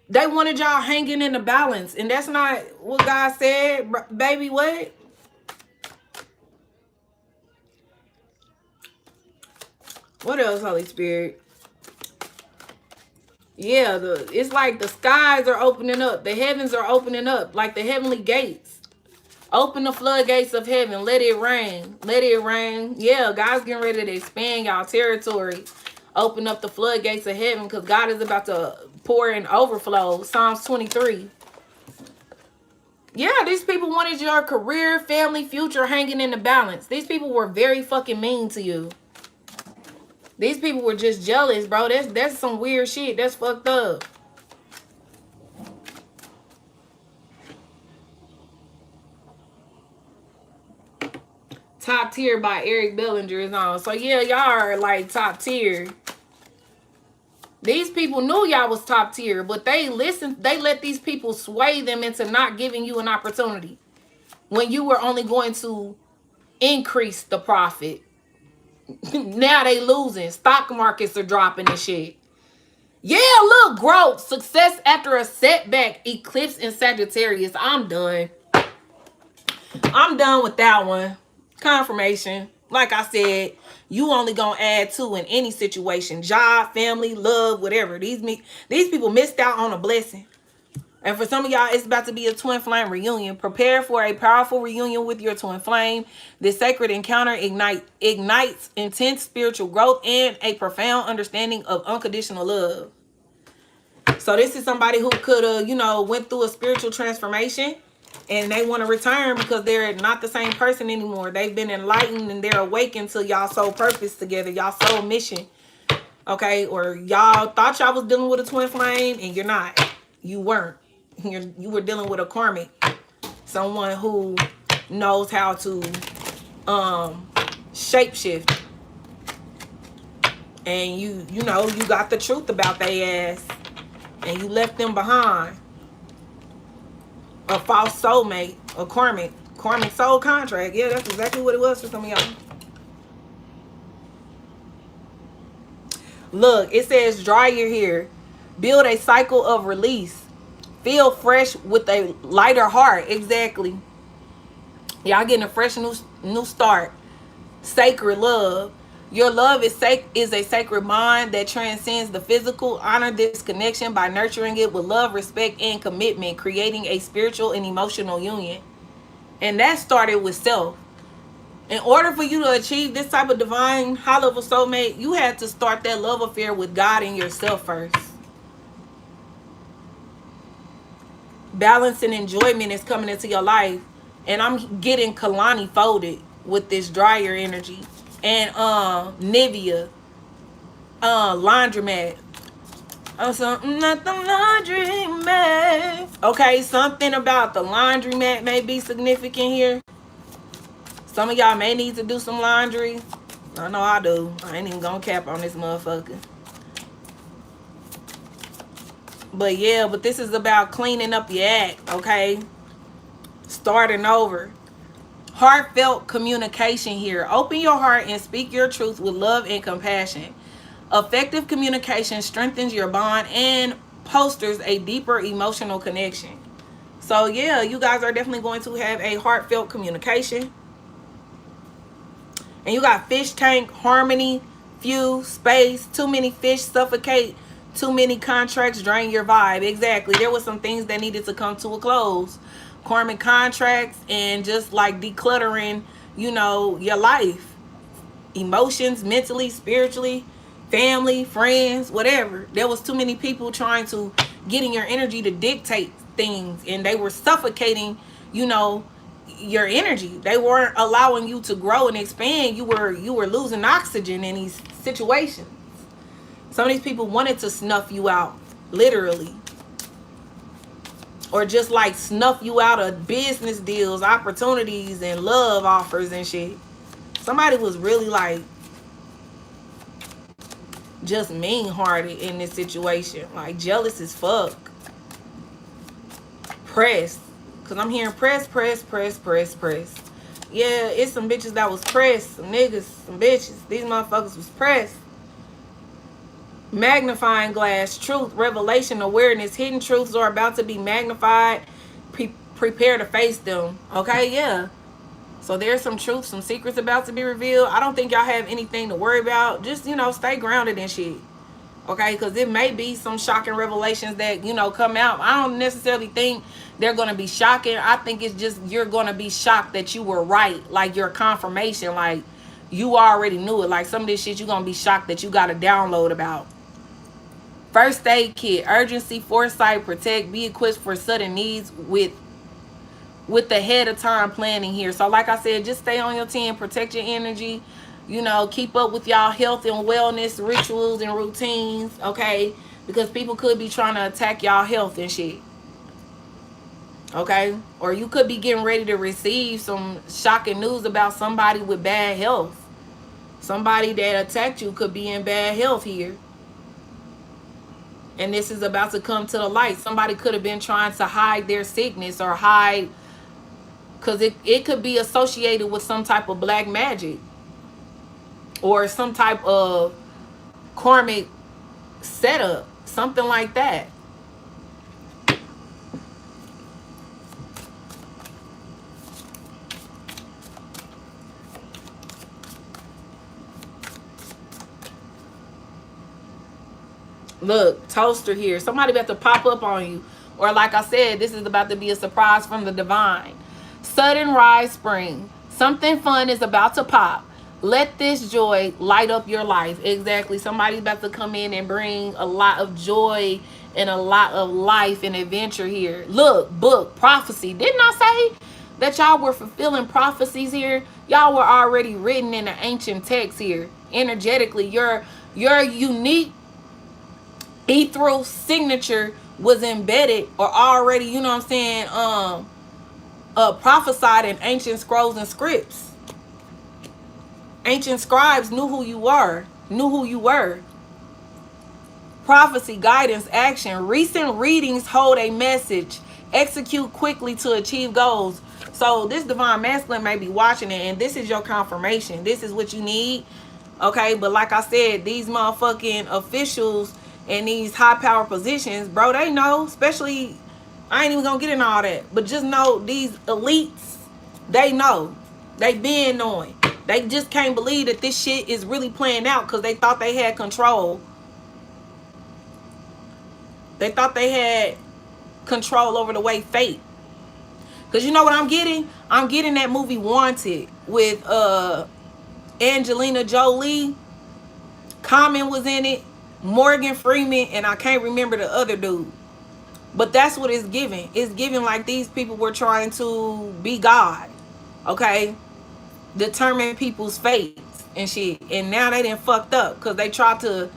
They wanted y'all hanging in the balance. And that's not what God said, baby. What? What else, Holy Spirit? Yeah, it's like the skies are opening up. The heavens are opening up, like the heavenly gates. Open the floodgates of heaven. Let it rain. Let it rain. Yeah, God's getting ready to expand y'all territory. Open up the floodgates of heaven, because God is about to pour in overflow. Psalms 23. Yeah, these people wanted your career, family, future hanging in the balance. These people were very fucking mean to you. These people were just jealous, bro. That's some weird shit. That's fucked up. Top Tier by Eric Bellinger is on. So yeah, y'all are like top tier. These people knew y'all was top tier, but they let these people sway them into not giving you an opportunity when you were only going to increase the profit. Now they losing. Stock markets are dropping and shit. Yeah, look, growth, success after a setback, eclipse in Sagittarius. I'm done. I'm done with that one. Confirmation. Like I said, you only gonna add two in any situation. Job, family, love, whatever. These people missed out on a blessing. And for some of y'all, it's about to be a twin flame reunion. Prepare for a powerful reunion with your twin flame. This sacred encounter ignites intense spiritual growth and a profound understanding of unconditional love. So this is somebody who could have, you know, went through a spiritual transformation, and they want to return because they're not the same person anymore. They've been enlightened and they're awakened to y'all soul purpose together, y'all soul mission. Okay, or y'all thought y'all was dealing with a twin flame, and you're not. You weren't. You were dealing with a karmic, someone who knows how to shapeshift, and you know you got the truth about their ass, and you left them behind. A false soulmate, a karmic soul contract. Yeah, that's exactly what it was for some of y'all. Look, it says dry your hair, build a cycle of release. Feel fresh with a lighter heart. Exactly. Y'all getting a fresh new start. Sacred love. Your love is a sacred bond that transcends the physical. Honor this connection by nurturing it with love, respect, and commitment, creating a spiritual and emotional union. And that started with self. In order for you to achieve this type of divine high-level soulmate, you had to start that love affair with God and yourself first. Balance and enjoyment is coming into your life. And I'm getting Kalani folded with this dryer energy. And Nivea laundromat. Something at the laundromat. Okay, something about the laundromat may be significant here. Some of y'all may need to do some laundry. I know I do. I ain't even gonna cap on this motherfucker. But yeah, but this is about cleaning up your act, okay? Starting over. Heartfelt communication here. Open your heart and speak your truth with love and compassion. Effective communication strengthens your bond and fosters a deeper emotional connection. So yeah, you guys are definitely going to have a heartfelt communication. And you got fish tank, harmony, few, space, too many fish suffocate, too many contracts drain your vibe. Exactly. There was some things that needed to come to a close. Karmic contracts and just like decluttering, you know, your life. Emotions, mentally, spiritually, family, friends, whatever. There was too many people trying to get in your energy to dictate things, and they were suffocating, you know, your energy. They weren't allowing you to grow and expand. You were losing oxygen in these situations. Some of these people wanted to snuff you out, literally. Or just like snuff you out of business deals, opportunities, and love offers and shit. Somebody was really like just mean-hearted in this situation. Like jealous as fuck. Pressed. Because I'm hearing press. Yeah, it's some bitches that was pressed. Some niggas, some bitches. These motherfuckers was pressed. Magnifying glass, truth, revelation, awareness, hidden truths are about to be magnified. Prepare to face them. Okay, yeah. So there's some truth, some secrets about to be revealed. I don't think y'all have anything to worry about. Just, you know, stay grounded and shit. Okay, because it may be some shocking revelations that, you know, come out. I don't necessarily think they're going to be shocking. I think it's just you're going to be shocked that you were right. Like your confirmation, like you already knew it. Like some of this shit you're going to be shocked that you got a download about. First aid kit, urgency, foresight, protect, be equipped for sudden needs with the ahead of time planning here. So like I said, just stay on your 10, protect your energy, you know, keep up with y'all health and wellness rituals and routines, okay? Because people could be trying to attack y'all health and shit. Okay? Or you could be getting ready to receive some shocking news about somebody with bad health. Somebody that attacked you could be in bad health here. And this is about to come to the light. Somebody could have been trying to hide their sickness or hide, because it could be associated with some type of black magic or some type of karmic setup, something like that. Look, toaster here. Somebody about to pop up on you. Or like I said, this is about to be a surprise from the divine. Sudden rise spring. Something fun is about to pop. Let this joy light up your life. Exactly. Somebody's about to come in and bring a lot of joy and a lot of life and adventure here. Look, book, prophecy. Didn't I say that y'all were fulfilling prophecies here? Y'all were already written in the ancient text here. Energetically, your unique ethereal signature was embedded or already, you know what I'm saying, prophesied in ancient scrolls and scripts. Ancient scribes knew who you were, Prophecy, guidance, action. Recent readings hold a message. Execute quickly to achieve goals. So this divine masculine may be watching it, and this is your confirmation. This is what you need. Okay, but like I said, these motherfucking officials in these high power positions, bro, they know. Especially, I ain't even gonna get in all that, but just know these elites, they know. They been knowing. They just can't believe that this shit is really playing out because they thought they had control. They thought they had control over the way fate. Because you know what I'm getting? I'm getting that movie Wanted with Angelina Jolie. Common was in it. Morgan Freeman, and I can't remember the other dude. But that's what it's giving. It's giving like these people were trying to be God. Okay? Determine people's fates and shit. And now they done fucked up because they tried to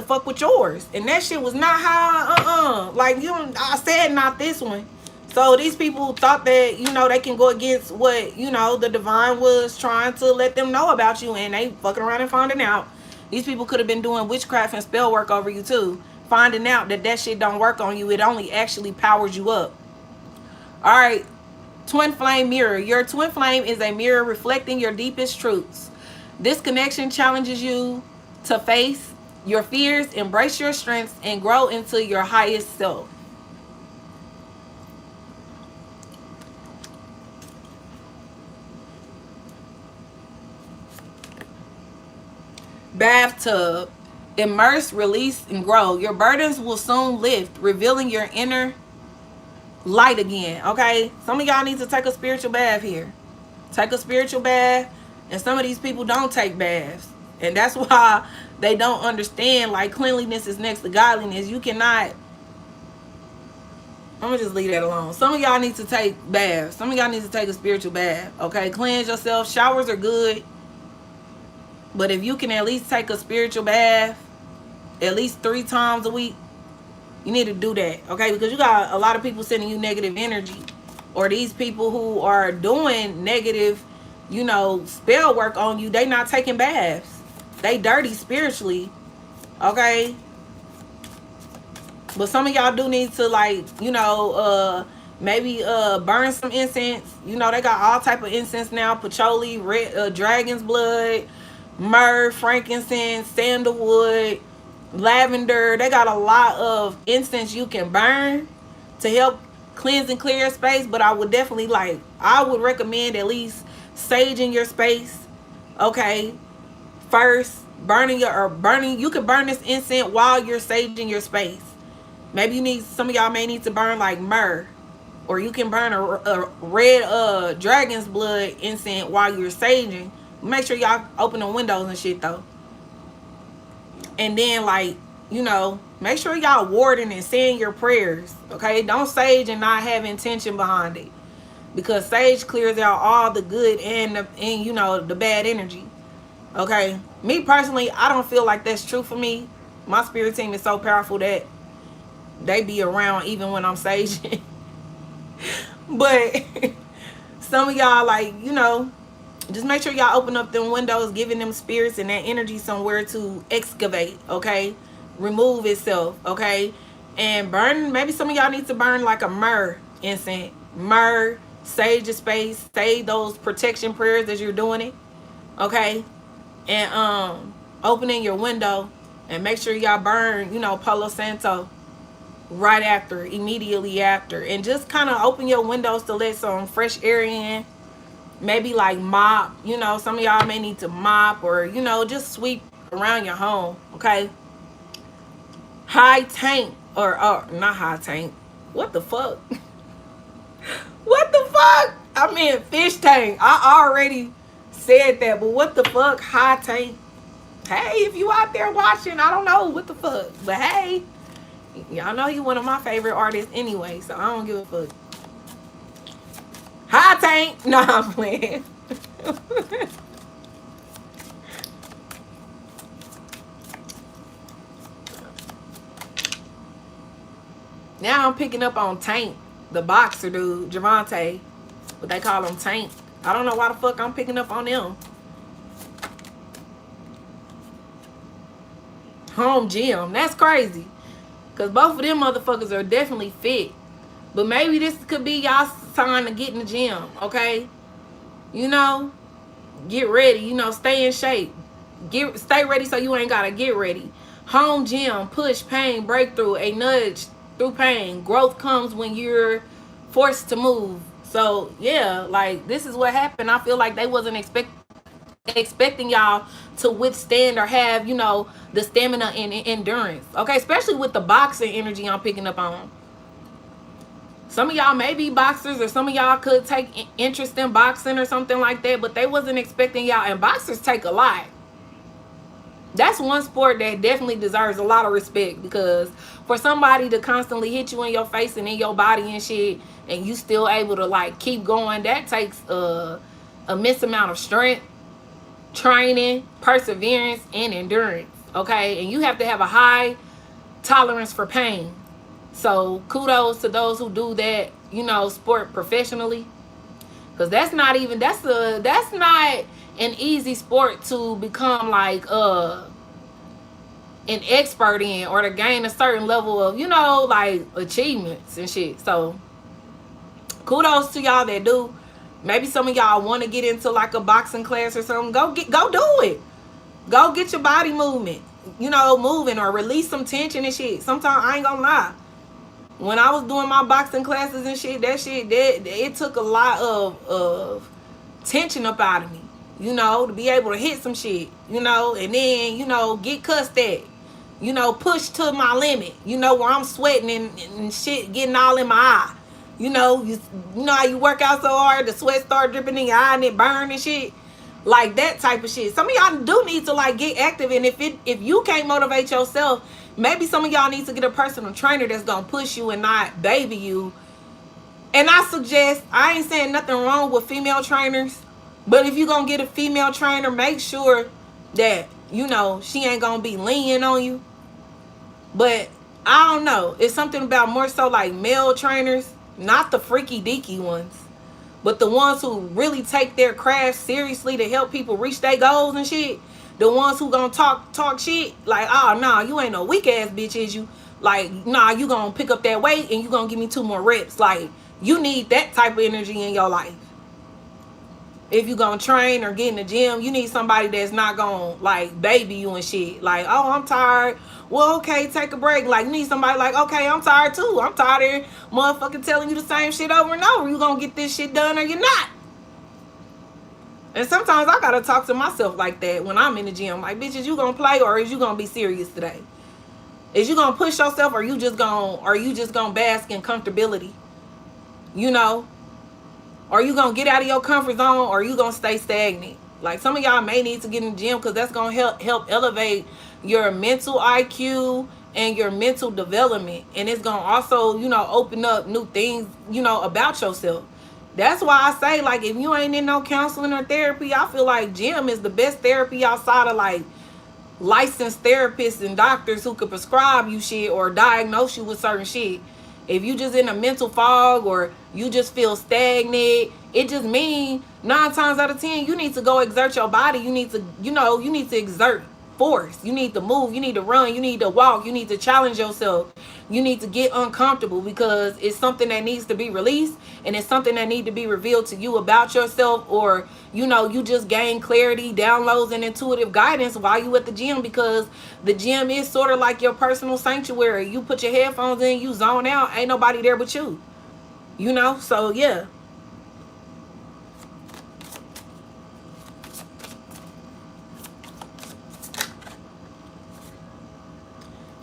fuck with yours. And that shit was not how like I said not this one. So these people thought that, they can go against what, the divine was trying to let them know about you, and they fucking around and finding out. These people could have been doing witchcraft and spell work over you too. Finding out that shit don't work on you. It only actually powers you up. Alright. Twin flame mirror. Your twin flame is a mirror reflecting your deepest truths. This connection challenges you to face your fears, embrace your strengths, and grow into your highest self. Bathtub. Immerse, release, and grow. Your burdens will soon lift, revealing your inner light again. Okay? Some of y'all need to take a spiritual bath here. Take a spiritual bath. And some of these people don't take baths. And that's why they don't understand, like, cleanliness is next to godliness. You cannot... I'm going to just leave that alone. Some of y'all need to take baths. Some of y'all need to take a spiritual bath. Okay? Cleanse yourself. Showers are good. But if you can at least take a spiritual bath at least 3 times a week, you need to do that, okay? Because you got a lot of people sending you negative energy. Or these people who are doing negative, spell work on you, they not taking baths. They dirty spiritually, okay? But some of y'all do need to, like, maybe burn some incense. They got all type of incense now. Patchouli, red, dragon's blood, myrrh, frankincense, sandalwood, lavender. They got a lot of incense you can burn to help cleanse and clear your space. But I would definitely I would recommend at least saging your space, okay, first. You can burn this incense while you're saging your space. Maybe some of y'all may need to burn like myrrh, or you can burn a red dragon's blood incense while you're saging. Make sure y'all open the windows and shit though. And then make sure y'all warding and saying your prayers. Okay? Don't sage and not have intention behind it. Because sage clears out all the good and the bad energy. Okay? Me personally, I don't feel like that's true for me. My spirit team is so powerful that they be around even when I'm saging. But some of y'all just make sure y'all open up them windows, giving them spirits and that energy somewhere to excavate, okay? Remove itself, okay? And burn, maybe some of y'all need to burn like a myrrh incense. Myrrh, sage your space, say those protection prayers as you're doing it, okay? And opening your window, and make sure y'all burn, Palo Santo right after, immediately after. And just kind of open your windows to let some fresh air in. Maybe mop, some of y'all may need to mop, or just sweep around your home, okay? High tank, or not high tank, what the fuck? What the fuck? I mean fish tank. I already said that, but what the fuck? High tank. Hey, if you out there watching, I don't know what the fuck, but hey, y'all know you one of my favorite artists anyway, so I don't give a fuck. High tank. No, I'm playing. Now I'm picking up on Tank, the boxer dude, Javante. But they call him Tank. I don't know why the fuck I'm picking up on them. Home gym. That's crazy. Because both of them motherfuckers are definitely fit. But maybe this could be y'all time to get in the gym, okay? Get ready, stay in shape. Stay ready so you ain't gotta get ready. Home gym, push, pain, breakthrough, a nudge through pain. Growth comes when you're forced to move. So, yeah, this is what happened. I feel like they wasn't expecting y'all to withstand or have, the stamina and endurance. Okay, especially with the boxing energy I'm picking up on. Some of y'all may be boxers, or some of y'all could take interest in boxing or something like that, but they wasn't expecting y'all. And boxers take a lot. that's one sport that definitely deserves a lot of respect, because for somebody to constantly hit you in your face and in your body and shit, and you still able to like keep going, that takes a immense amount of strength, training, perseverance, and endurance. Okay, and you have to have a high tolerance for pain. So kudos to those who do that, you know, sport professionally, because that's not an easy sport to become like an expert in, or to gain a certain level of, you know, like achievements and shit. So kudos to y'all that do. Maybe some of y'all want to get into like a boxing class or something. Go do it. Go get your body movement, you know, moving, or release some tension and shit. Sometimes I ain't gonna lie, when I was doing my boxing classes and shit, that it took a lot of tension up out of me, you know, to be able to hit some shit, you know, and then, you know, get cussed at, you know, push to my limit, you know, where I'm sweating and shit getting all in my eye. You know how you work out so hard, the sweat start dripping in your eye and it burn and shit. Like that type of shit. Some of y'all do need to like get active, and if you can't motivate yourself, maybe some of y'all need to get a personal trainer that's gonna push you and not baby you. And I suggest, I ain't saying nothing wrong with female trainers, but if you're gonna get a female trainer, make sure that, you know, she ain't gonna be leaning on you. But I don't know, it's something about more so like male trainers, not the freaky deaky ones, but the ones who really take their craft seriously to help people reach their goals and shit. The ones who gonna talk shit like, oh nah, you ain't no weak ass bitch, is you? Like, nah, you gonna pick up that weight and you gonna give me 2 more reps. Like, you need that type of energy in your life. If you gonna train or get in the gym, you need somebody that's not gonna like baby you and shit. Like, oh, I'm tired. Well, okay, take a break. Like, you need somebody like, okay, I'm tired too. I'm tired of motherfucking telling you the same shit over and over. You gonna get this shit done or you're not. And sometimes I gotta talk to myself like that when I'm in the gym. Like, bitch, is you gonna play or is you gonna be serious today? Is you gonna push yourself, or you just gonna bask in comfortability? You know? Are you gonna get out of your comfort zone, or are you gonna stay stagnant? Like, some of y'all may need to get in the gym, because that's gonna help elevate your mental IQ and your mental development. And it's gonna also, you know, open up new things, you know, about yourself. That's why I say, like, if you ain't in no counseling or therapy, I feel like gym is the best therapy outside of like licensed therapists and doctors who could prescribe you shit or diagnose you with certain shit. If you just in a mental fog, or you just feel stagnant, it just means 9 times out of 10 you need to go exert your body. You need to, you know, you need to exert force. You need to move. You need to run. You need to walk. You need to challenge yourself. You need to get uncomfortable, because it's something that needs to be released, and it's something that needs to be revealed to you about yourself, or, you know, you just gain clarity, downloads, and intuitive guidance while you at the gym, because the gym is sort of like your personal sanctuary. You put your headphones in, you zone out, ain't nobody there but you. You know, so yeah.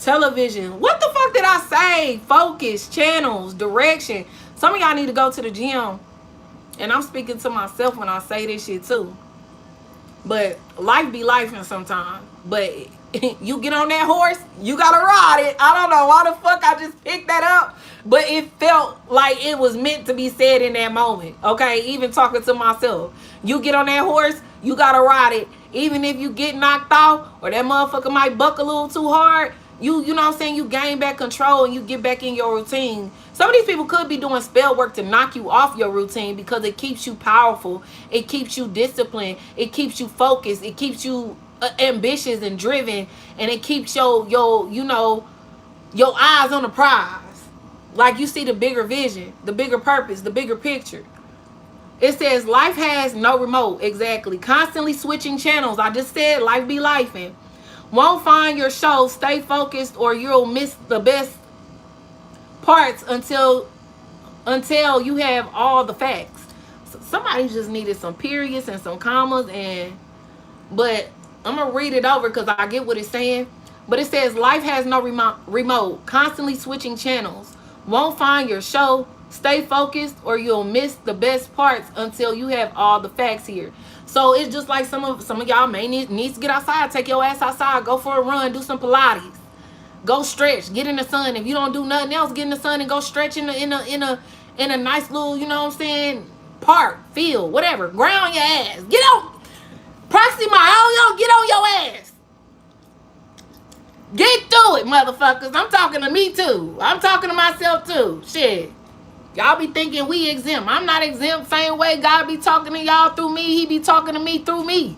Television. What the fuck did I say? Focus, channels, direction. Some of y'all need to go to the gym. And I'm speaking to myself when I say this shit too. But life be lifing sometimes. But you get on that horse, you gotta ride it. I don't know why the fuck I just picked that up, but it felt like it was meant to be said in that moment. Okay, even talking to myself. You get on that horse, you gotta ride it. Even if you get knocked off, or that motherfucker might buck a little too hard, you know what I'm saying, you gain back control and you get back in your routine. Some of these people could be doing spell work to knock you off your routine, because it keeps you powerful, it keeps you disciplined, it keeps you focused, it keeps you ambitious and driven, and it keeps your you know, your eyes on the prize. Like, you see the bigger vision, the bigger purpose, the bigger picture. It says life has no remote. Exactly. Constantly switching channels. I just said life be lifing. Won't find your show. Stay focused or you'll miss the best parts until you have all the facts. So somebody just needed some periods and some commas, but I'm gonna read it over because I get what it's saying. But it says life has no remote. Constantly switching channels. Won't find your show Stay focused or you'll miss the best parts until you have all the facts here. So it's just like some of y'all may need to get outside, take your ass outside, go for a run, do some Pilates, go stretch, get in the sun. If you don't do nothing else, get in the sun and go stretch in a nice little, you know what I'm saying, park, field, whatever. Ground your ass. Get on. Proxima, get on your ass. Get through it, motherfuckers. I'm talking to me too. I'm talking to myself too. Shit. Y'all be thinking we exempt. I'm not exempt. Same way God be talking to y'all through me, he be talking to me through me.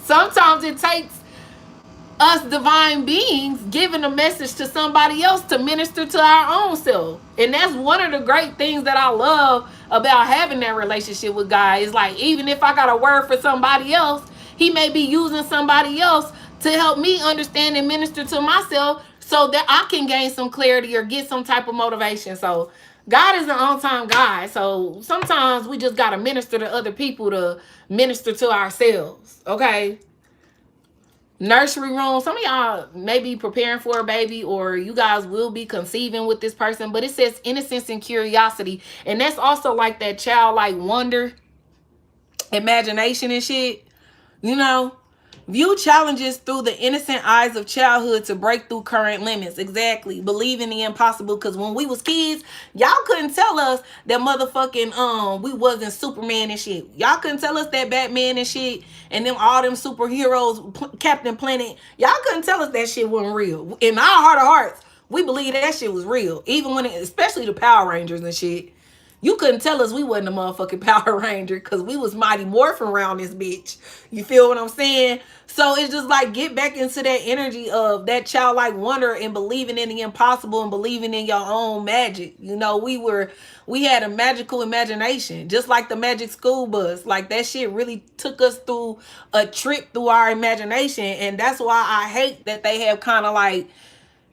Sometimes it takes us divine beings giving a message to somebody else to minister to our own self. And that's one of the great things that I love about having that relationship with God. Is like, even if I got a word for somebody else, he may be using somebody else to help me understand and minister to myself so that I can gain some clarity or get some type of motivation. So God is an on-time God. So sometimes we just got to minister to other people to minister to ourselves. Okay? Nursery room. Some of y'all may be preparing for a baby, or you guys will be conceiving with this person, but it says innocence and curiosity. And that's also like that childlike wonder, imagination and shit. You know, view challenges through the innocent eyes of childhood to break through current limits. Exactly. Believe in the impossible. Because when we was kids, y'all couldn't tell us that motherfucking we wasn't Superman and shit. Y'all couldn't tell us that Batman and shit and them all them superheroes, Captain Planet. Y'all couldn't tell us that shit wasn't real. In our heart of hearts, we believe that shit was real. Even when especially the Power Rangers and shit. You couldn't tell us we wasn't a motherfucking Power Ranger because we was Mighty Morphin around this bitch. You feel what I'm saying? So it's just like, get back into that energy of that childlike wonder and believing in the impossible and believing in your own magic. You know, we had a magical imagination, just like the Magic School Bus. Like, that shit really took us through a trip through our imagination. And that's why I hate that they have kind of like,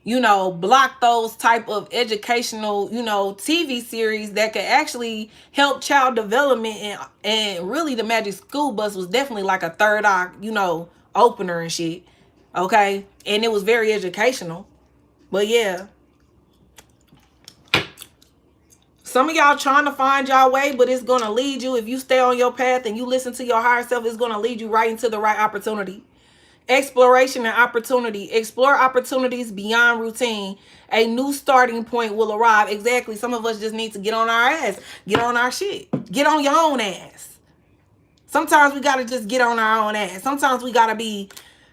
you know, block those type of educational, you know, TV series that could actually help child development. And really the Magic School Bus was definitely like a third act, you know, opener and shit. Okay. And it was very educational. But yeah. Some of y'all trying to find y'all way, but it's going to lead you. If you stay on your path and you listen to your higher self, it's going to lead you right into the right opportunity. Exploration and opportunity. Explore opportunities beyond routine. A new starting point will arrive. Exactly. Some of us just need to get on our ass. Get on our shit. Get on your own ass. Sometimes we got to just get on our own ass. Sometimes we got to be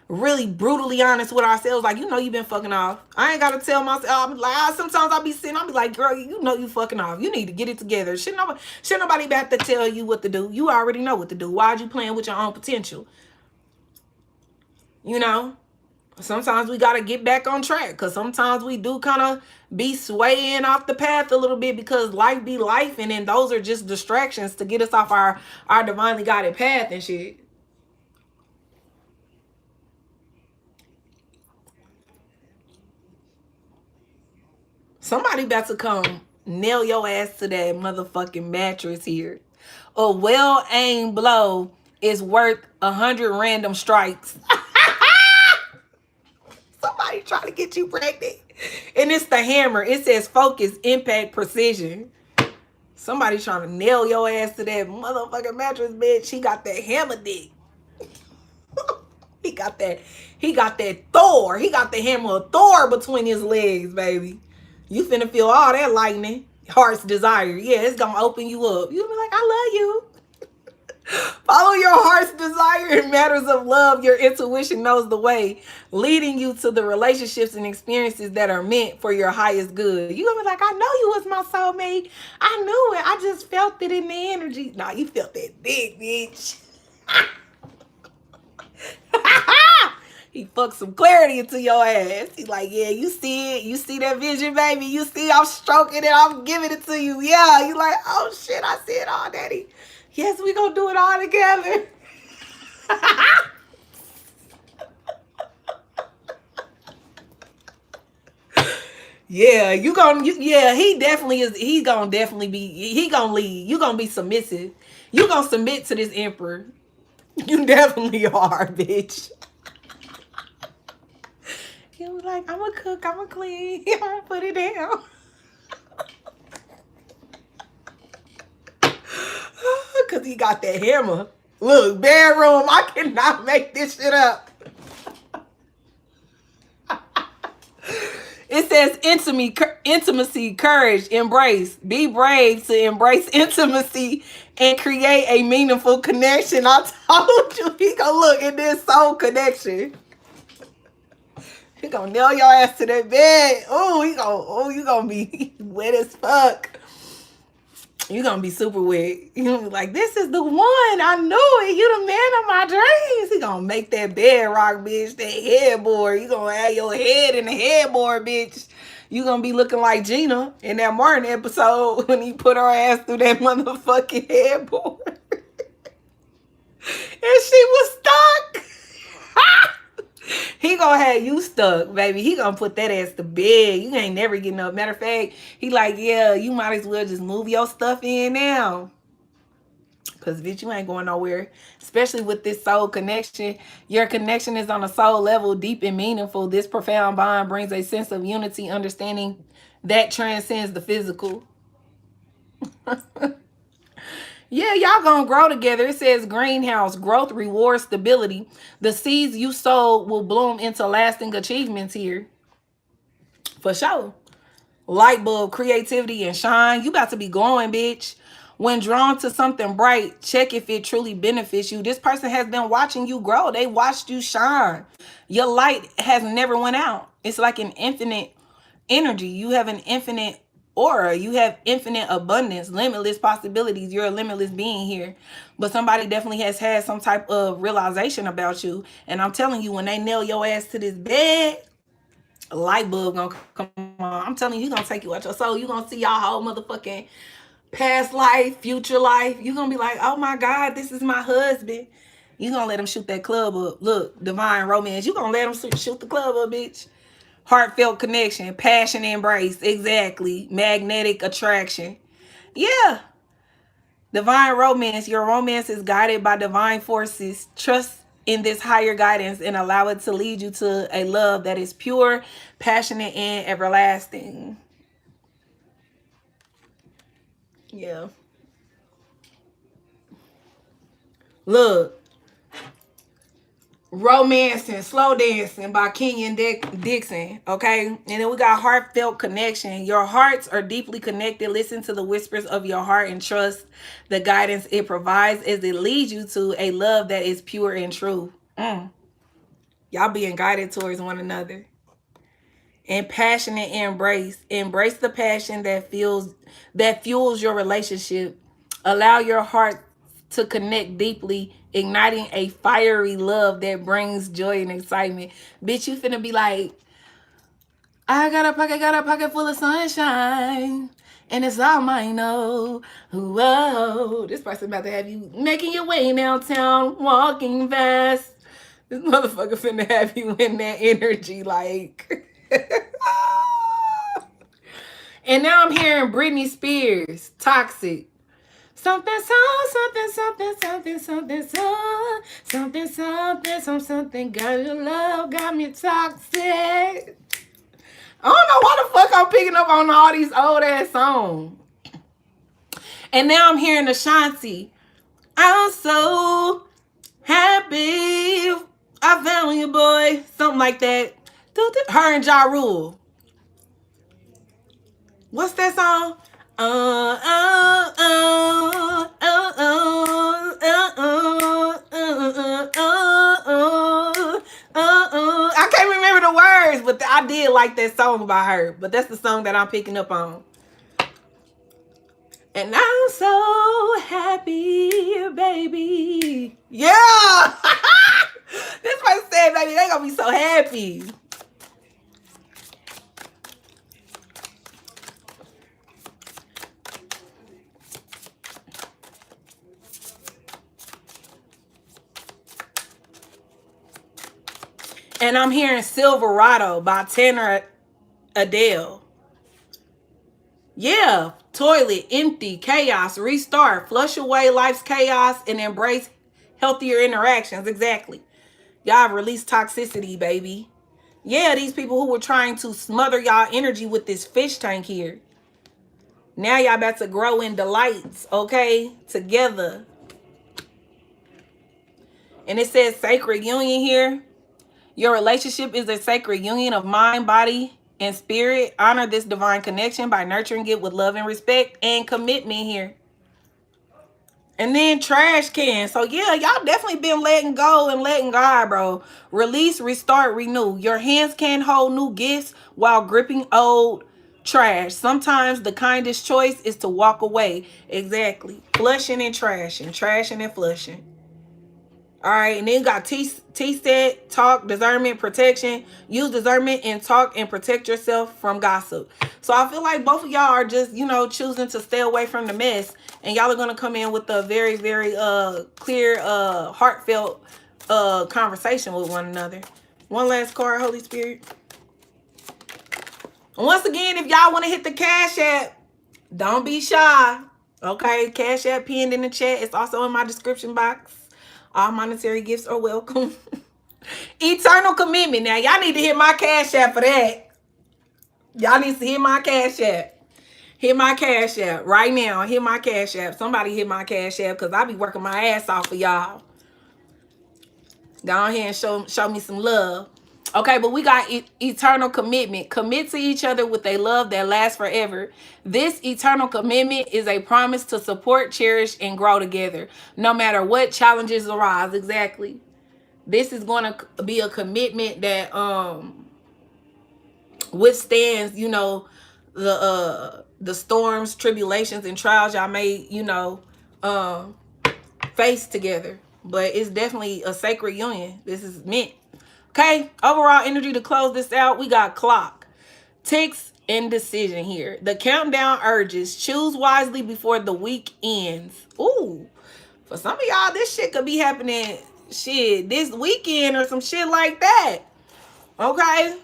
really brutally honest with ourselves. Like, you know, you been fucking off. I ain't got to tell myself. I'm like, sometimes I'll be sitting. I'll be like, girl, you know you fucking off. You need to get it together. Should nobody have to tell you what to do. You already know what to do. Why'd you playing with your own potential? You know, sometimes we got to get back on track, because sometimes we do kind of be swaying off the path a little bit because life be life, and then those are just distractions to get us off our divinely guided path and shit. Somebody about to come nail your ass to that motherfucking mattress here. A well-aimed blow is worth 100 random strikes. Somebody trying to get you pregnant. And it's the hammer. It says focus, impact, precision. Somebody trying to nail your ass to that motherfucking mattress, bitch. He got that hammer dick. He got that Thor. He got the hammer of Thor between his legs, baby. You finna feel all that lightning. Heart's desire. Yeah, it's gonna open you up. You be like, I love you. Follow your heart's desire in matters of love. Your intuition knows the way, leading you to the relationships and experiences that are meant for your highest good. You're gonna be like, I know you was my soulmate. I knew it. I just felt it in the energy. Nah, you felt that big, bitch. He fucked some clarity into your ass. He's like, yeah, you see it. You see that vision, baby. You see I'm stroking it. I'm giving it to you. Yeah. You like, oh, shit, I see it all, daddy. Yes, we gonna do it all together. Yeah, yeah, he definitely is. He gonna lead. You gonna be submissive. You gonna submit to this emperor. You definitely are, bitch. He was like, I'm gonna cook, I'm gonna clean, I'm gonna put it down. Because he got that hammer. Look, bedroom. I cannot make this shit up. It says intimacy, courage, embrace. Be brave to embrace intimacy and create a meaningful connection. I told you he gonna look at this soul connection. He gonna nail your ass to that bed. You gonna be wet as fuck. You gonna be super wet. You gonna be like, this is the one. I knew it. You the man of my dreams. He gonna make that bed rock, bitch. That headboard. You gonna have your head in the headboard, bitch. You gonna be looking like Gina in that Martin episode when he put her ass through that motherfucking headboard. And she was stuck. He gonna have you stuck, baby. He gonna put that ass to bed. You ain't never getting up. Matter of fact, he like, yeah, you might as well just move your stuff in now. Because, bitch, you ain't going nowhere. Especially with this soul connection. Your connection is on a soul level, deep and meaningful. This profound bond brings a sense of unity, understanding that transcends the physical. Yeah, y'all gonna grow together. It says greenhouse, growth, reward, stability. The seeds you sow will bloom into lasting achievements here. For sure. Light bulb, creativity, and shine. You about to be glowing, bitch. When drawn to something bright, check if it truly benefits you. This person has been watching you grow. They watched you shine. Your light has never went out. It's like an infinite energy. You have an infinite aura. You have infinite abundance, limitless possibilities. You're a limitless being here. But somebody definitely has had some type of realization about you. And I'm telling you, when they nail your ass to this bed, a light bulb gonna come on. I'm telling you, you're gonna take you out your soul. You're gonna see your whole motherfucking past life, future life. You're gonna be like, oh my God, this is my husband. You're gonna let him shoot that club up. Look, divine romance. You're gonna let him shoot the club up, bitch. Heartfelt connection, passion, embrace. Exactly. Magnetic attraction. Yeah. Divine romance. Your romance is guided by divine forces. Trust in this higher guidance and allow it to lead you to a love that is pure, passionate, and everlasting. Yeah. Look. Romancing, Slow Dancing by Kenyon Dixon, okay? And then we got Heartfelt Connection. Your hearts are deeply connected. Listen to the whispers of your heart and trust the guidance it provides as it leads you to a love that is pure and true. Y'all being guided towards one another. And passionate embrace. Embrace the passion that fuels your relationship. Allow your heart to connect deeply, igniting a fiery love that brings joy and excitement. Bitch, you finna be like, I got a pocket full of sunshine, and it's all mine, oh. Whoa, this person about to have you making your way downtown, walking fast. This motherfucker finna have you in that energy, like. And now I'm hearing Britney Spears, Toxic. Something, girl, your love got me toxic. I don't know why the fuck I'm picking up on all these old ass songs. And now I'm hearing Ashanti. I'm so happy I found you, boy. Something like that. Her and Ja Rule. What's that song? I can't remember the words, but I did like that song by her. But that's the song that I'm picking up on. And I'm so happy, baby. Yeah. This person said, baby, they gonna be so happy. And I'm hearing Silverado by Tanner Adele. Yeah. Toilet, empty, chaos, restart, flush away life's chaos, and embrace healthier interactions. Exactly. Y'all release toxicity, baby. Yeah, these people who were trying to smother y'all energy with this fish tank here. Now y'all about to grow in delights, okay? Together. And it says sacred union here. Your relationship is a sacred union of mind, body, and spirit. Honor this divine connection by nurturing it with love and respect and commitment here. And then trash can. So yeah, y'all definitely been letting go and letting God, bro. Release, restart, renew. Your hands can hold new gifts while gripping old trash. Sometimes the kindest choice is to walk away. Exactly. Flushing and trashing. Trashing and flushing. All right, and then got T-set, talk, discernment, protection. Use discernment and talk and protect yourself from gossip. So I feel like both of y'all are just, you know, choosing to stay away from the mess. And y'all are going to come in with a very, very clear, heartfelt conversation with one another. One last card, Holy Spirit. And once again, if y'all want to hit the Cash App, don't be shy. Okay, Cash App pinned in the chat. It's also in my description box. All monetary gifts are welcome. Eternal commitment. Now, y'all need to hit my Cash App for that. Y'all need to hit my Cash App. Hit my Cash App right now. Hit my Cash App. Somebody hit my Cash App because I be working my ass off for y'all. Go ahead and show me some love. Okay, but we got eternal commitment. Commit to each other with a love that lasts forever. This eternal commitment is a promise to support, cherish, and grow together, no matter what challenges arise. Exactly. This is going to be a commitment that withstands, you know, the storms, tribulations, and trials y'all may, you know, face together. But it's definitely a sacred union. This is meant. Okay, overall energy to close this out. We got clock, ticks, and decision here. The countdown urges. Choose wisely before the week ends. Ooh, for some of y'all, this shit could be happening shit this weekend or some shit like that. Okay.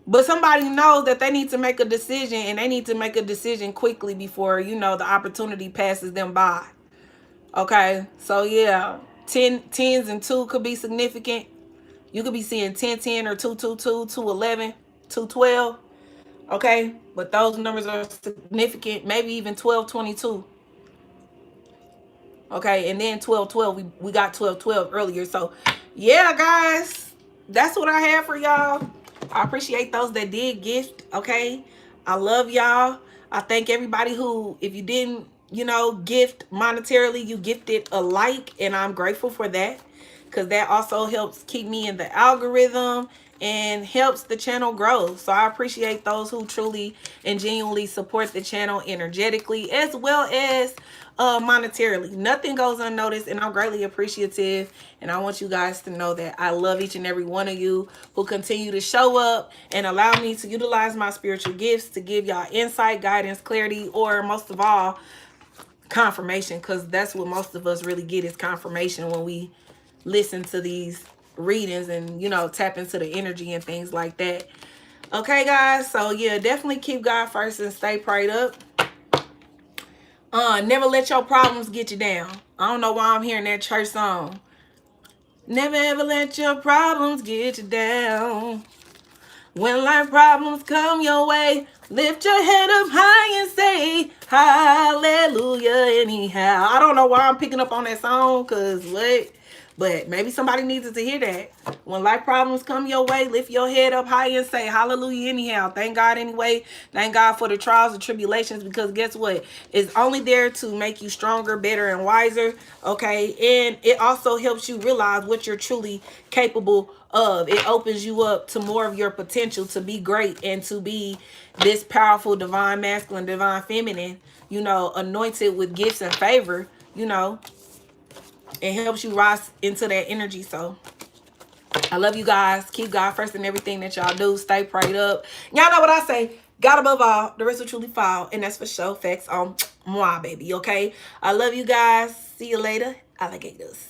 But somebody knows that they need to make a decision, and they need to make a decision quickly before, you know, the opportunity passes them by. Okay, so yeah, 10s and 2 could be significant. You could be seeing 10-10 or 2-2-2, 2-11, 2-12. Okay, but those numbers are significant. Maybe even 12-22. Okay, and then 12-12. We got 12-12 earlier. So yeah, guys, that's what I have for y'all. I appreciate those that did gift. Okay, I love y'all. I thank everybody who, if you didn't, you know, gift monetarily, you gifted a like, and I'm grateful for that, because that also helps keep me in the algorithm and helps the channel grow. So I appreciate those who truly and genuinely support the channel energetically as well as monetarily. Nothing goes unnoticed, and I'm greatly appreciative. And I want you guys to know that I love each and every one of you who continue to show up and allow me to utilize my spiritual gifts to give y'all insight, guidance, clarity, or most of all, confirmation, because that's what most of us really get, is confirmation when we listen to these readings and, you know, tap into the energy and things like that. Okay, guys, so yeah, definitely keep God first and stay prayed up. Never let your problems get you down. I don't know why I'm hearing that church song. Never ever let your problems get you down. When life problems come your way, lift your head up high and say hallelujah anyhow. I don't know why I'm picking up on that song, because what? But maybe somebody needed to hear that. When life problems come your way, lift your head up high and say hallelujah anyhow. Thank God anyway. Thank God for the trials and tribulations, because guess what? It's only there to make you stronger, better, and wiser. Okay, and it also helps you realize what you're truly capable of. It opens you up to more of your potential to be great and to be this powerful divine masculine, divine feminine, you know, anointed with gifts and favor, you know. It helps you rise into that energy. So I love you guys. Keep God first in everything that y'all do. Stay prayed up. Y'all know what I say. God above all, the rest will truly fall. And that's for sure. Facts on moi, baby. Okay? I love you guys. See you later, alligators.